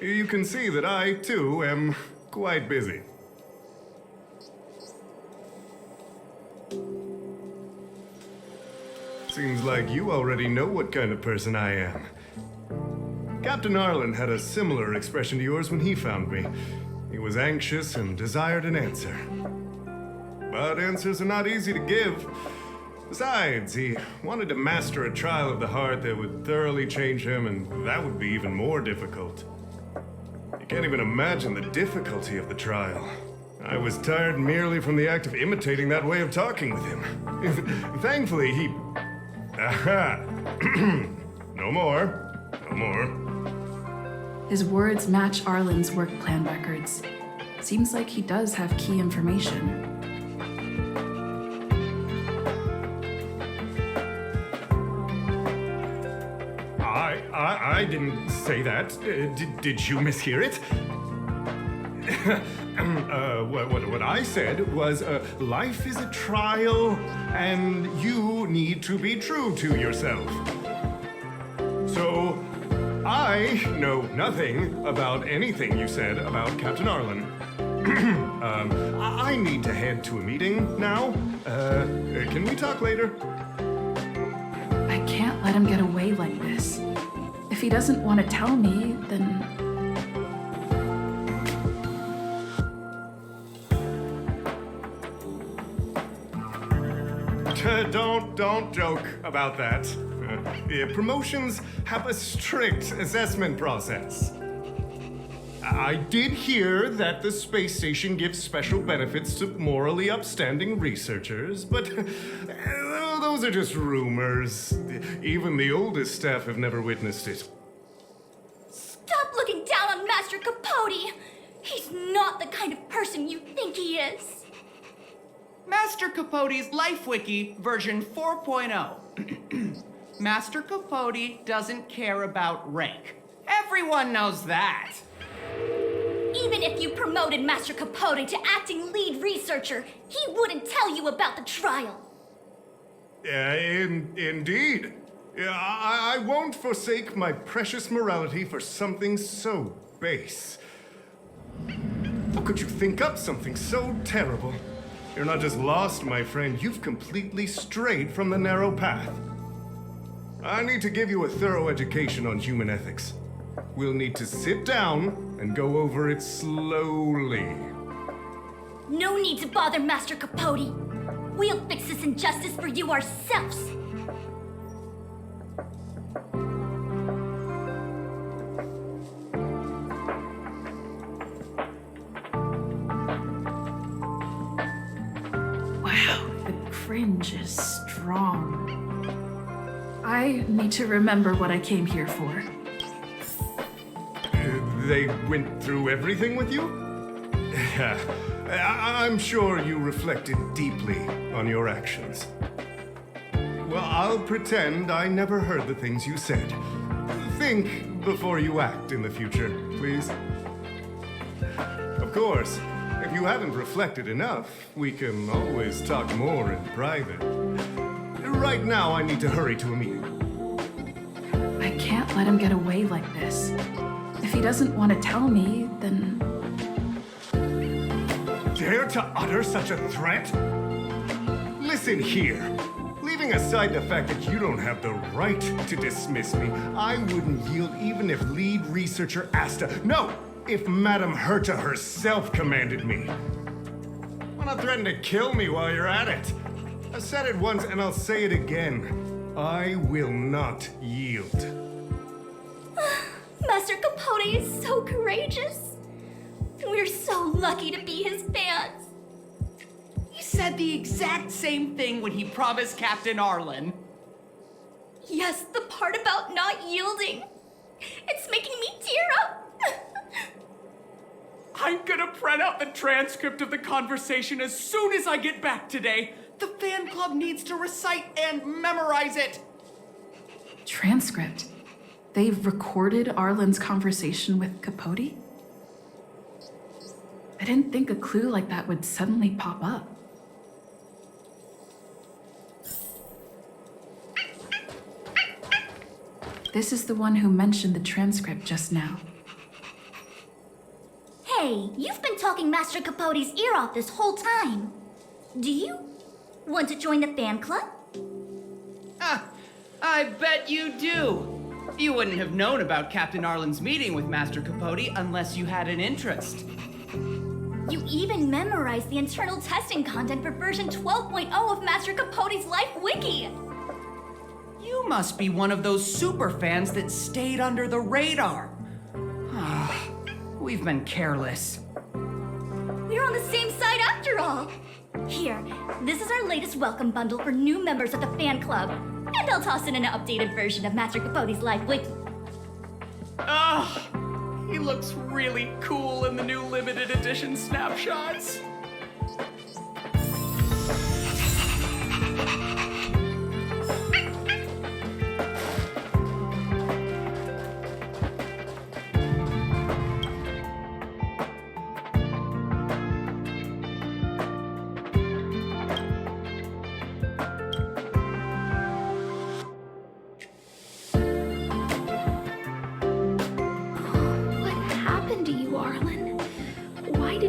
You can see that I, too, am quite busy. Seems like you already know what kind of person I am. Captain Arlan had a similar expression to yours when he found me. He was anxious and desired an answer. But answers are not easy to give. Besides, he wanted to master a trial of the heart that would thoroughly change him, and that would be even more difficult. You can't even imagine the difficulty of the trial. I was tired merely from the act of imitating that way of talking with him. Thankfully, he... Aha! No more. No more. His words match Arlan's work plan records. Seems like he does have key information. I didn't say that. Did you mishear it? What I said was, life is a trial, and you need to be true to yourself. So, I know nothing about anything you said about Captain Arlan. I need to head to a meeting now. Can we talk later? I can't let him get away like this. If he doesn't want to tell me, then... Don't joke about that. Promotions have a strict assessment process. I did hear that the space station gives special benefits to morally upstanding researchers, but those are just rumors. Even the oldest staff have never witnessed it. Stop looking down on Master Capote! He's not the kind of person you think he is. Master Capote's Life Wiki version 4.0. Master Capote doesn't care about rank. Everyone knows that. Even if you promoted Master Capote to acting lead researcher, he wouldn't tell you about the trial. Indeed. I won't forsake my precious morality for something so base. How could you think up something so terrible? You're not just lost, my friend. You've completely strayed from the narrow path. I need to give you a thorough education on human ethics. We'll need to sit down and go over it slowly. No need to bother Master Capote. We'll fix this injustice for you ourselves. Wow, the cringe is strong. I need to remember what I came here for. They went through everything with you? I'm sure you reflected deeply on your actions. Well, I'll pretend I never heard the things you said. think before you act in the future, please. Of course, if you haven't reflected enough, we can always talk more in private. Right now, I need to hurry to a meeting. I can't let him get away like this. If he doesn't want to tell me, then... Dare to utter such a threat? Listen here. Leaving aside the fact that you don't have the right to dismiss me, I wouldn't yield even if lead researcher Asta... No! If Madame Herta herself commanded me. Why not threaten to kill me while you're at it? I said it once and I'll say it again. I will not yield. Master Capote is so courageous. We're so lucky to be his fans. He said the exact same thing when he promised Captain Arlan. Yes, the part about not yielding. It's making me tear up. I'm gonna print out the transcript of the conversation as soon as I get back today. The fan club needs to recite and memorize it. Transcript? They've recorded Arlan's conversation with Capote? I didn't think a clue like that would suddenly pop up. This is the one who mentioned the transcript just now. Hey, you've been talking Master Capote's ear off this whole time. Do you want to join the fan club? I bet you do. You wouldn't have known about Captain Arlan's meeting with Master Capote unless you had an interest. You even memorized the internal testing content for version 12.0 of Master Capote's Life Wiki. You must be one of those super fans that stayed under the radar. We've been careless. We're on the same side after all. Here, this is our latest welcome bundle for new members of the fan club. And I'll toss in an updated version of Master Capote's Life Wiki. He looks really cool in the new limited edition snapshots.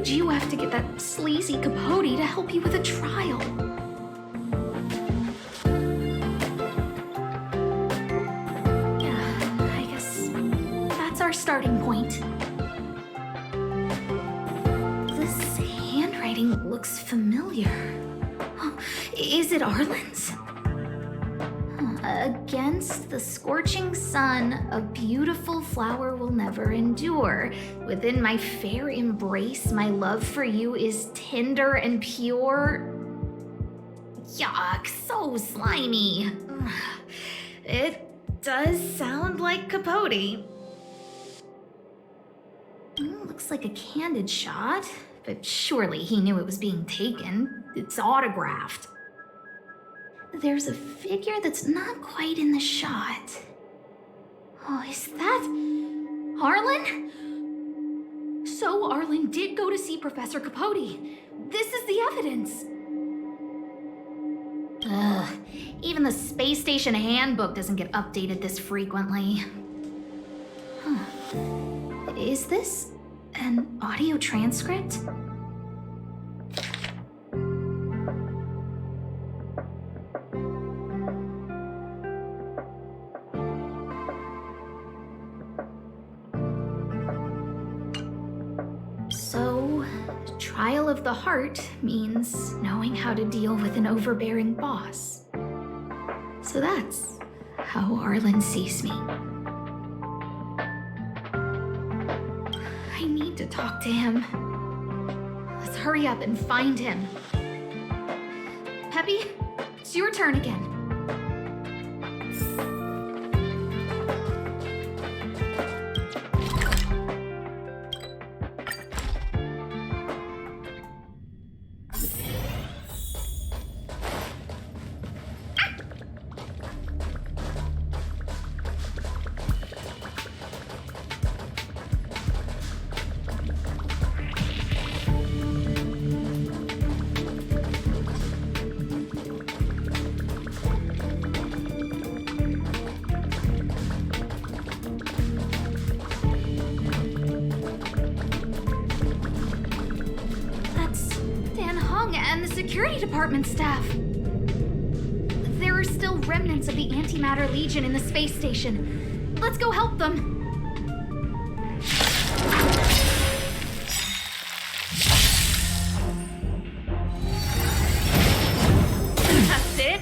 You have to get that sleazy Capote to help you with a trial. Yeah, I guess that's our starting point. This handwriting looks familiar. Oh, is it Arlan's? Against the scorching sun, a beautiful flower will never endure. Within my fair embrace, my love for you is tender and pure. Yuck, so slimy. It does sound like Capote. Looks like a candid shot, but surely he knew it was being taken. It's autographed. There's a figure that's not quite in the shot. Oh, is that Arlan? So Arlan did go to see Professor Capote. This is the evidence. Ugh, even the space station handbook doesn't get updated this frequently. Huh. Is this an audio transcript? Trial of the heart means knowing how to deal with an overbearing boss. So that's how Arlan sees me. I need to talk to him. Let's hurry up and find him. Peppy, it's your turn again. security department staff. There are still remnants of the Antimatter Legion in the space station. Let's go help them. That's it?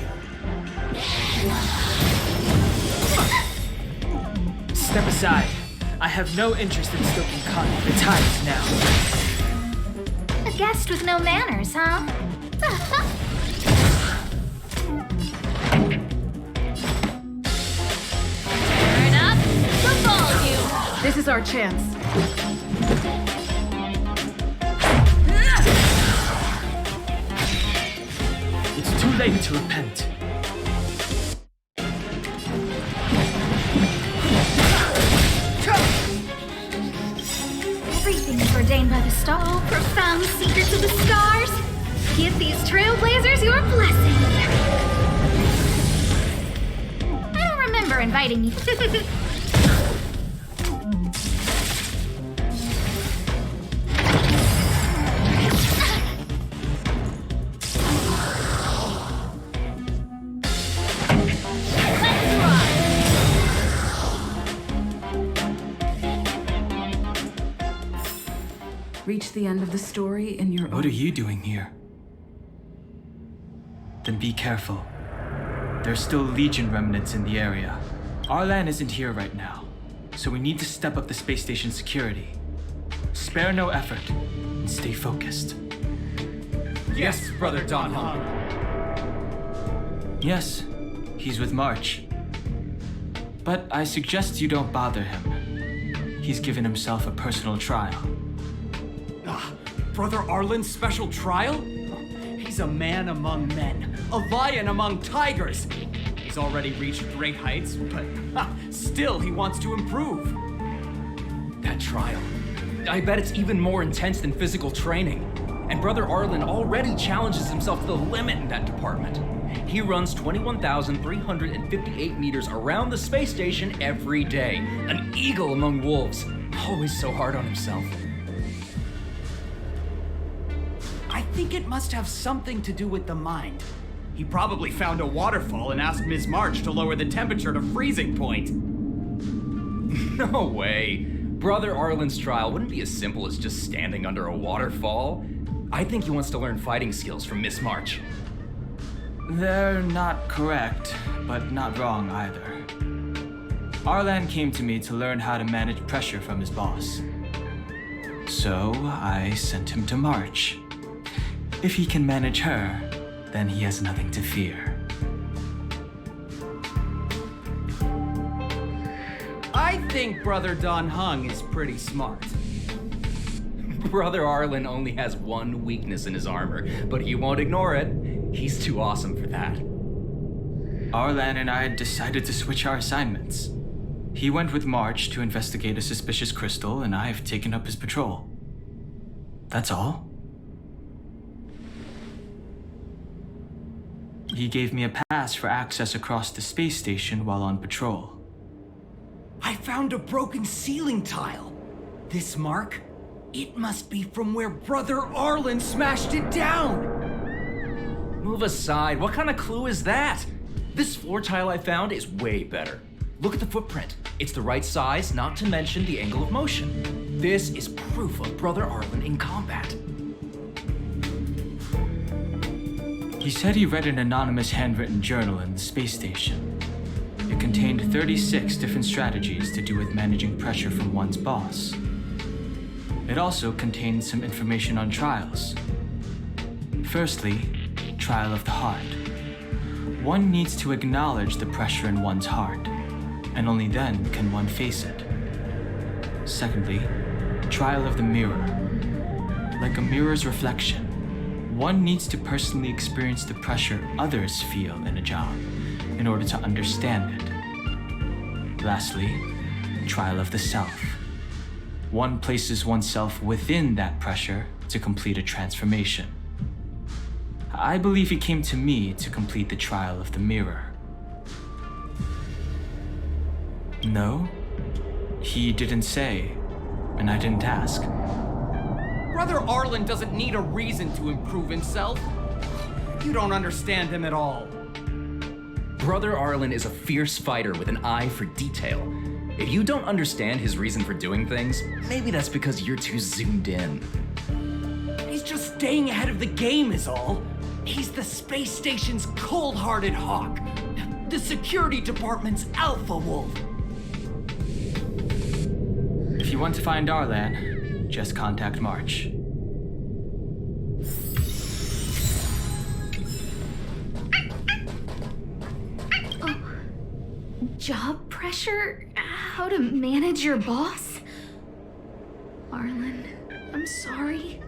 Step aside. I have no interest in stoking conflict. The time is now. A guest with no manners, huh? Turn up the volume. This is our chance. It's too late to repent. Everything is ordained by the stars. Oh, profound secrets of the stars. Give these trailblazers your blessing. I don't remember inviting you. Reach the end of the story in your What are you doing here? Then be careful. There's still Legion remnants in the area. Arlan isn't here right now, so we need to step up the space station security. Spare no effort and stay focused. Yes, Brother Don Hong. Yes, he's with March. But I suggest you don't bother him. He's given himself a personal trial. Brother Arlan's special trial? He's a man among men, a lion among tigers. He's already reached great heights, but still he wants to improve. That trial. I bet it's even more intense than physical training. And Brother Arlan already challenges himself to the limit in that department. He runs 21,358 meters around the space station every day. An eagle among wolves. Always so hard on himself. I think it must have something to do with the mind. He probably found a waterfall and asked Ms. March to lower the temperature to freezing point. No way. Brother Arlan's trial wouldn't be as simple as just standing under a waterfall. I think he wants to learn fighting skills from Miss March. They're not correct, but not wrong either. Arlan came to me to learn how to manage pressure from his boss. So I sent him to March. If he can manage her, then he has nothing to fear. I think Brother Don Hung is pretty smart. Brother Arlan only has one weakness in his armor, but he won't ignore it. He's too awesome for that. Arlan and I had decided to switch our assignments. He went with March to investigate a suspicious crystal, and I've taken up his patrol. That's all. He gave me a pass for access across the space station while on patrol. I found a broken ceiling tile. This mark? It must be from where Brother Arlan smashed it down. Move aside. What kind of clue is that? This floor tile I found is way better. Look at the footprint. It's the right size, not to mention the angle of motion. This is proof of Brother Arlan in combat. He said he read an anonymous handwritten journal in the space station. It contained 36 different strategies to do with managing pressure from one's boss. It also contained some information on trials. Firstly, trial of the heart. One needs to acknowledge the pressure in one's heart, and only then can one face it. Secondly, trial of the mirror. Like a mirror's reflection, one needs to personally experience the pressure others feel in a job in order to understand it. Lastly, trial of the self. One places oneself within that pressure to complete a transformation. I believe he came to me to complete the trial of the mirror. No, he didn't say, and I didn't ask. Brother Arlan doesn't need a reason to improve himself. You don't understand him at all. Brother Arlan is a fierce fighter with an eye for detail. If you don't understand his reason for doing things, maybe that's because you're too zoomed in. He's just staying ahead of the game is all. He's the space station's cold-hearted hawk. The security department's alpha wolf. If you want to find Arlan, just contact March. Job pressure? How to manage your boss? Arlan, I'm sorry.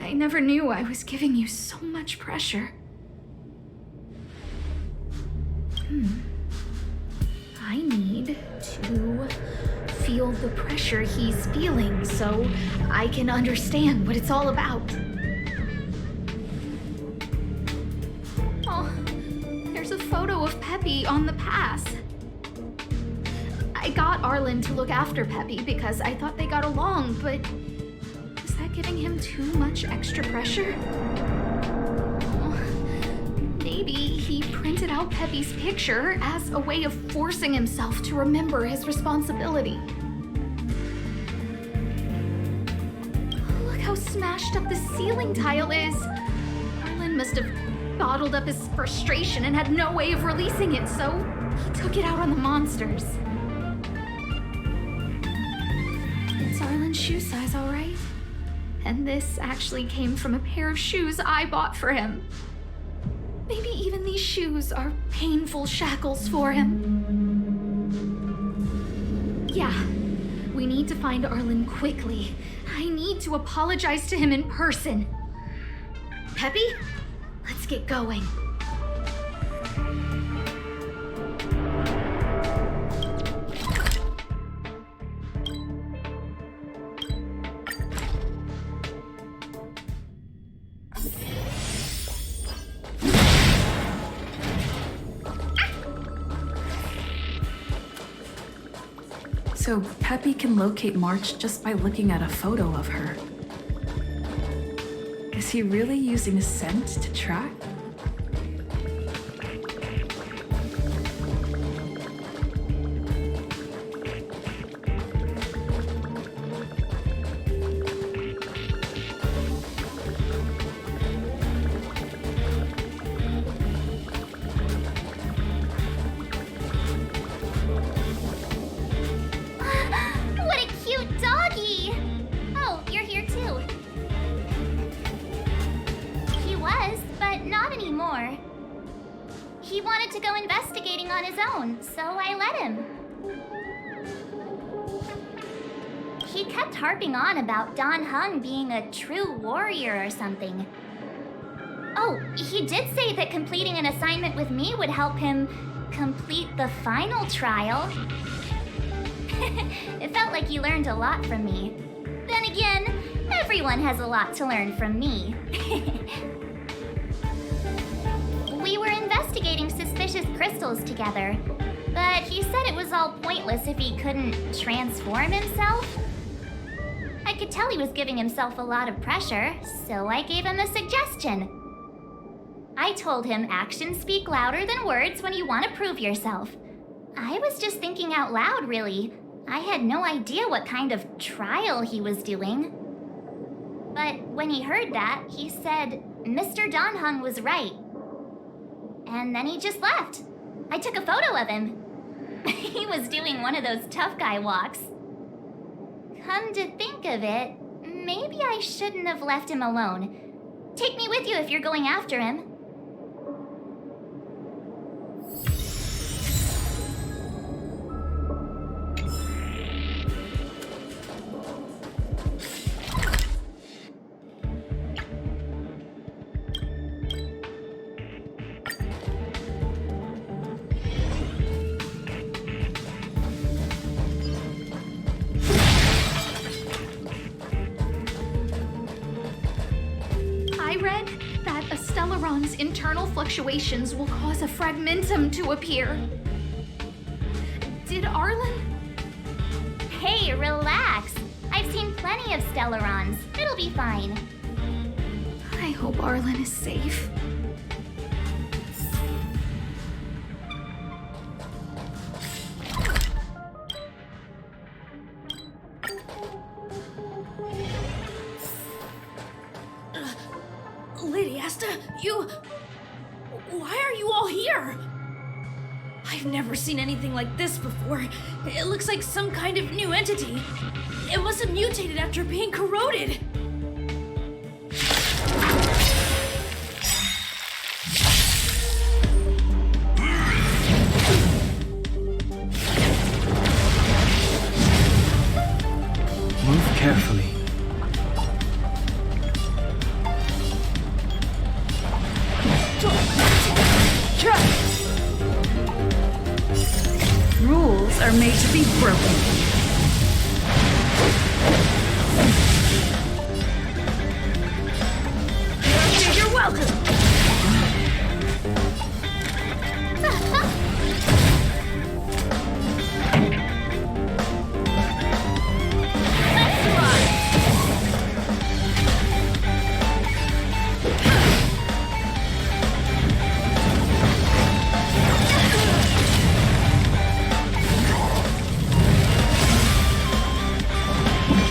I never knew I was giving you so much pressure. I need to feel the pressure he's feeling so I can understand what it's all about. Oh, there's a photo of Peppy on the pass. I got Arlan to look after Peppy because I thought they got along, but is that giving him too much extra pressure? Maybe he printed out Peppy's picture as a way of forcing himself to remember his responsibility. Look how smashed up the ceiling tile is. Arlan must have bottled up his frustration and had no way of releasing it, so he took it out on the monsters. It's Arlan's shoe size, all right? And this actually came from a pair of shoes I bought for him. Maybe even these shoes are painful shackles for him. Yeah, we need to find Arlan quickly. I need to apologize to him in person. Peppy, let's get going. So Peppy can locate March just by looking at a photo of her. Is he really using scent to track? He wanted to go investigating on his own, so I let him. He kept harping on about Don Hung being a true warrior or something. Oh, he did say that completing an assignment with me would help him complete the final trial. It felt like he learned a lot from me. Then again, everyone has a lot to learn from me. We were investigating suspicious crystals together, but he said it was all pointless if he couldn't transform himself. I could tell he was giving himself a lot of pressure, so I gave him a suggestion. I told him actions speak louder than words when you want to prove yourself. I was just thinking out loud, really. I had no idea what kind of trial he was doing. But when he heard that, he said Mr. Don Hung was right. And then he just left. I took a photo of him. He was doing one of those tough guy walks. Come to think of it, maybe I shouldn't have left him alone. Take me with you if you're going after him. Stellaron's internal fluctuations will cause a fragmentum to appear. Did Arlan? Hey, relax. I've seen plenty of Stellarons. It'll be fine. I hope Arlan is safe. Lady Asta, you... Why are you all here? I've never seen anything like this before. It looks like some kind of new entity. It must have mutated after being corroded. Move carefully. Rules are made to be broken. You're welcome.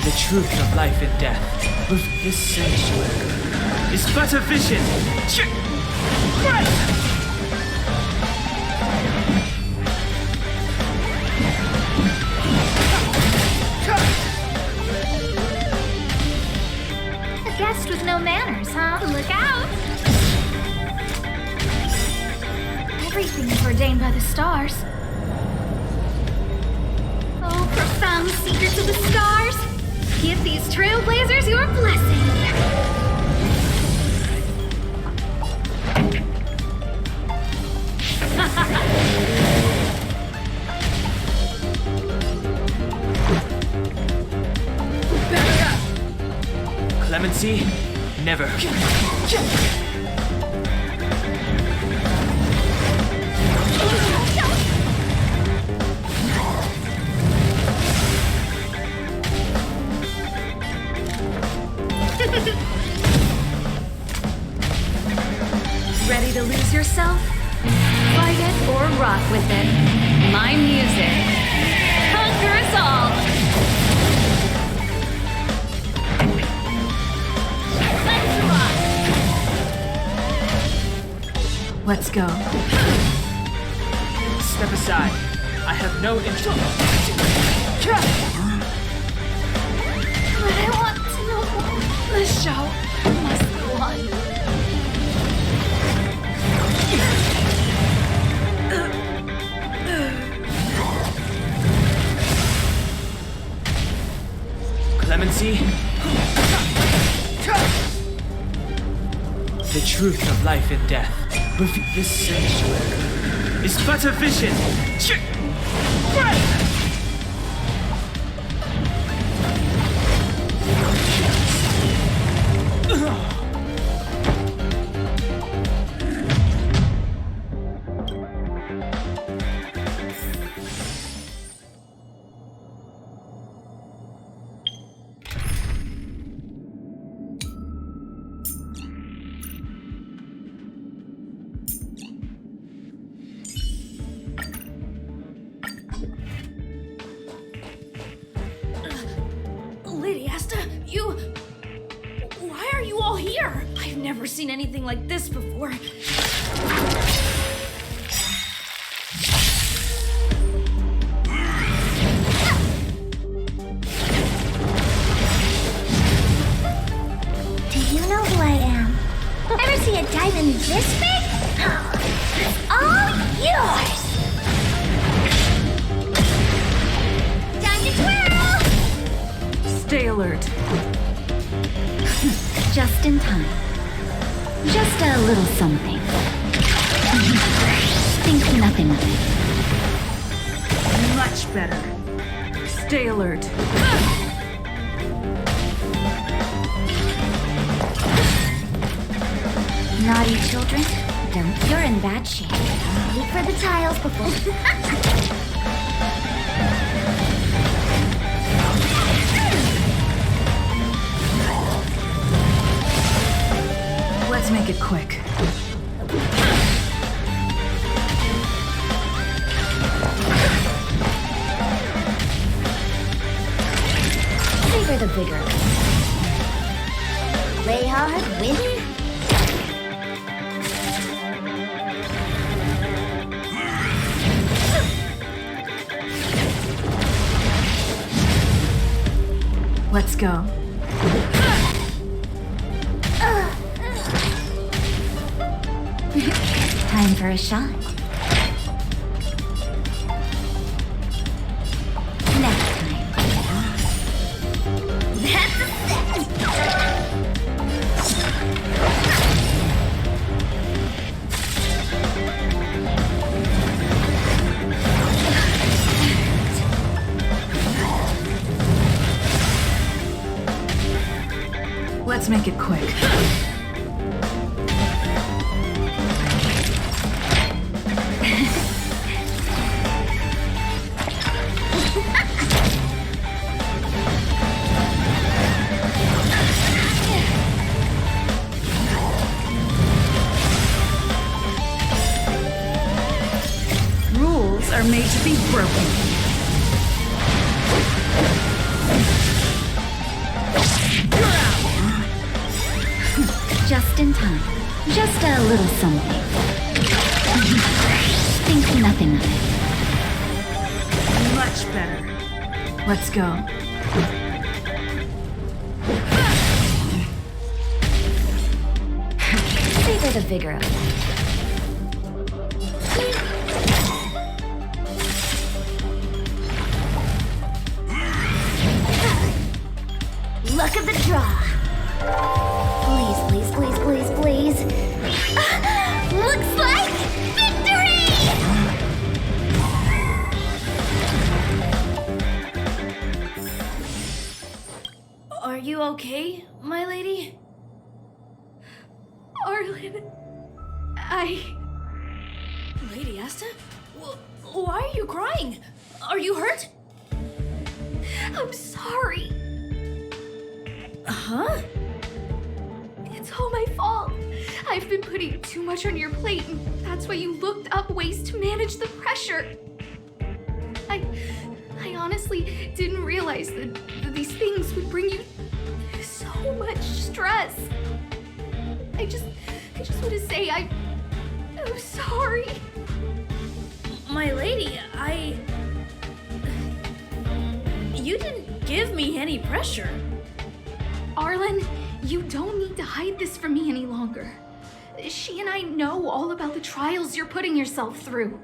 The truth of life and death with this sanctuary is but a vision. A guest with no manners, huh? Look out! Everything is ordained by the stars. Oh, profound seekers of the stars! Give these trailblazers your blessing! Clemency, never. Ready to lose yourself? Fight it or rock with it. My music conquers all. Let's go. Step aside. I have no interest. But I want to know more. The show must go on. Clemency? The truth of life and death with this sanctuary is but a vision. Lady Asta, you... Why are you all here? I've never seen anything like this before. Do you know who I am? Ever see a diamond this big? It's all yours! Time to twirl! Stay alert. Just in time. Just a little something. Think nothing of it. Much better. Stay alert. Naughty children, don't. You're in bad shape. Wait for the tiles before... Let's make it quick. Savor the vigor. Play hard, win. Let's go. Time for a shot. Next time. That's a set! Let's make it quick. Rules are made to be broken. Just in time. Just a little something. Think nothing of it. Much better. Let's go. Savor the vigor of that. Luck of the draw. Please, please, please, please, please. Looks like victory! Are you okay, my lady? Arlan, Lady Asta? Why are you crying? Are you hurt? I'm sorry. Huh? It's all my fault. I've been putting too much on your plate, and that's why you looked up ways to manage the pressure. I honestly didn't realize that these things would bring you so much stress. I just want to say I'm sorry. My lady, You didn't give me any pressure. Arlan, you don't need to hide this from me any longer. She and I know all about the trials you're putting yourself through.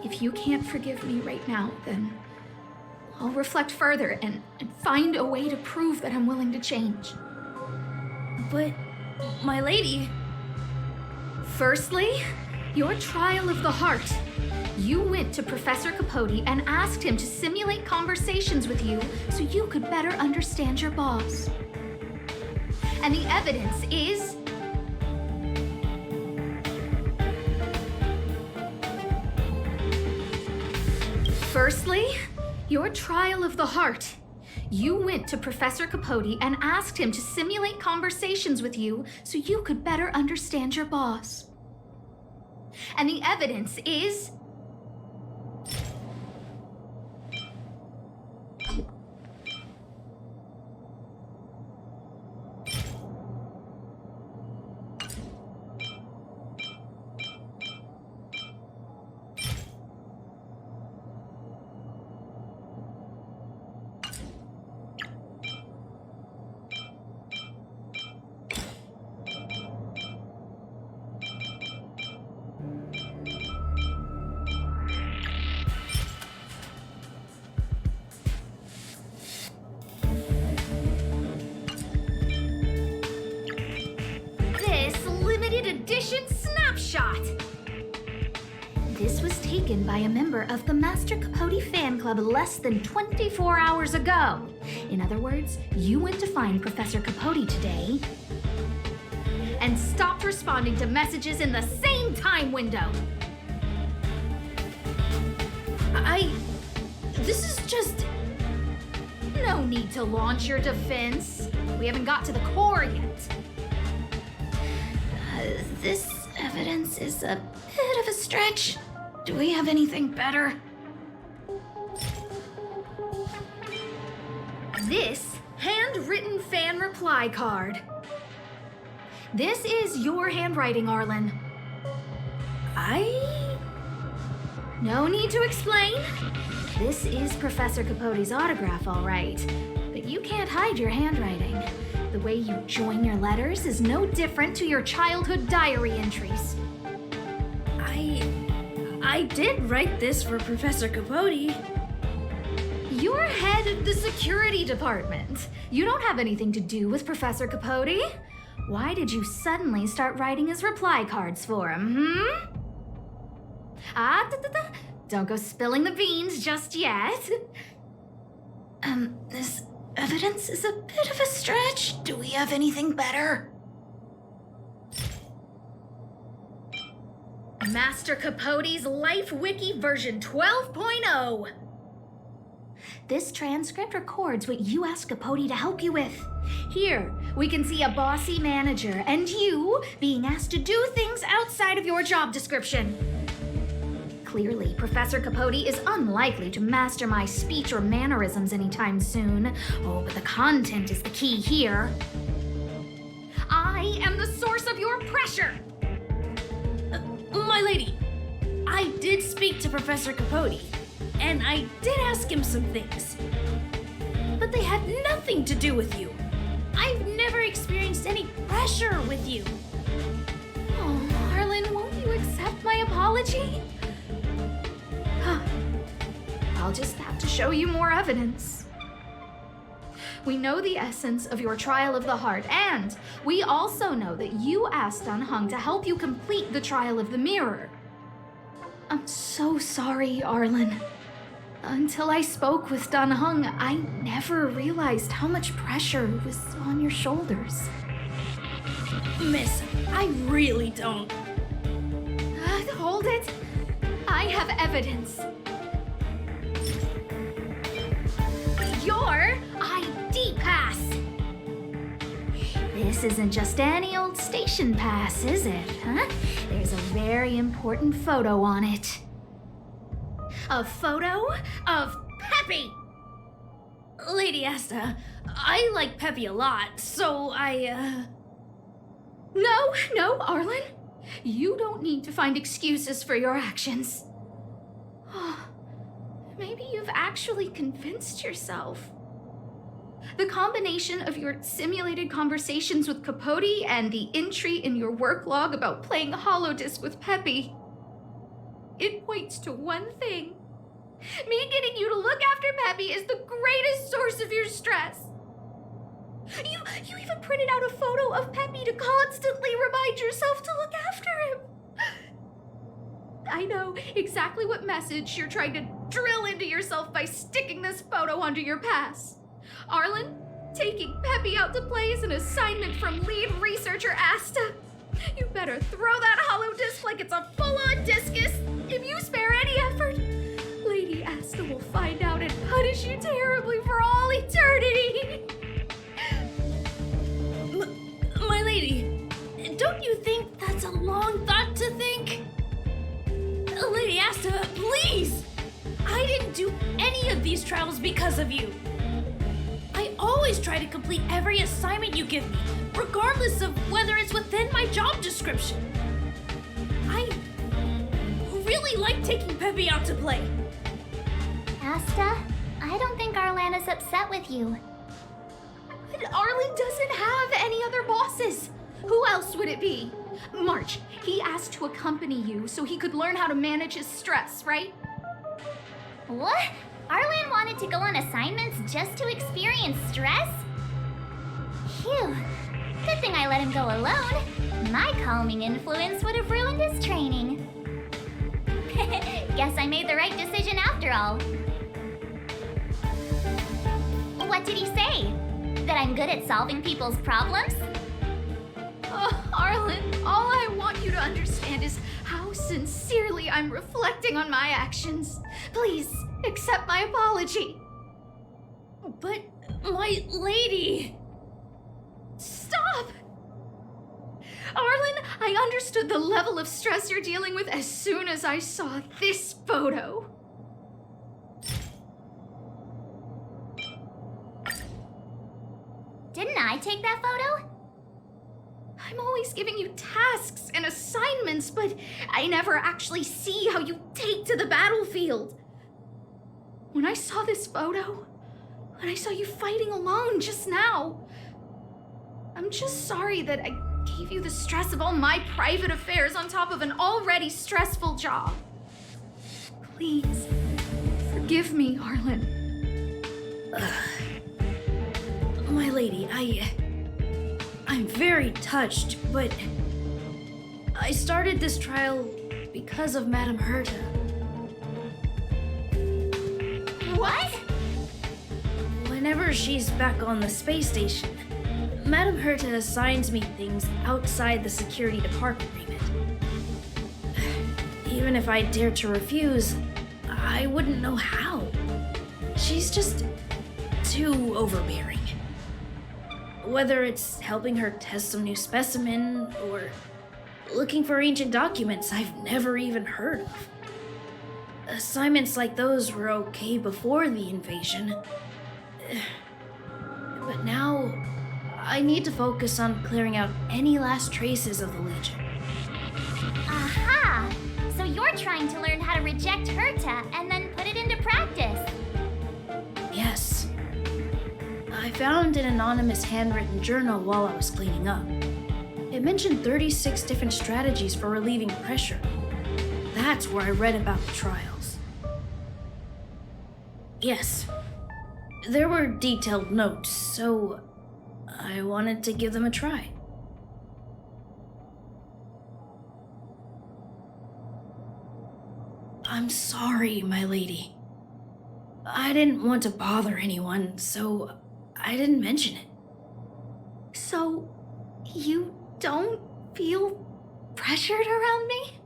If you can't forgive me right now, then I'll reflect further and find a way to prove that I'm willing to change. But, my lady... Firstly, your trial of the heart. You went to Professor Capote and asked him to simulate conversations with you so you could better understand your boss. And the evidence is... Firstly, your trial of the heart. You went to Professor Capote and asked him to simulate conversations with you so you could better understand your boss. And the evidence is... Snapshot! This was taken by a member of the Master Capote fan club less than 24 hours ago. In other words, you went to find Professor Capote today and stopped responding to messages in the same time window. This is just... No need to launch your defense. We haven't got to the core yet. This evidence is a bit of a stretch. Do we have anything better? This handwritten fan reply card. This is your handwriting, Arlan. No need to explain. This is Professor Capote's autograph, all right. But You can't hide your handwriting. The way you join your letters is no different to your childhood diary entries. I did write this for Professor Capote. You're head of the security department. You don't have anything to do with Professor Capote. Why did you suddenly start writing his reply cards for him, Don't go spilling the beans just yet. This evidence is a bit of a stretch. Do we have anything better? Master Capote's Life Wiki version 12.0. This transcript records what you asked Capote to help you with. Here, we can see a bossy manager and you being asked to do things outside of your job description. Clearly, Professor Capote is unlikely to master my speech or mannerisms anytime soon. Oh, but the content is the key here. I am the source of your pressure. My lady, I did speak to Professor Capote, and I did ask him some things. But they had nothing to do with you. I've never experienced any pressure with you. Oh, Arlan, won't you accept my apology? I'll just have to show you more evidence. We know the essence of your trial of the heart, and we also know that you asked Dunhung to help you complete the trial of the mirror. I'm so sorry, Arlan. Until I spoke with Dunhung, I never realized how much pressure was on your shoulders. Miss, I really don't. Hold it. I have evidence. Your ID pass. This isn't just any old station pass, is it, huh? There's a very important photo on it. A photo of Peppy! Lady Asta, I like Peppy a lot, so No, Arlan. You don't need to find excuses for your actions. Maybe you've actually convinced yourself. The combination of your simulated conversations with Capote and the entry in your work log about playing holodisc with Peppy, it points to one thing. Me getting you to look after Peppy is the greatest source of your stress. You even printed out a photo of Peppy to constantly remind yourself to look after him. I know exactly what message you're trying to drill into yourself by sticking this photo under your pass. Arlan, taking Peppy out to play is an assignment from lead researcher Asta. You better throw that holodisc like it's a full-on discus. If you spare any effort, Lady Asta will find out and punish you terribly for all eternity. My lady, don't you think that's a long thought to think? Lady Asta, please! I didn't do any of these trials because of you. I always try to complete every assignment you give me, regardless of whether it's within my job description. I really like taking Peppy out to play. Asta, I don't think Arlan is upset with you. But Arlan doesn't have any other bosses. Who else would it be? March, he asked to accompany you so he could learn how to manage his stress, right? What? Arlan wanted to go on assignments just to experience stress? Phew. Good thing I let him go alone. My calming influence would have ruined his training. Guess I made the right decision after all. What did he say? That I'm good at solving people's problems? Arlan, all I want you to understand is how sincerely I'm reflecting on my actions. Please, accept my apology. But, my lady... Stop! Arlan, I understood the level of stress you're dealing with as soon as I saw this photo. Didn't I take that photo? I'm always giving you tasks and assignments, but I never actually see how you take to the battlefield. When I saw this photo, when I saw you fighting alone just now. I'm just sorry that I gave you the stress of all my private affairs on top of an already stressful job. Please, forgive me, Arlan. My lady, I'm very touched, but I started this trial because of Madame Herta. What? Whenever she's back on the space station, Madame Herta assigns me things outside the security department remit. Even if I dared to refuse, I wouldn't know how. She's just too overbearing. Whether it's helping her test some new specimen or looking for ancient documents I've never even heard of. Assignments like those were okay before the invasion. But now, I need to focus on clearing out any last traces of the Legion. Aha! So you're trying to learn how to reject Herta and then put it into practice. Yes. I found an anonymous handwritten journal while I was cleaning up. It mentioned 36 different strategies for relieving pressure. That's where I read about the trials. Yes. There were detailed notes, so I wanted to give them a try. I'm sorry, my lady. I didn't want to bother anyone, so I didn't mention it. So, you don't feel pressured around me?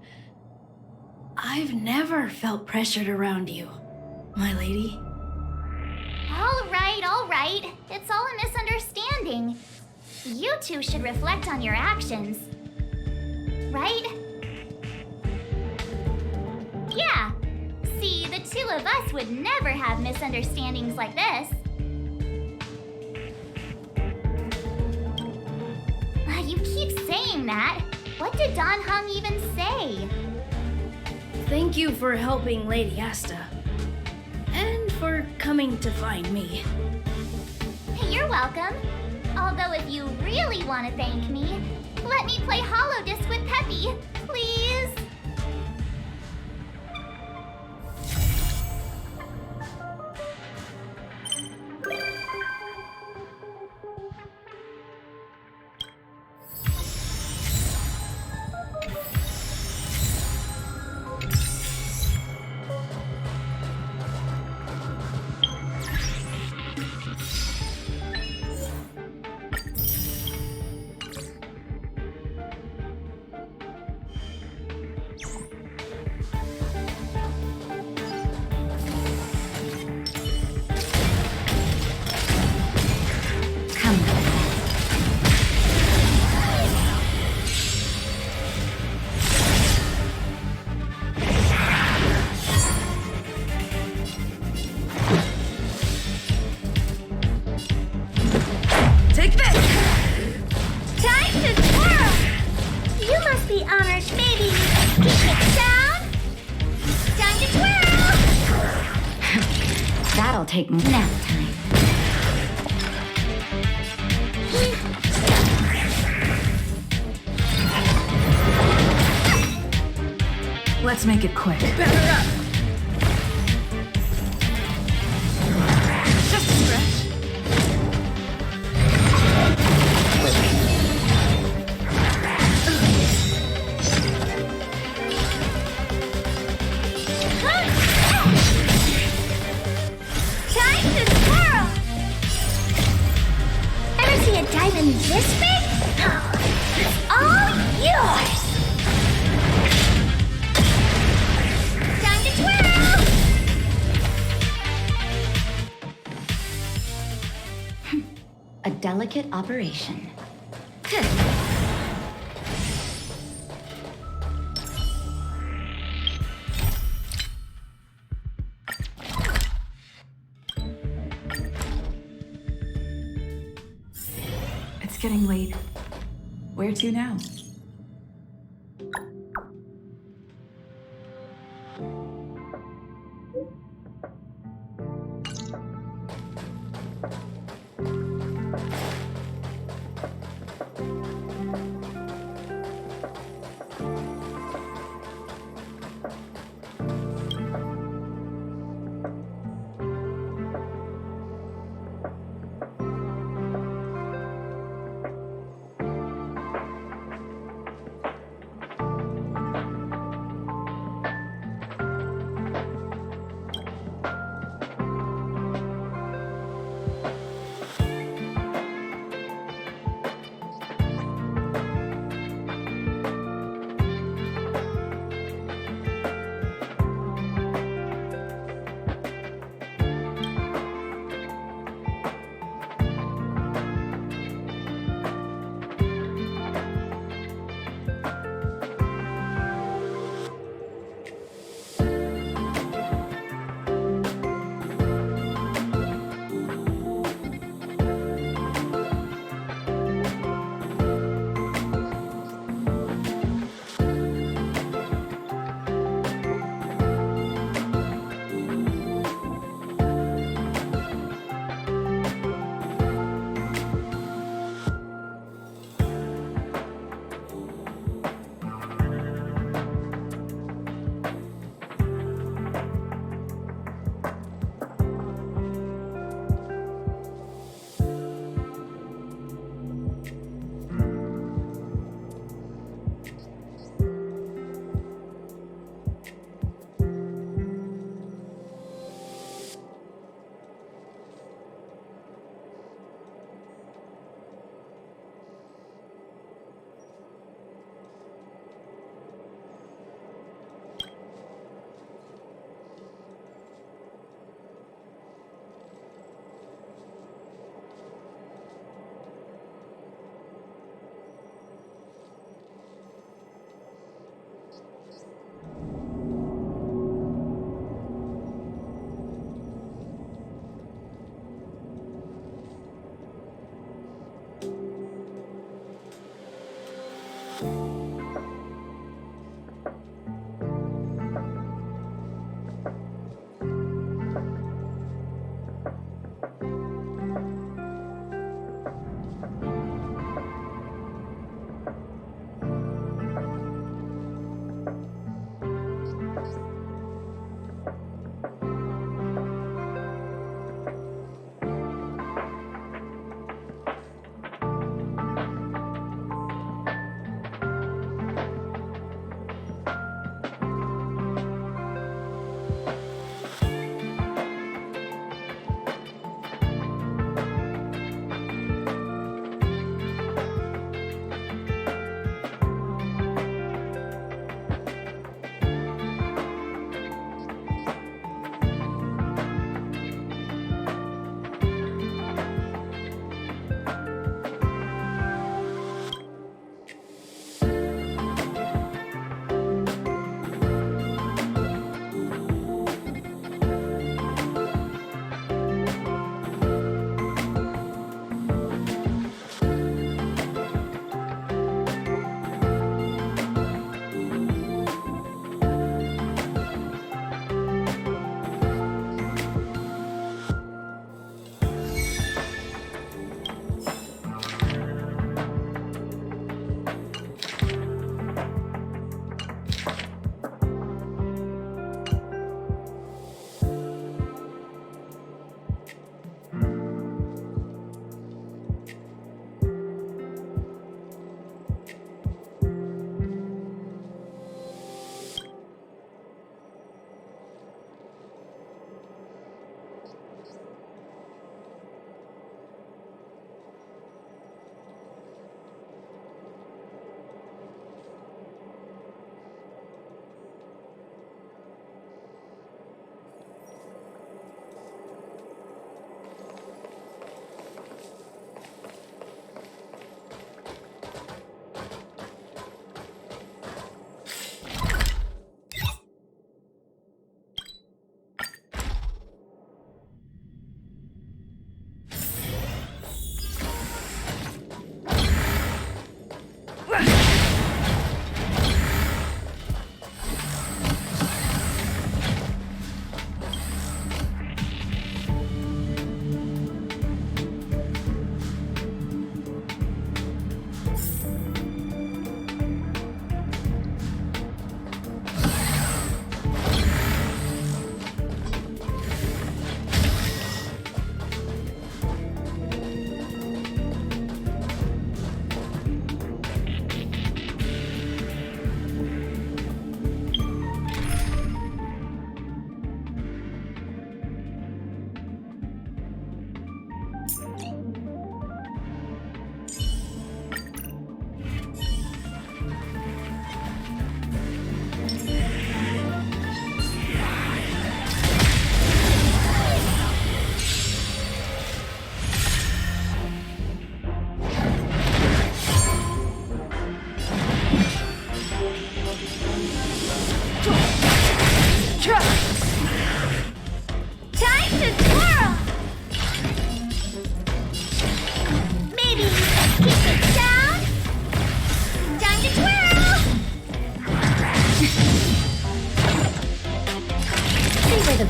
I've never felt pressured around you, my lady. All right. It's all a misunderstanding. You two should reflect on your actions. Right? Yeah. See, the two of us would never have misunderstandings like this. You keep saying that. What did Don Hung even say? Thank you for helping Lady Asta. And for coming to find me. You're welcome. Although if you really want to thank me, let me play Holodisc with Peppy, please. Take nap time. Let's make it quick. Batter up! Just a stretch. This big? It's all yours! Time to twirl! A delicate operation. Getting late. Where to now?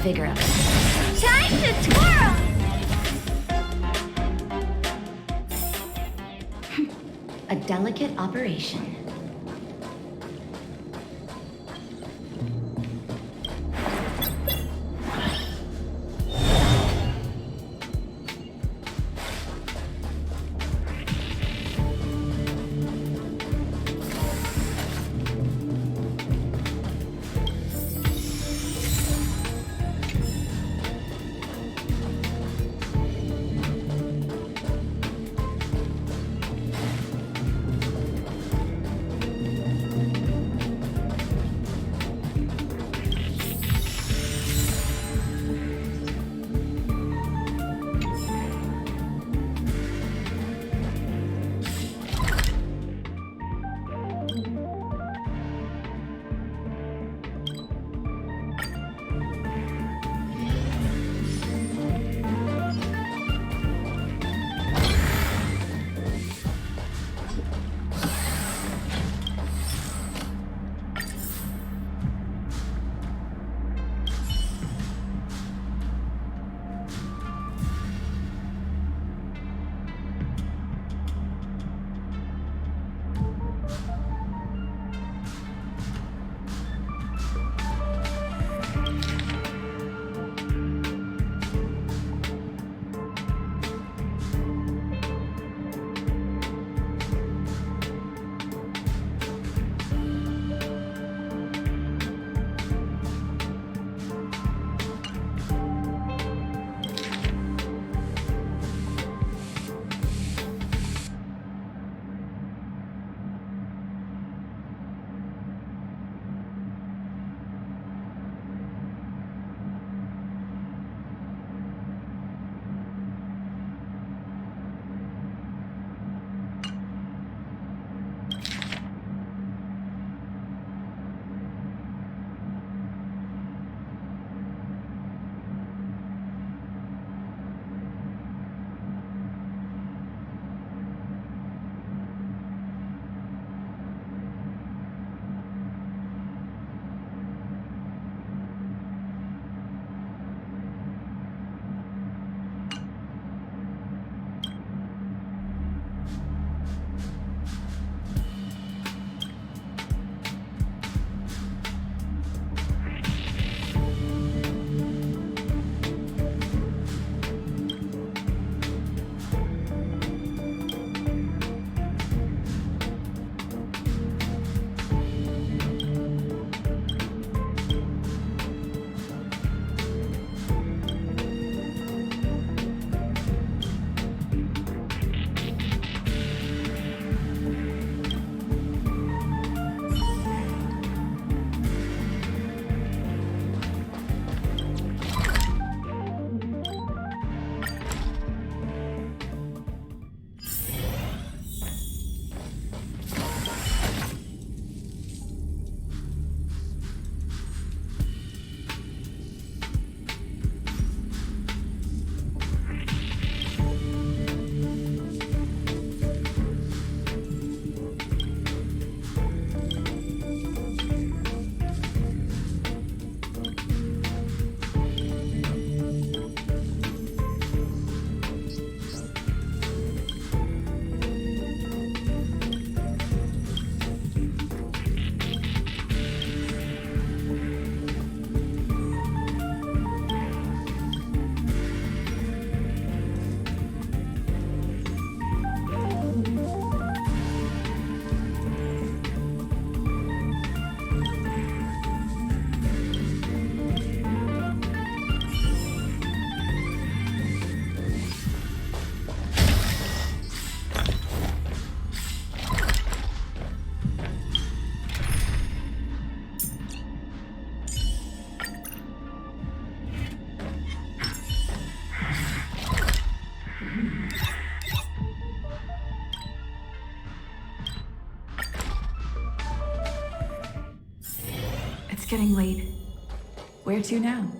figure of it. Time to twirl! A delicate operation. It's getting late. Where to now?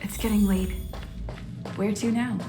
It's getting late. Where to now?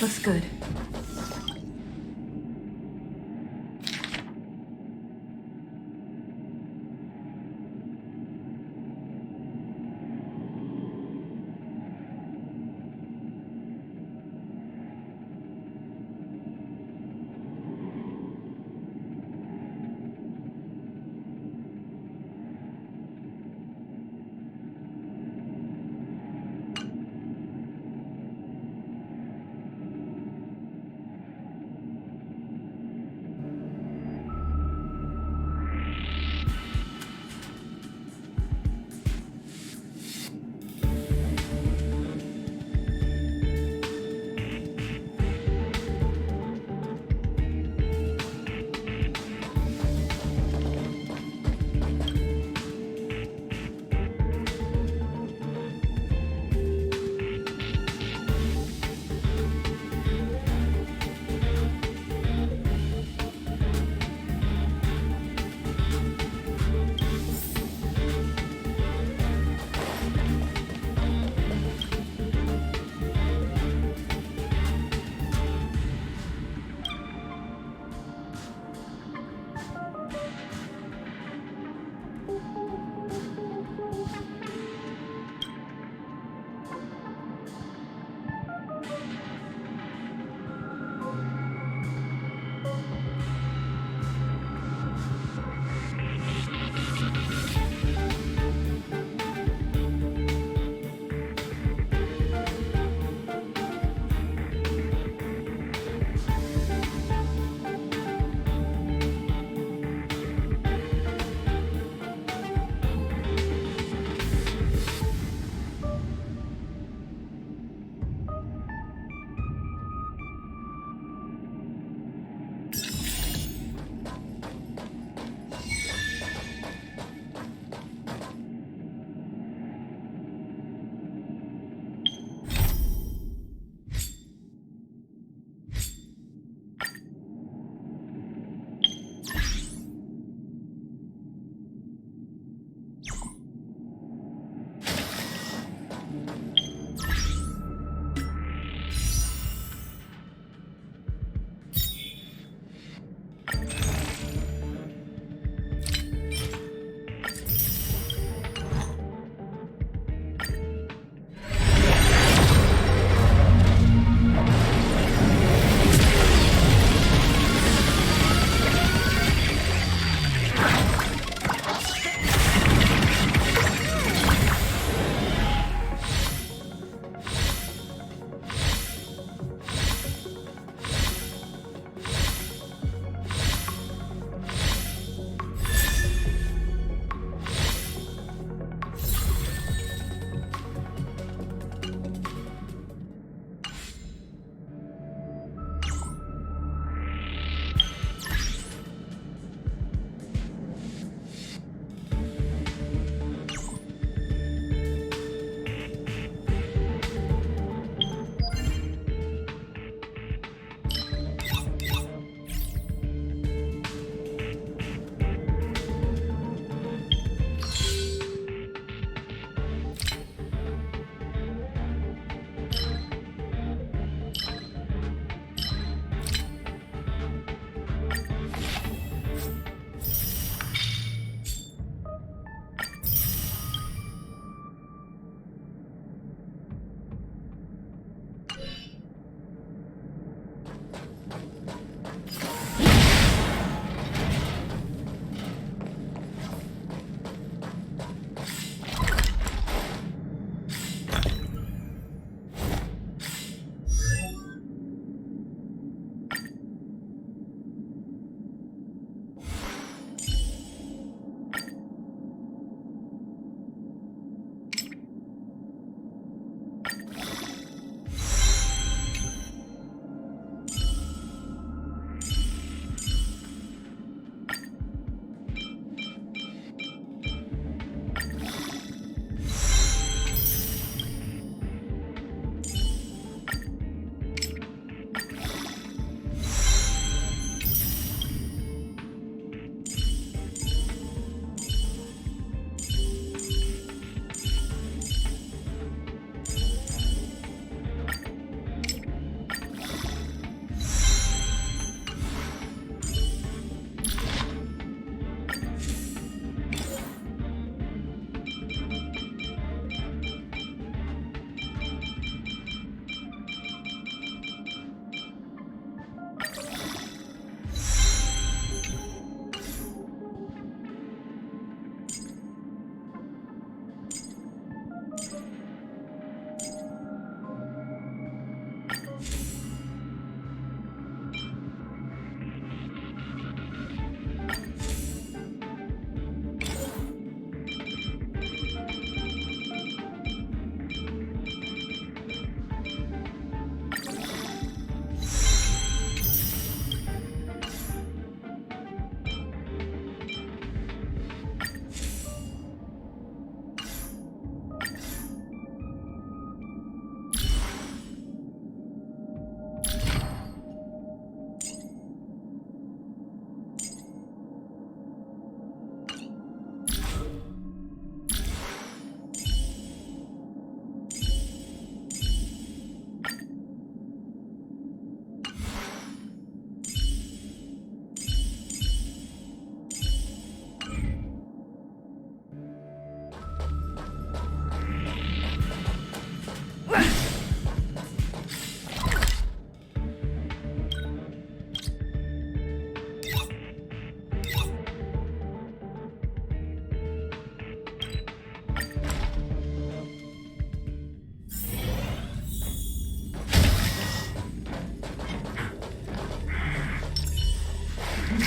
Looks good.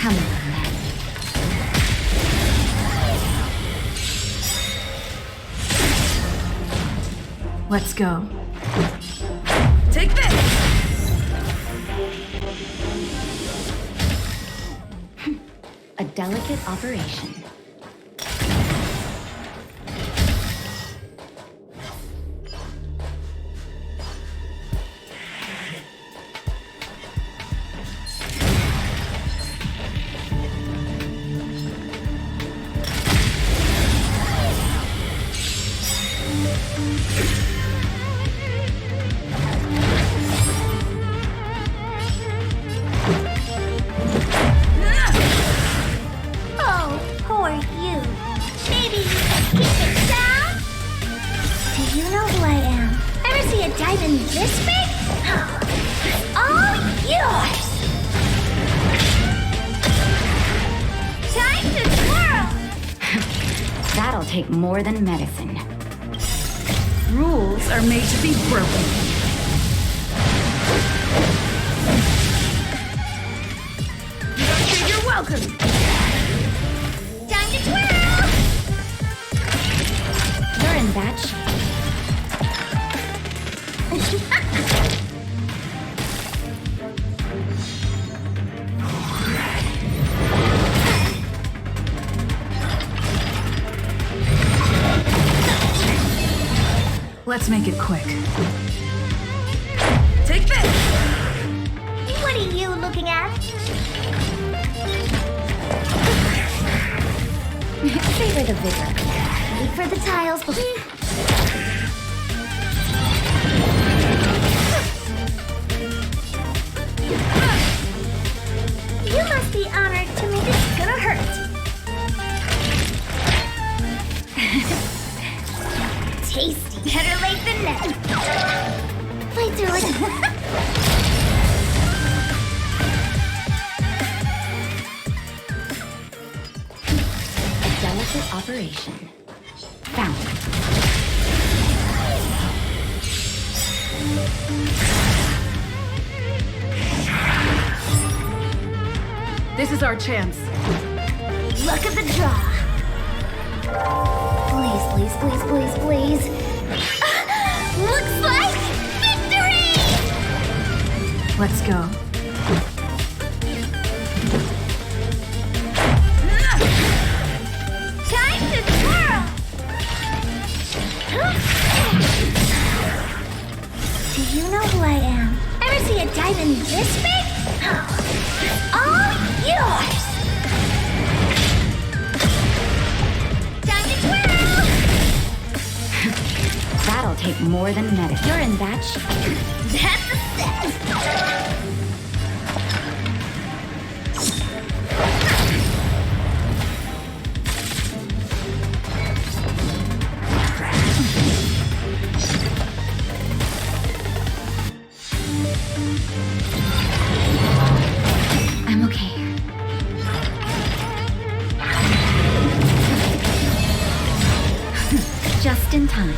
Come on, then. Let's go. Take this! A delicate operation. Oh, poor you. Maybe you can keep it down? Do you know who I am? Ever see a diamond this big? It's all yours! Time to twirl! That'll take more than medicine. Rules are made to be broken. You don't say you're welcome! Time to twirl! You're in bad shape. Let's make it quick. Take this! What are you looking at? Favor the vigor. Wait for the tiles before... You must be honored to me. This is gonna hurt. Tasty. Better late than never. Play through it. A delicate operation. Found. This is our chance. Luck of the draw. Please, please, please, please, please. Looks like victory! Let's go. Time to twirl! Do you know who I am? Ever see a diamond this big? All yours! Time to twirl! That'll take more than medicine. You're in bad shape. That's a set! I'm okay. Just in time.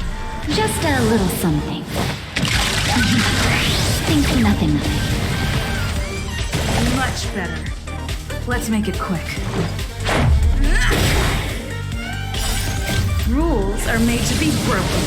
Just a little something. Think nothing of it. Much better. Let's make it quick. Rules are made to be broken.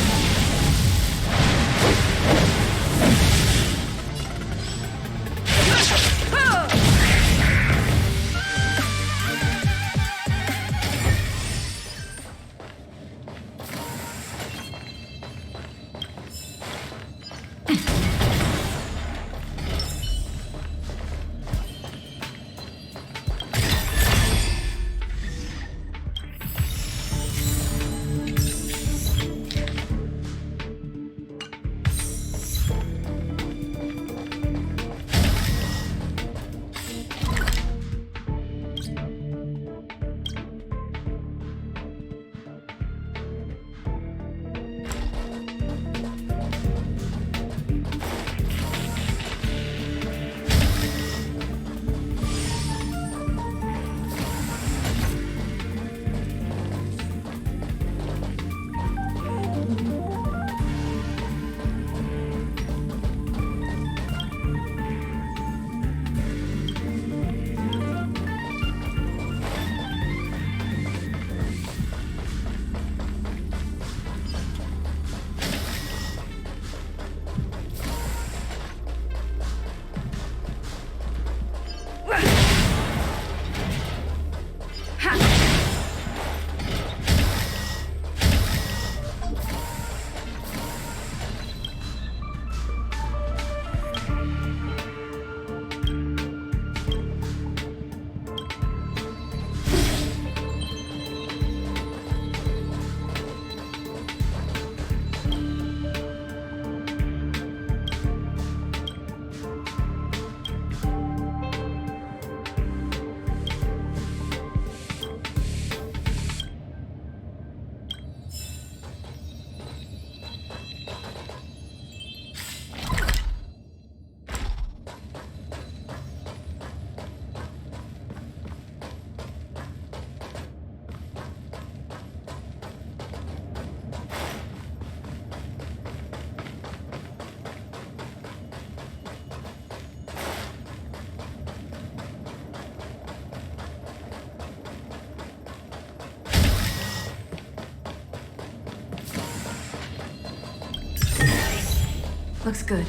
Looks good.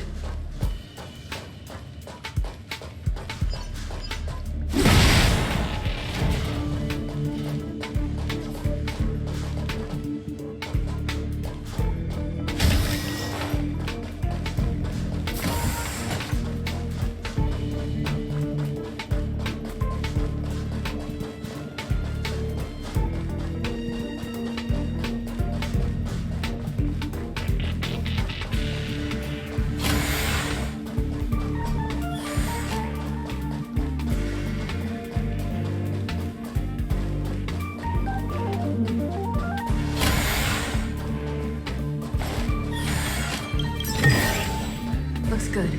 Looks good.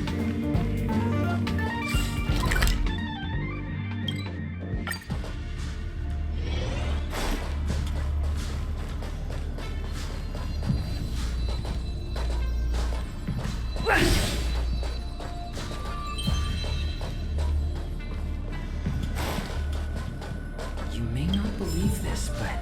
You may not believe this, but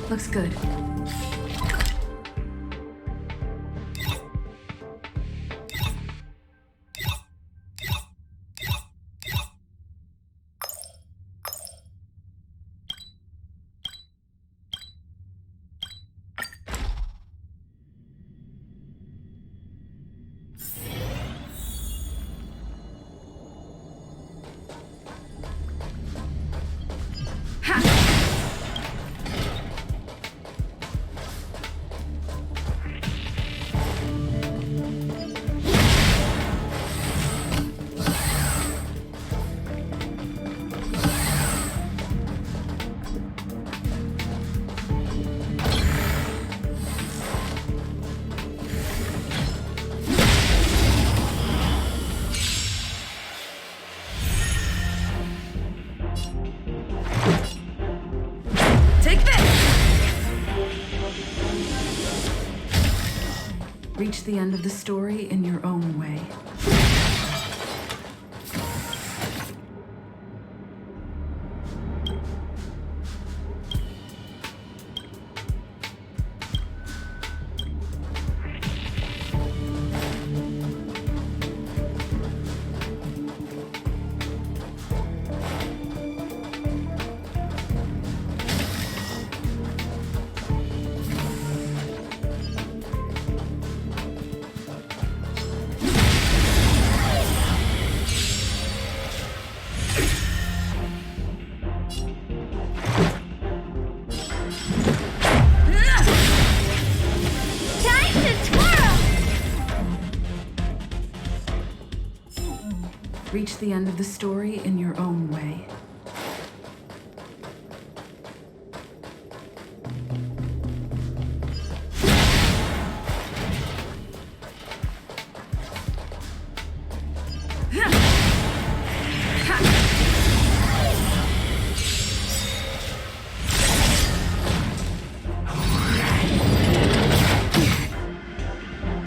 Looks good. Reach the end of the story in your own way. Reach the end of the story in your own way.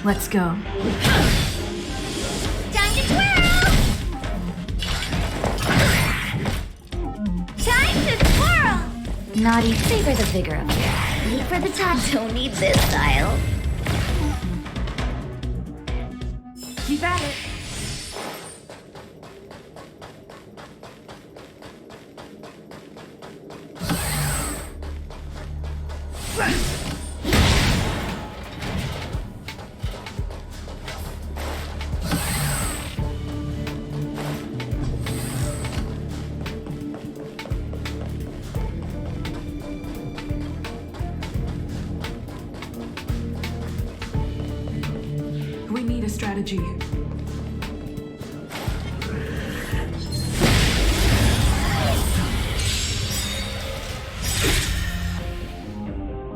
Let's go. Time to twirl! Time to twirl! Naughty, savor the vigor of it. Wait for the time. Don't need this style. Keep at it. We need a strategy.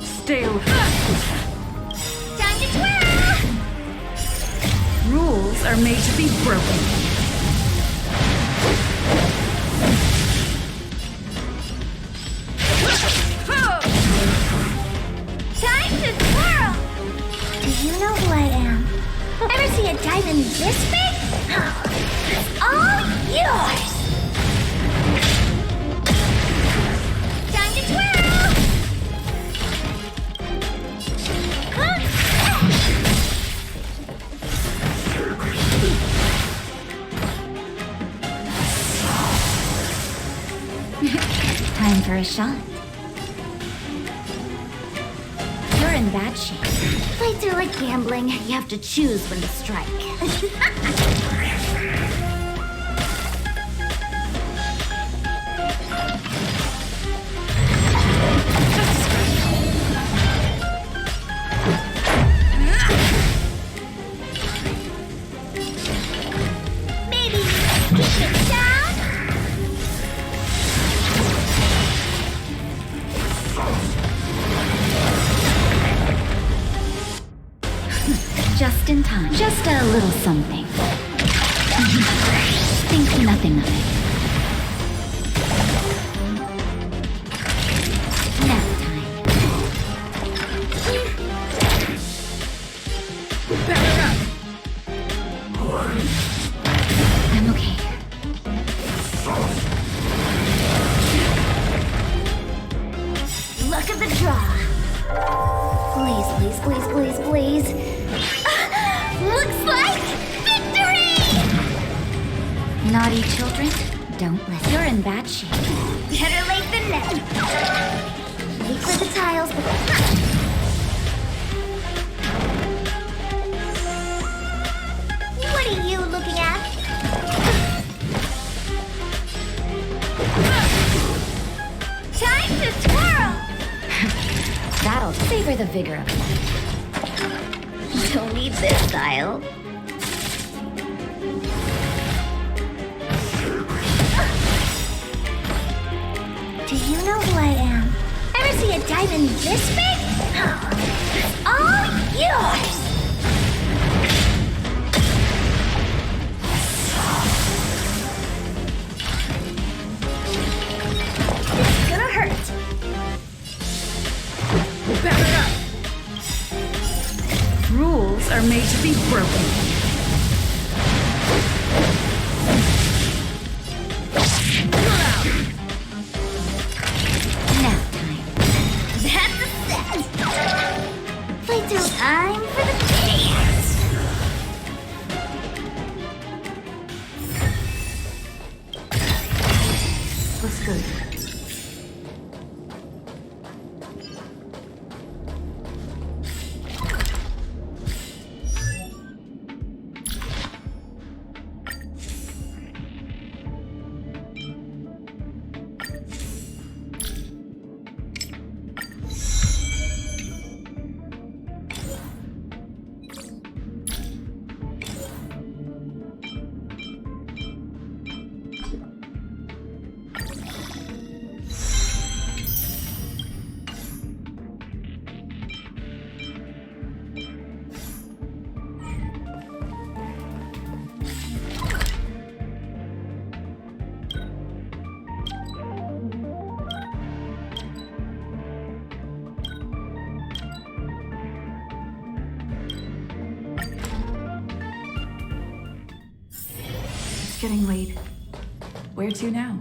Stale. Time to twirl! Rules are made to be broken. Ever see a diamond this big? It's all yours! Time to twirl! Time for a shot. You're in bad shape. Fights are like gambling. You have to choose when to strike. Maybe keep it down. Just in time. Just a little something. Think nothing of it. Nap time. I'm okay. Luck of the draw. Please, please, please, please, please. Looks like victory! Naughty children, don't listen. You're in bad shape. Better late than never. Wait for the tiles, but... What are you looking at? Time to twirl! That'll savor the vigor of life. Don't need this style. Do you know who I am? Ever see a diamond this big? It's all yours! It's gonna hurt. Batter up! Rules are made to be broken. Nap time. That's a set. Fight till time for the dance. Looks good. It's getting late. Where to now?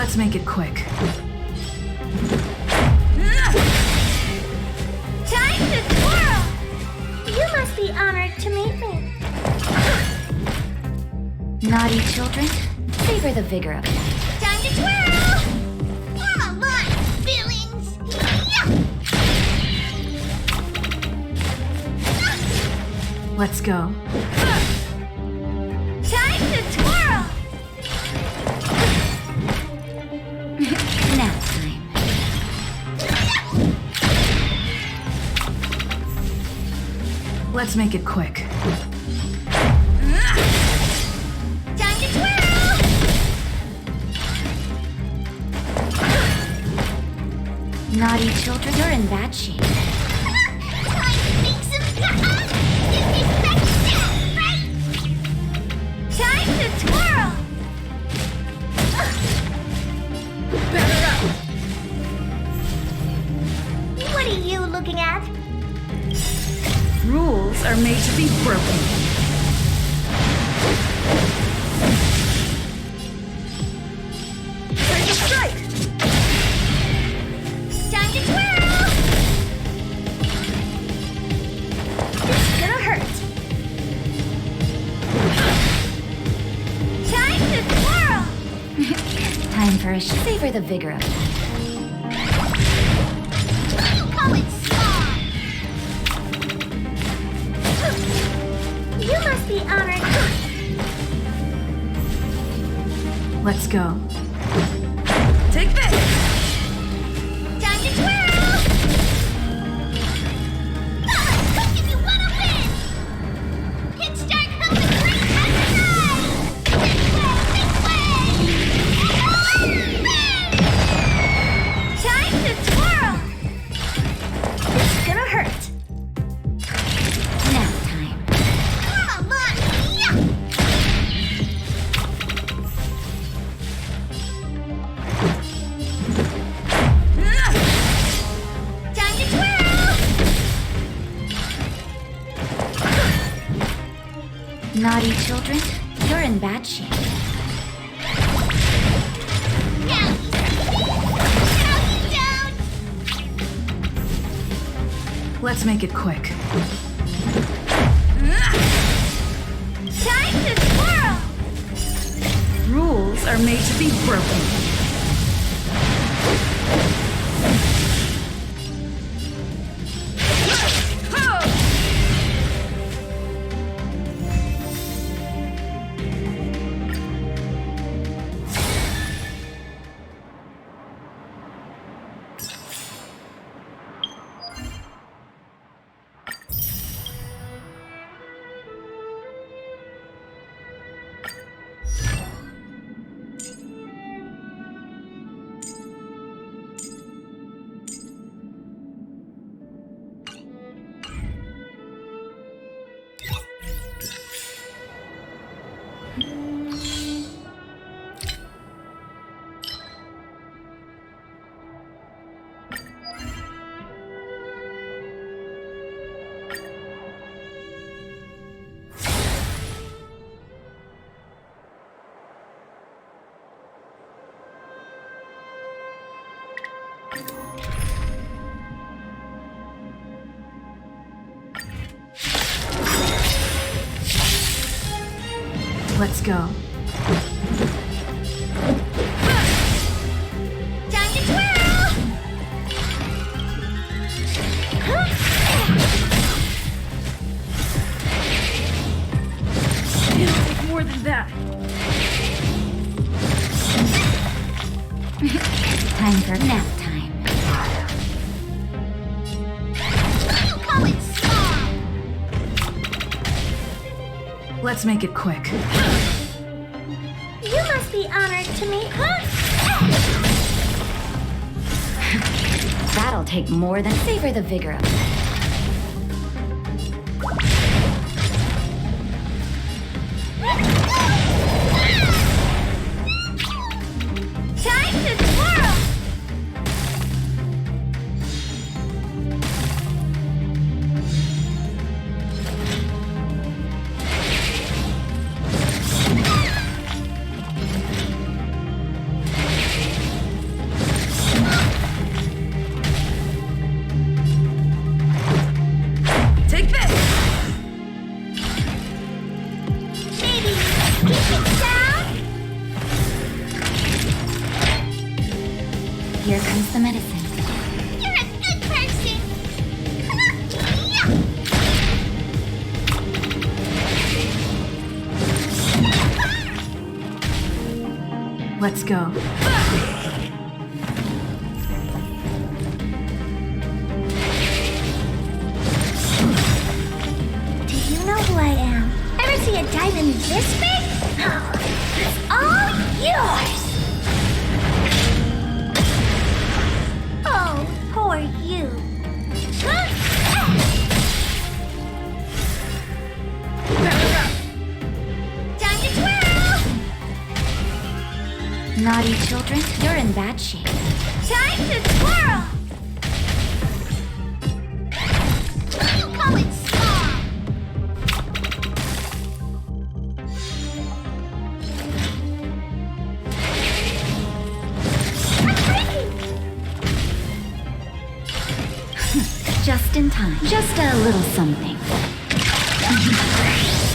Let's make it quick. Time to twirl! You must be honored to meet me. Naughty children, savor the vigor of life. Time to twirl! Come on, feelings! Let's go. Time to twirl! Nap time. Let's make it quick. Time to twirl! Naughty children, you're in bad shape. Time to twirl! Better up! What are you looking at? Rules are made to be broken. Time to strike! Time to twirl! It's gonna hurt. Time to twirl! Time for a savor the vigor of life. You call it small! You must be honored. Let's go. Take this! Time to twirl! Come if you wanna win! Hit start help the great outside! This way! Time to twirl! It's gonna hurt. Nap time. Come on! Yeah! Time to twirl! Naughty children, you're in bad shape. Now you don't! Let's make it quick. Time to twirl! Rules are made to be broken. Let's go. Time to twirl! It'll take more than that. Time for nap time. You call it small! Let's make it quick. You must be honored to meet That'll take more than savor the vigor of life. Time to twirl! Here comes the medicine. You're a good person. Let's go. Do you know who I am? Ever see a diamond this big? It's all yours! Oh, poor you. Time to twirl! Naughty children, you're in bad shape. Time to twirl! You call it small! Just in time. Just a little something.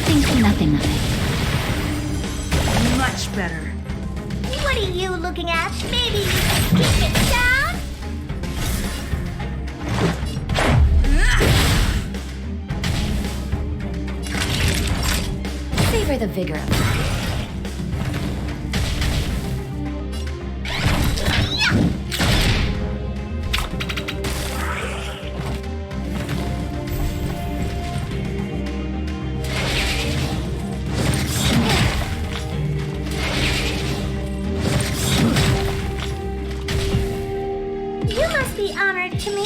Think nothing of it. Much better. What are you looking at? Maybe you can keep it down? Savor the vigor of it. You must be honored to me.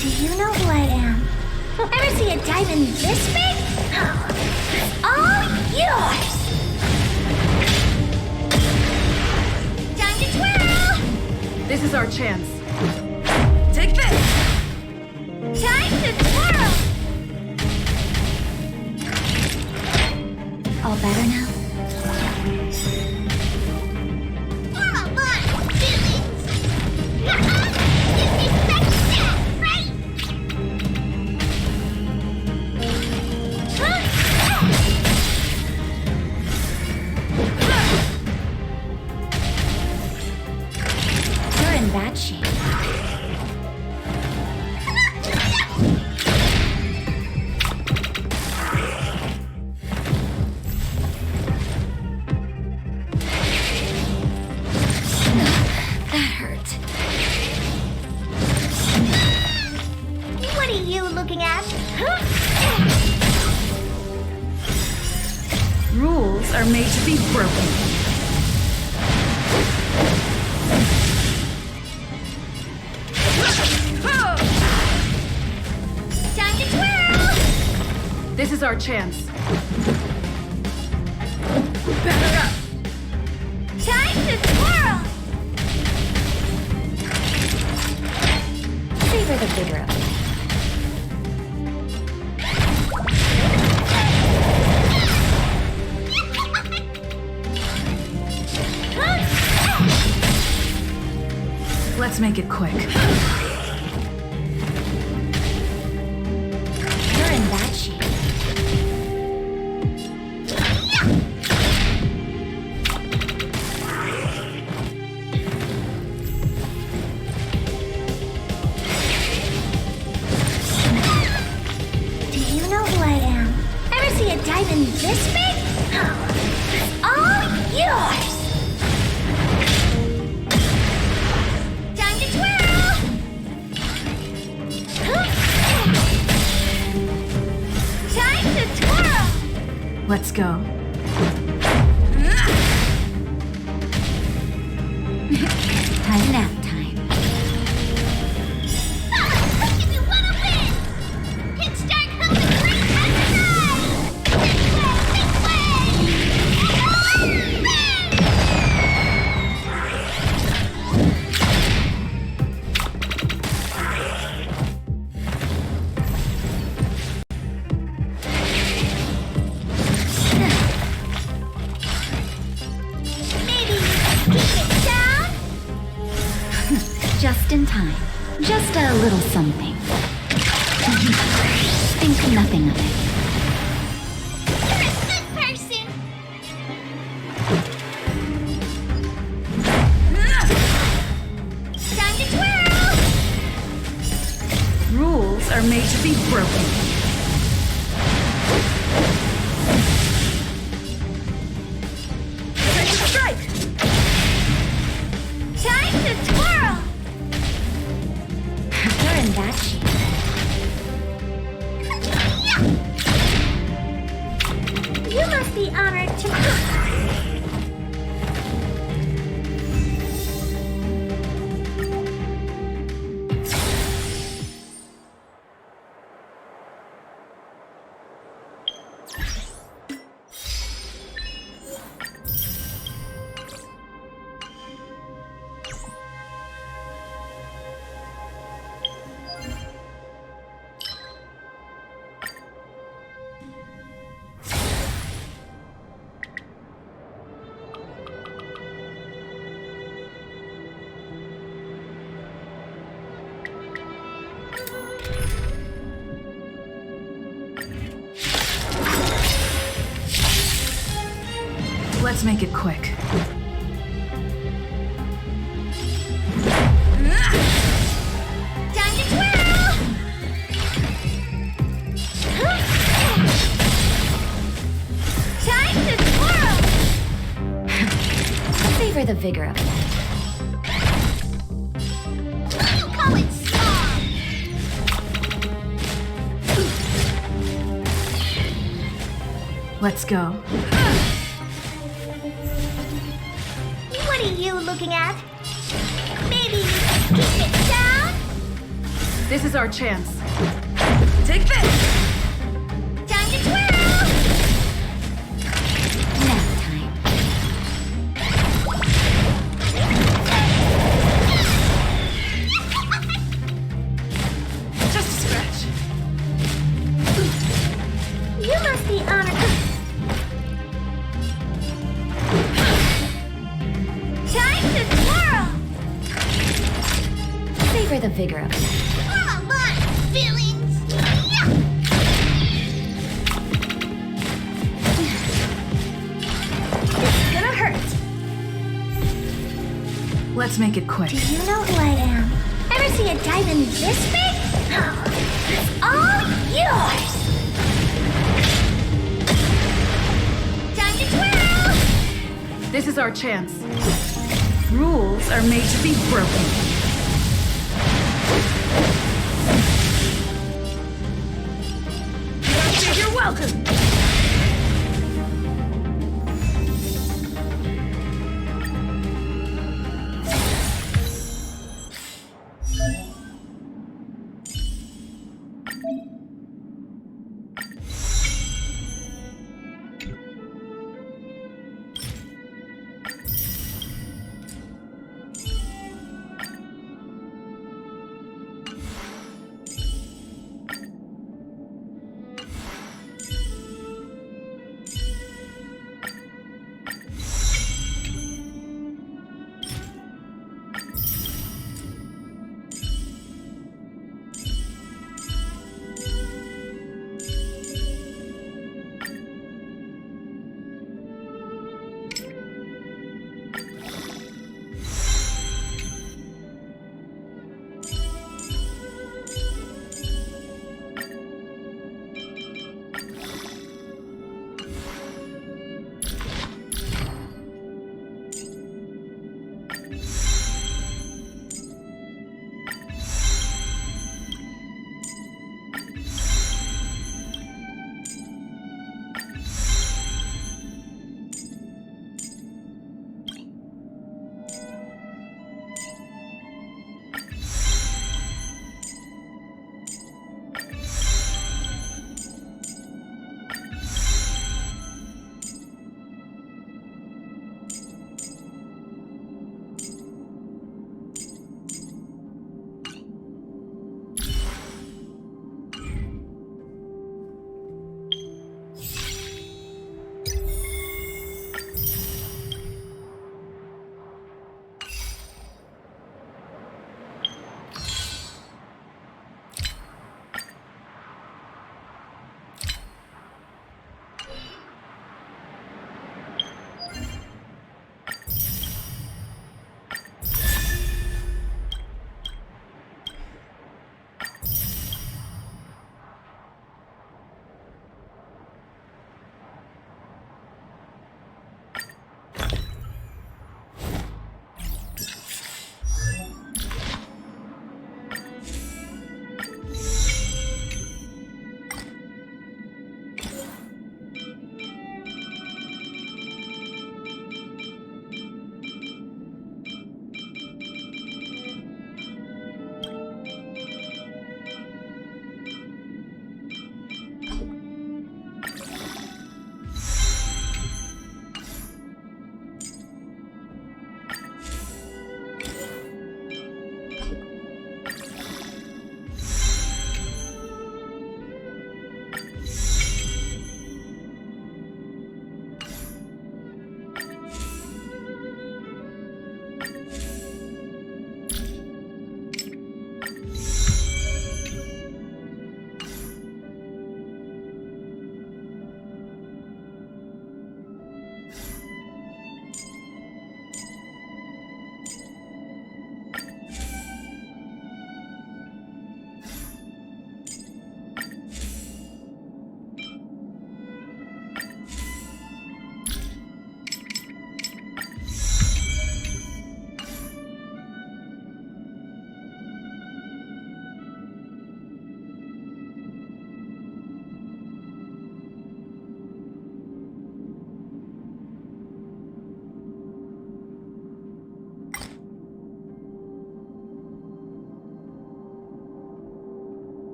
Do you know who I am? Ever see a diamond this big? It's all yours! Time to twirl! This is our chance. Take this! Time to twirl! All better now? Form a line, feelings! You expect that, right? You're in bad shape. That hurt. What are you looking at? Rules are made to be broken. Time to twirl! This is our chance. Batter up! Time to twirl! Savor the vigor of it. Let's make it quick. You're in bad shape. Do you know who I am? Ever see a diamond this big? It's all yours! Time to twirl! Time to twirl! Let's go. Time nap time. If you wanna win! Kickstart comes the great exercise! This way! Maybe you can keep it down? Just in time. Just a little something. Think nothing of it. You're a good person! to be broken. Time to strike! Time to twirl! You're in that shape. You must be honored to Let's make it quick. Time to twirl! Time to twirl! savor the vigor of it. You call it small! Let's go. What are you looking at? Maybe keep it down? This is our chance. Take this! Time to twirl! Nap time. Just a scratch. You must be honored. Time to twirl! Savor the vigor of it. All I want is feelings! Yeah! This is gonna hurt. Let's make it quick. Do you know who I am? Ever see a diamond this big? It's all yours! Time to twirl! This is our chance. Rules are made to be broken. You're welcome!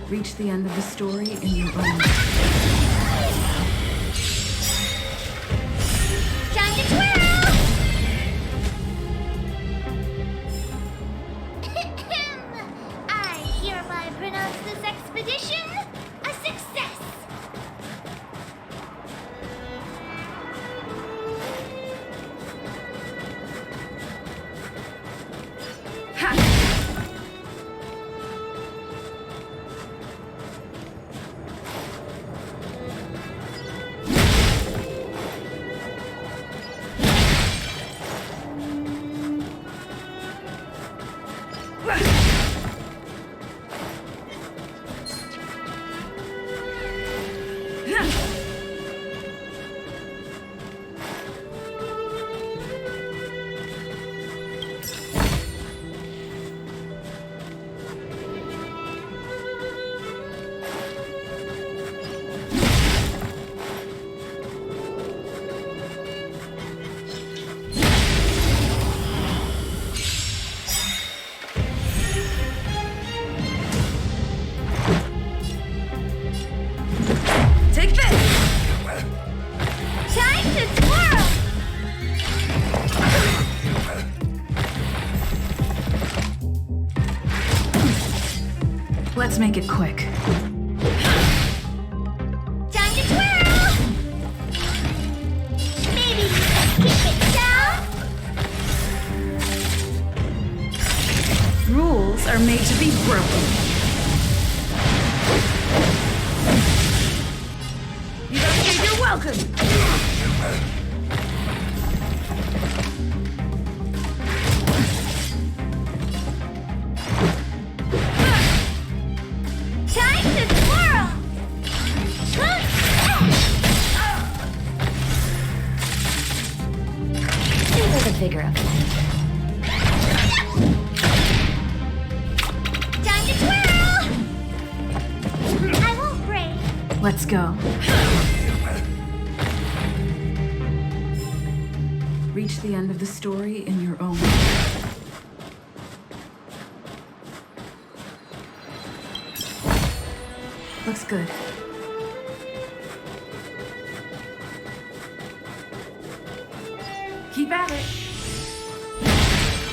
Reach the end of the story in your own. Time to twirl! I hereby pronounce this expedition a success! Let's make it quick. Time to twirl! Maybe keep it down? Rules are made to be broken. You don't think you're welcome! Figure of life. Time to twirl! I won't break. Let's go. Reach the end of the story in your own way. Looks good. Keep at it.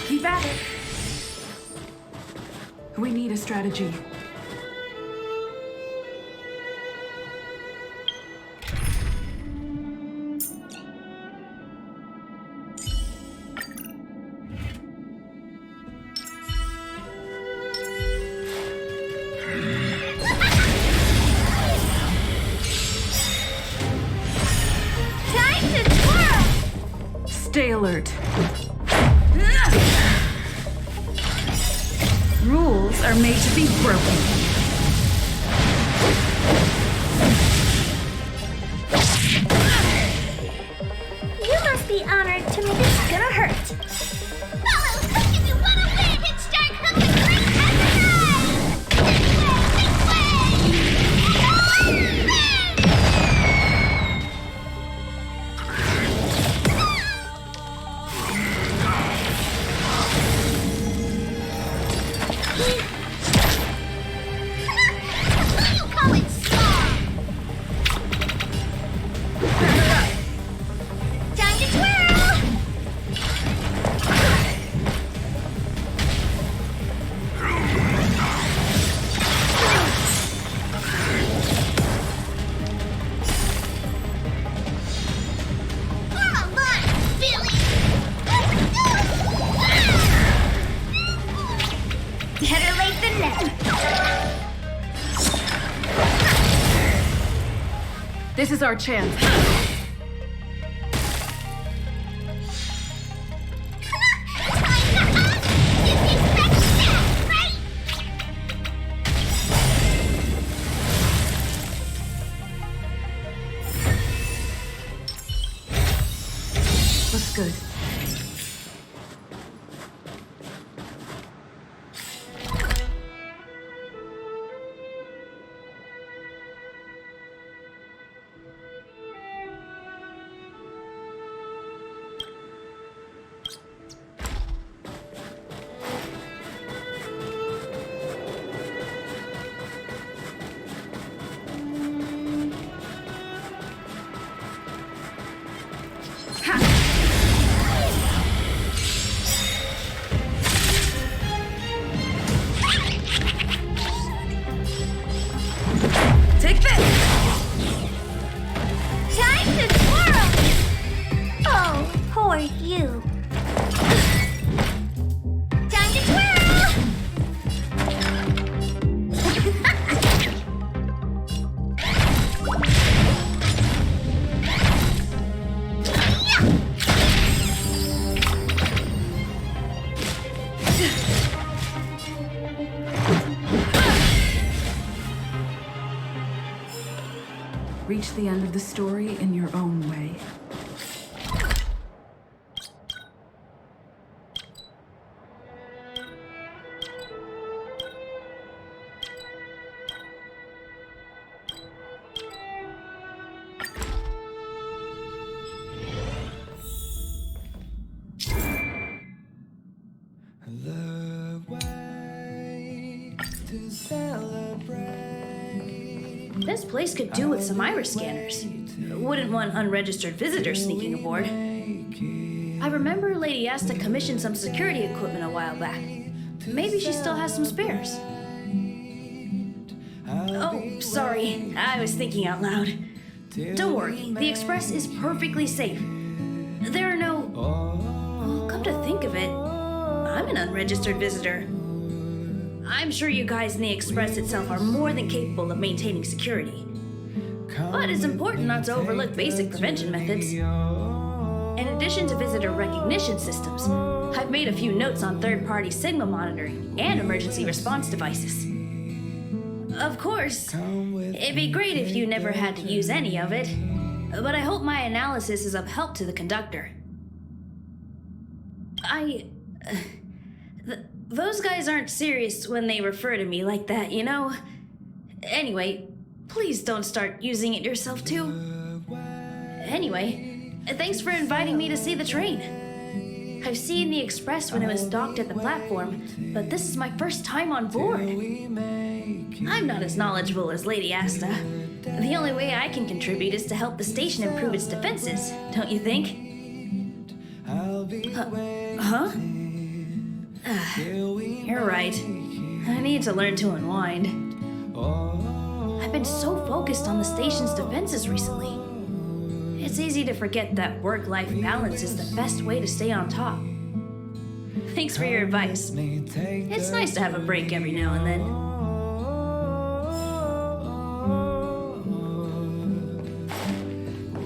Keep We need a strategy. Stay alert. Rules are made to be broken. You must be honored to me. This is gonna hurt. Follow Hook if you wanna win and start hooking great This is our chance. Looks good. Take this! Time to twirl! Oh, poor you. Time to twirl! Reach the end of the story in your own way. The way to celebrate. This place could do with some iris scanners. Wouldn't want unregistered visitors sneaking aboard. I remember Lady Asta commissioned some security equipment a while back. Maybe she still has some spares. Oh, sorry. I was thinking out loud. Don't worry, the Express is perfectly safe. There are no... Well, come to think of it, I'm an unregistered visitor. I'm sure you guys in the Express itself are more than capable of maintaining security. But it's important not to overlook basic prevention methods. In addition to visitor recognition systems, I've made a few notes on third-party signal monitoring and emergency response devices. Of course, it'd be great if you never had to use any of it, but I hope my analysis is of help to the conductor. Those guys aren't serious when they refer to me like that, you know? Anyway, please don't start using it yourself too. Anyway, thanks for inviting me to see the train. I've seen the Express when it was docked at the platform, but this is my first time on board. I'm not as knowledgeable as Lady Asta. The only way I can contribute is to help the station improve its defenses, don't you think? Huh? You're right. I need to learn to unwind. I've been so focused on the station's defenses recently. It's easy to forget that work-life balance is the best way to stay on top. Thanks for your advice. It's nice to have a break every now and then.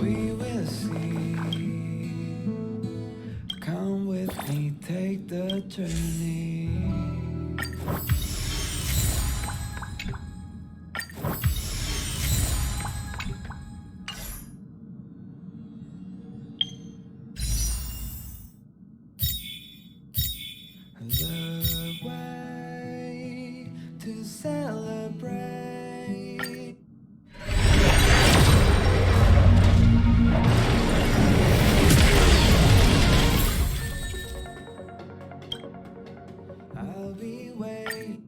We will see. Come with me, take the journey. The way to celebrate. I'll be waiting.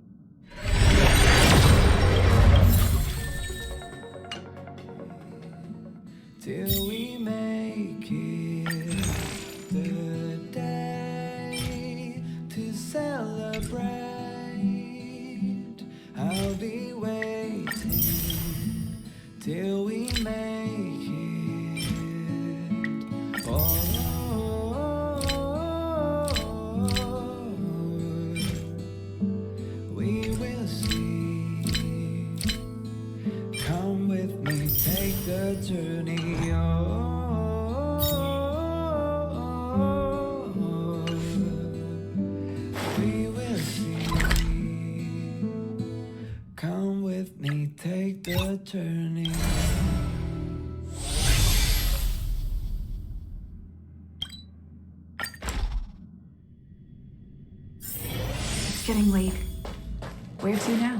Till we make it the day to celebrate. I'll be waiting till we make it. Oh, we will see. Come with me, take the journey. We will see. Come with me, take the journey. It's getting late. Where to now?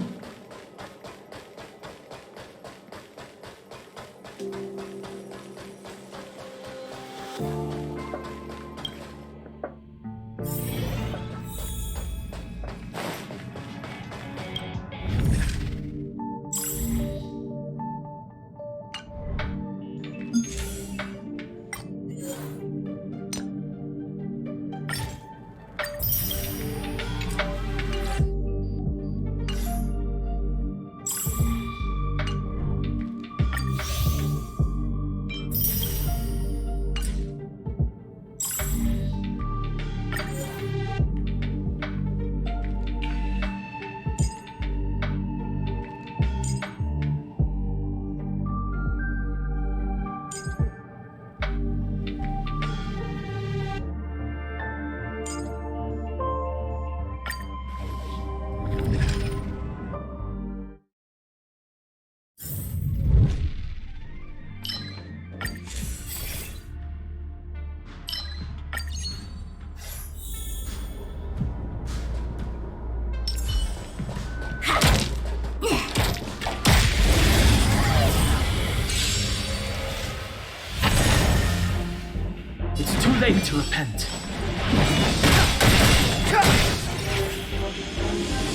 It's too late to repent.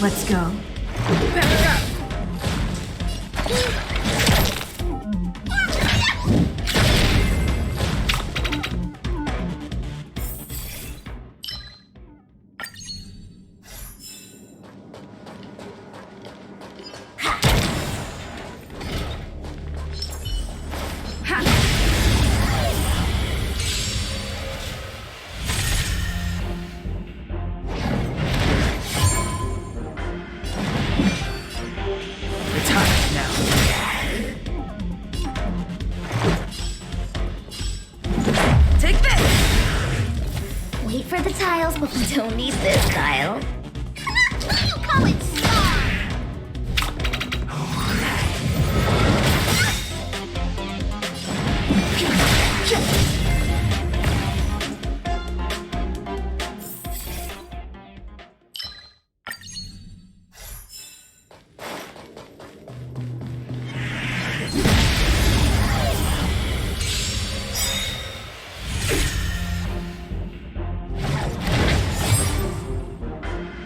Let's go. But we don't need this tile. You call it smart?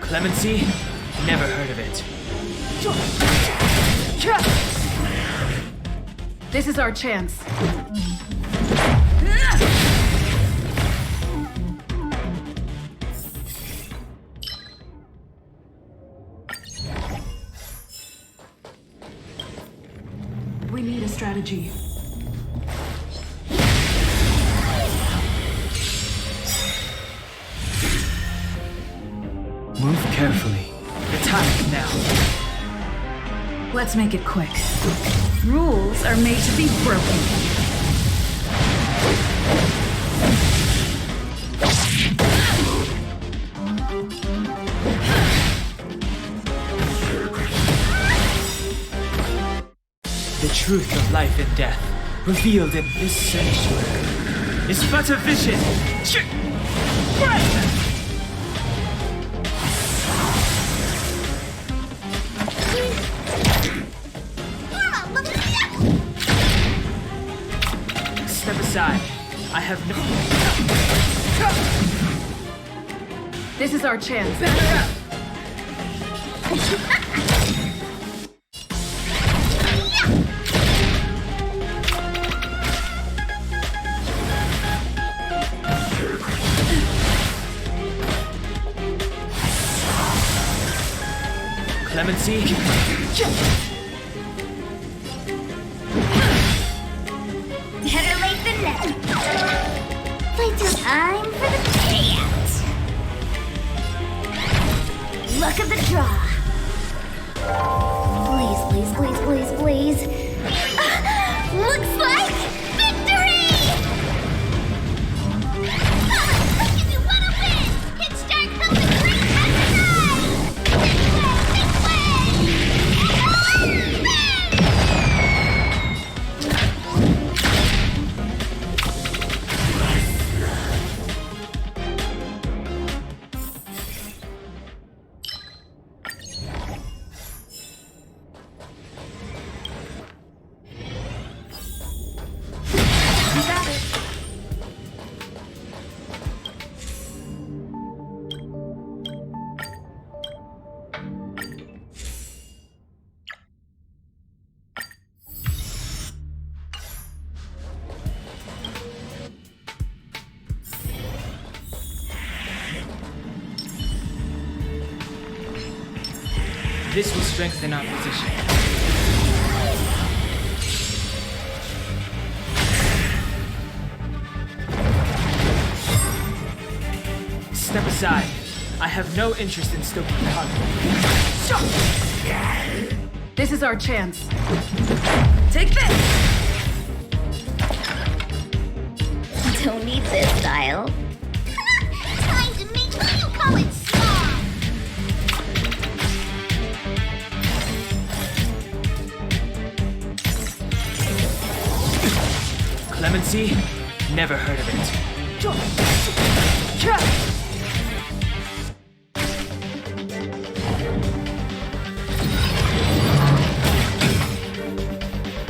Clemency? Never heard of it. This is our chance. strategy. Move carefully. Attack now. Let's make it quick. Rules are made to be broken. The truth of life and death, revealed in this sanctuary, is but a vision. Step aside. I have no... This is our chance. Clemency. Better late than never. Time for the payout. Luck of the draw. Please, please, please, please, please. Looks like victory! If you want to win, hit start from the green This will strengthen our position. Step aside. I have no interest in stoking conflict. This is our chance. Take this! Don't need this style. Time to make who you call it small. Clemency? Never heard of it.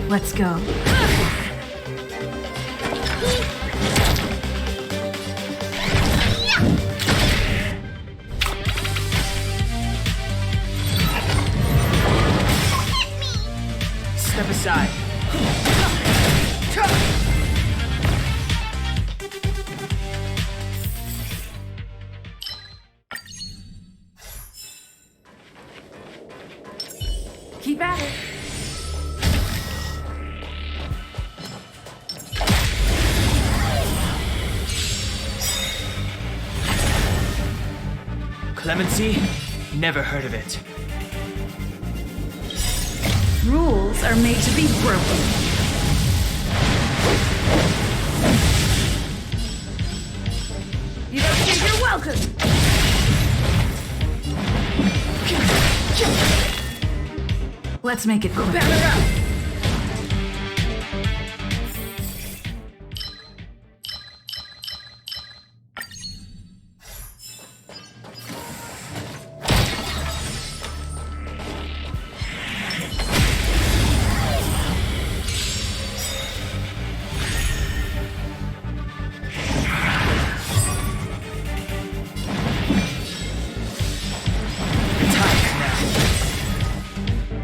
Let's go. Step aside. Keep at it. Clemency? Never heard of it. Rules are made to be broken. You don't think you're welcome. Let's make it quick. Batter up.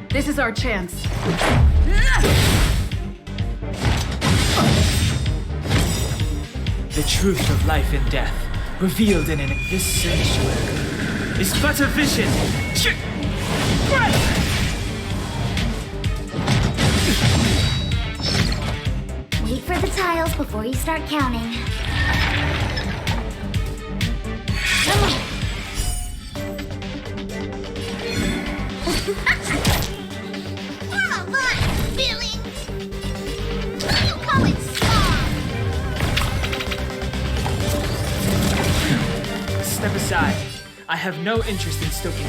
This is our chance. The truth of life and death, revealed in this sanctuary, is but a vision. for the tiles before you start counting. Come on. Come on, feelings! You call it song! Step aside. I have no interest in stoking.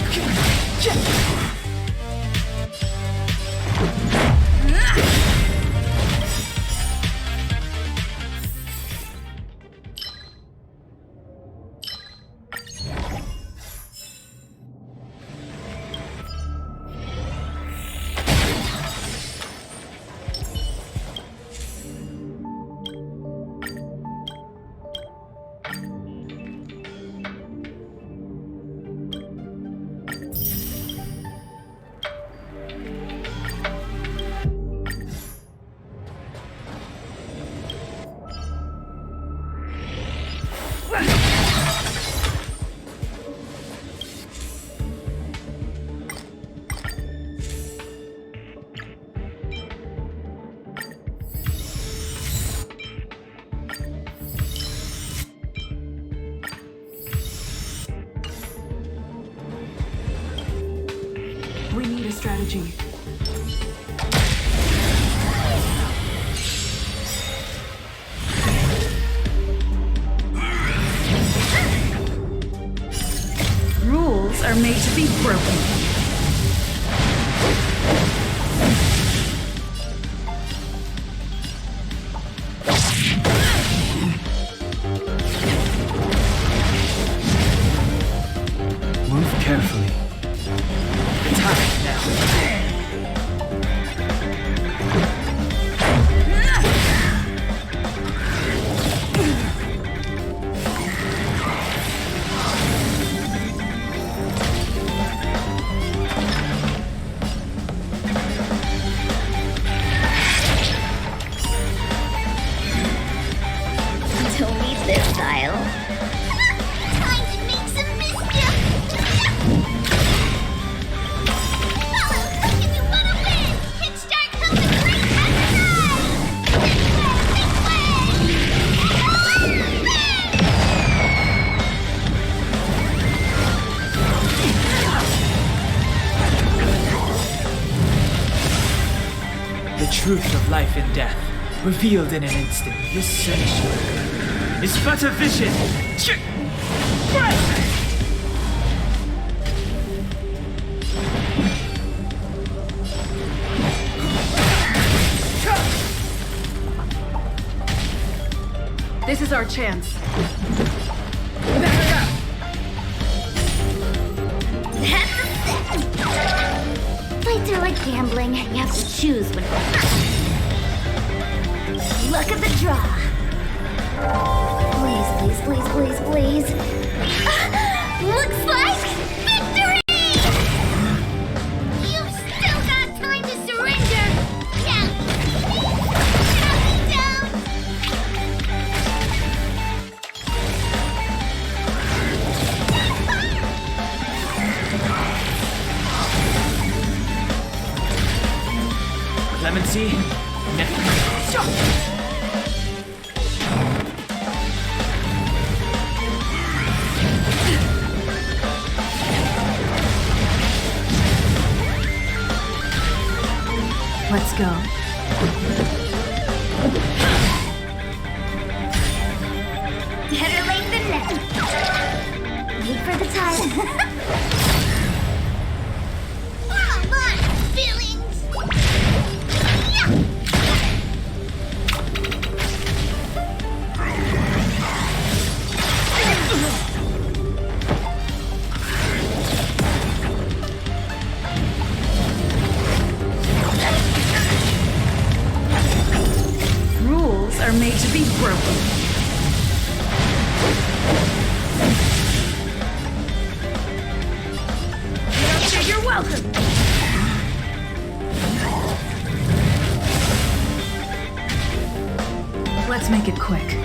We need a strategy. Rules are made to be broken. Move carefully. Time now. Don't need this style. Time to make some mischief! Follow, look if you wanna win! Kickstart comes a great The truth of life and death, revealed in an instant. This sanctuary is but a vision. This is our chance. Fights are like gambling. You have to choose when. Luck of the draw. Please, please, please, please, please. Looks like victory! You've still got time to surrender! Now! Down! Clemency, next. Let's go. Better late than never. Wait for the time. Come on, feelings! Rules are made to be broken. You're welcome. Let's make it quick.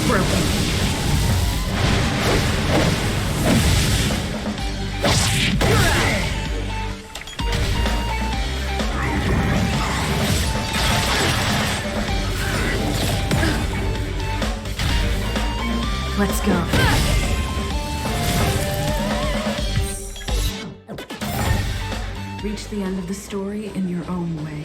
broken. Let's go. Reach the end of the story in your own way.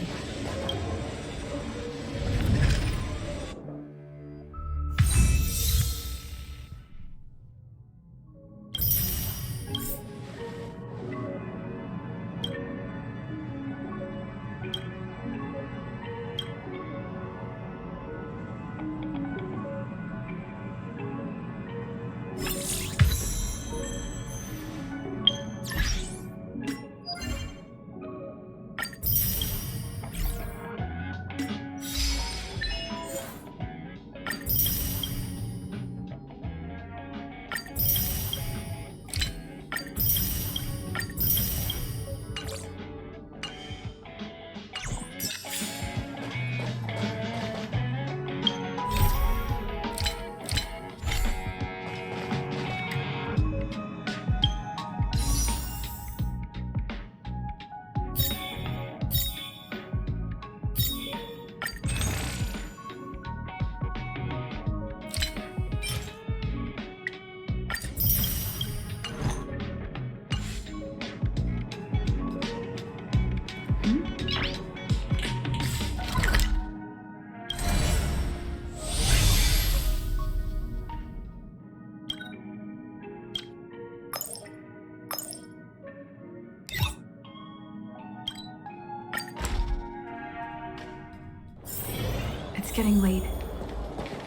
It's getting late.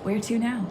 Where to now?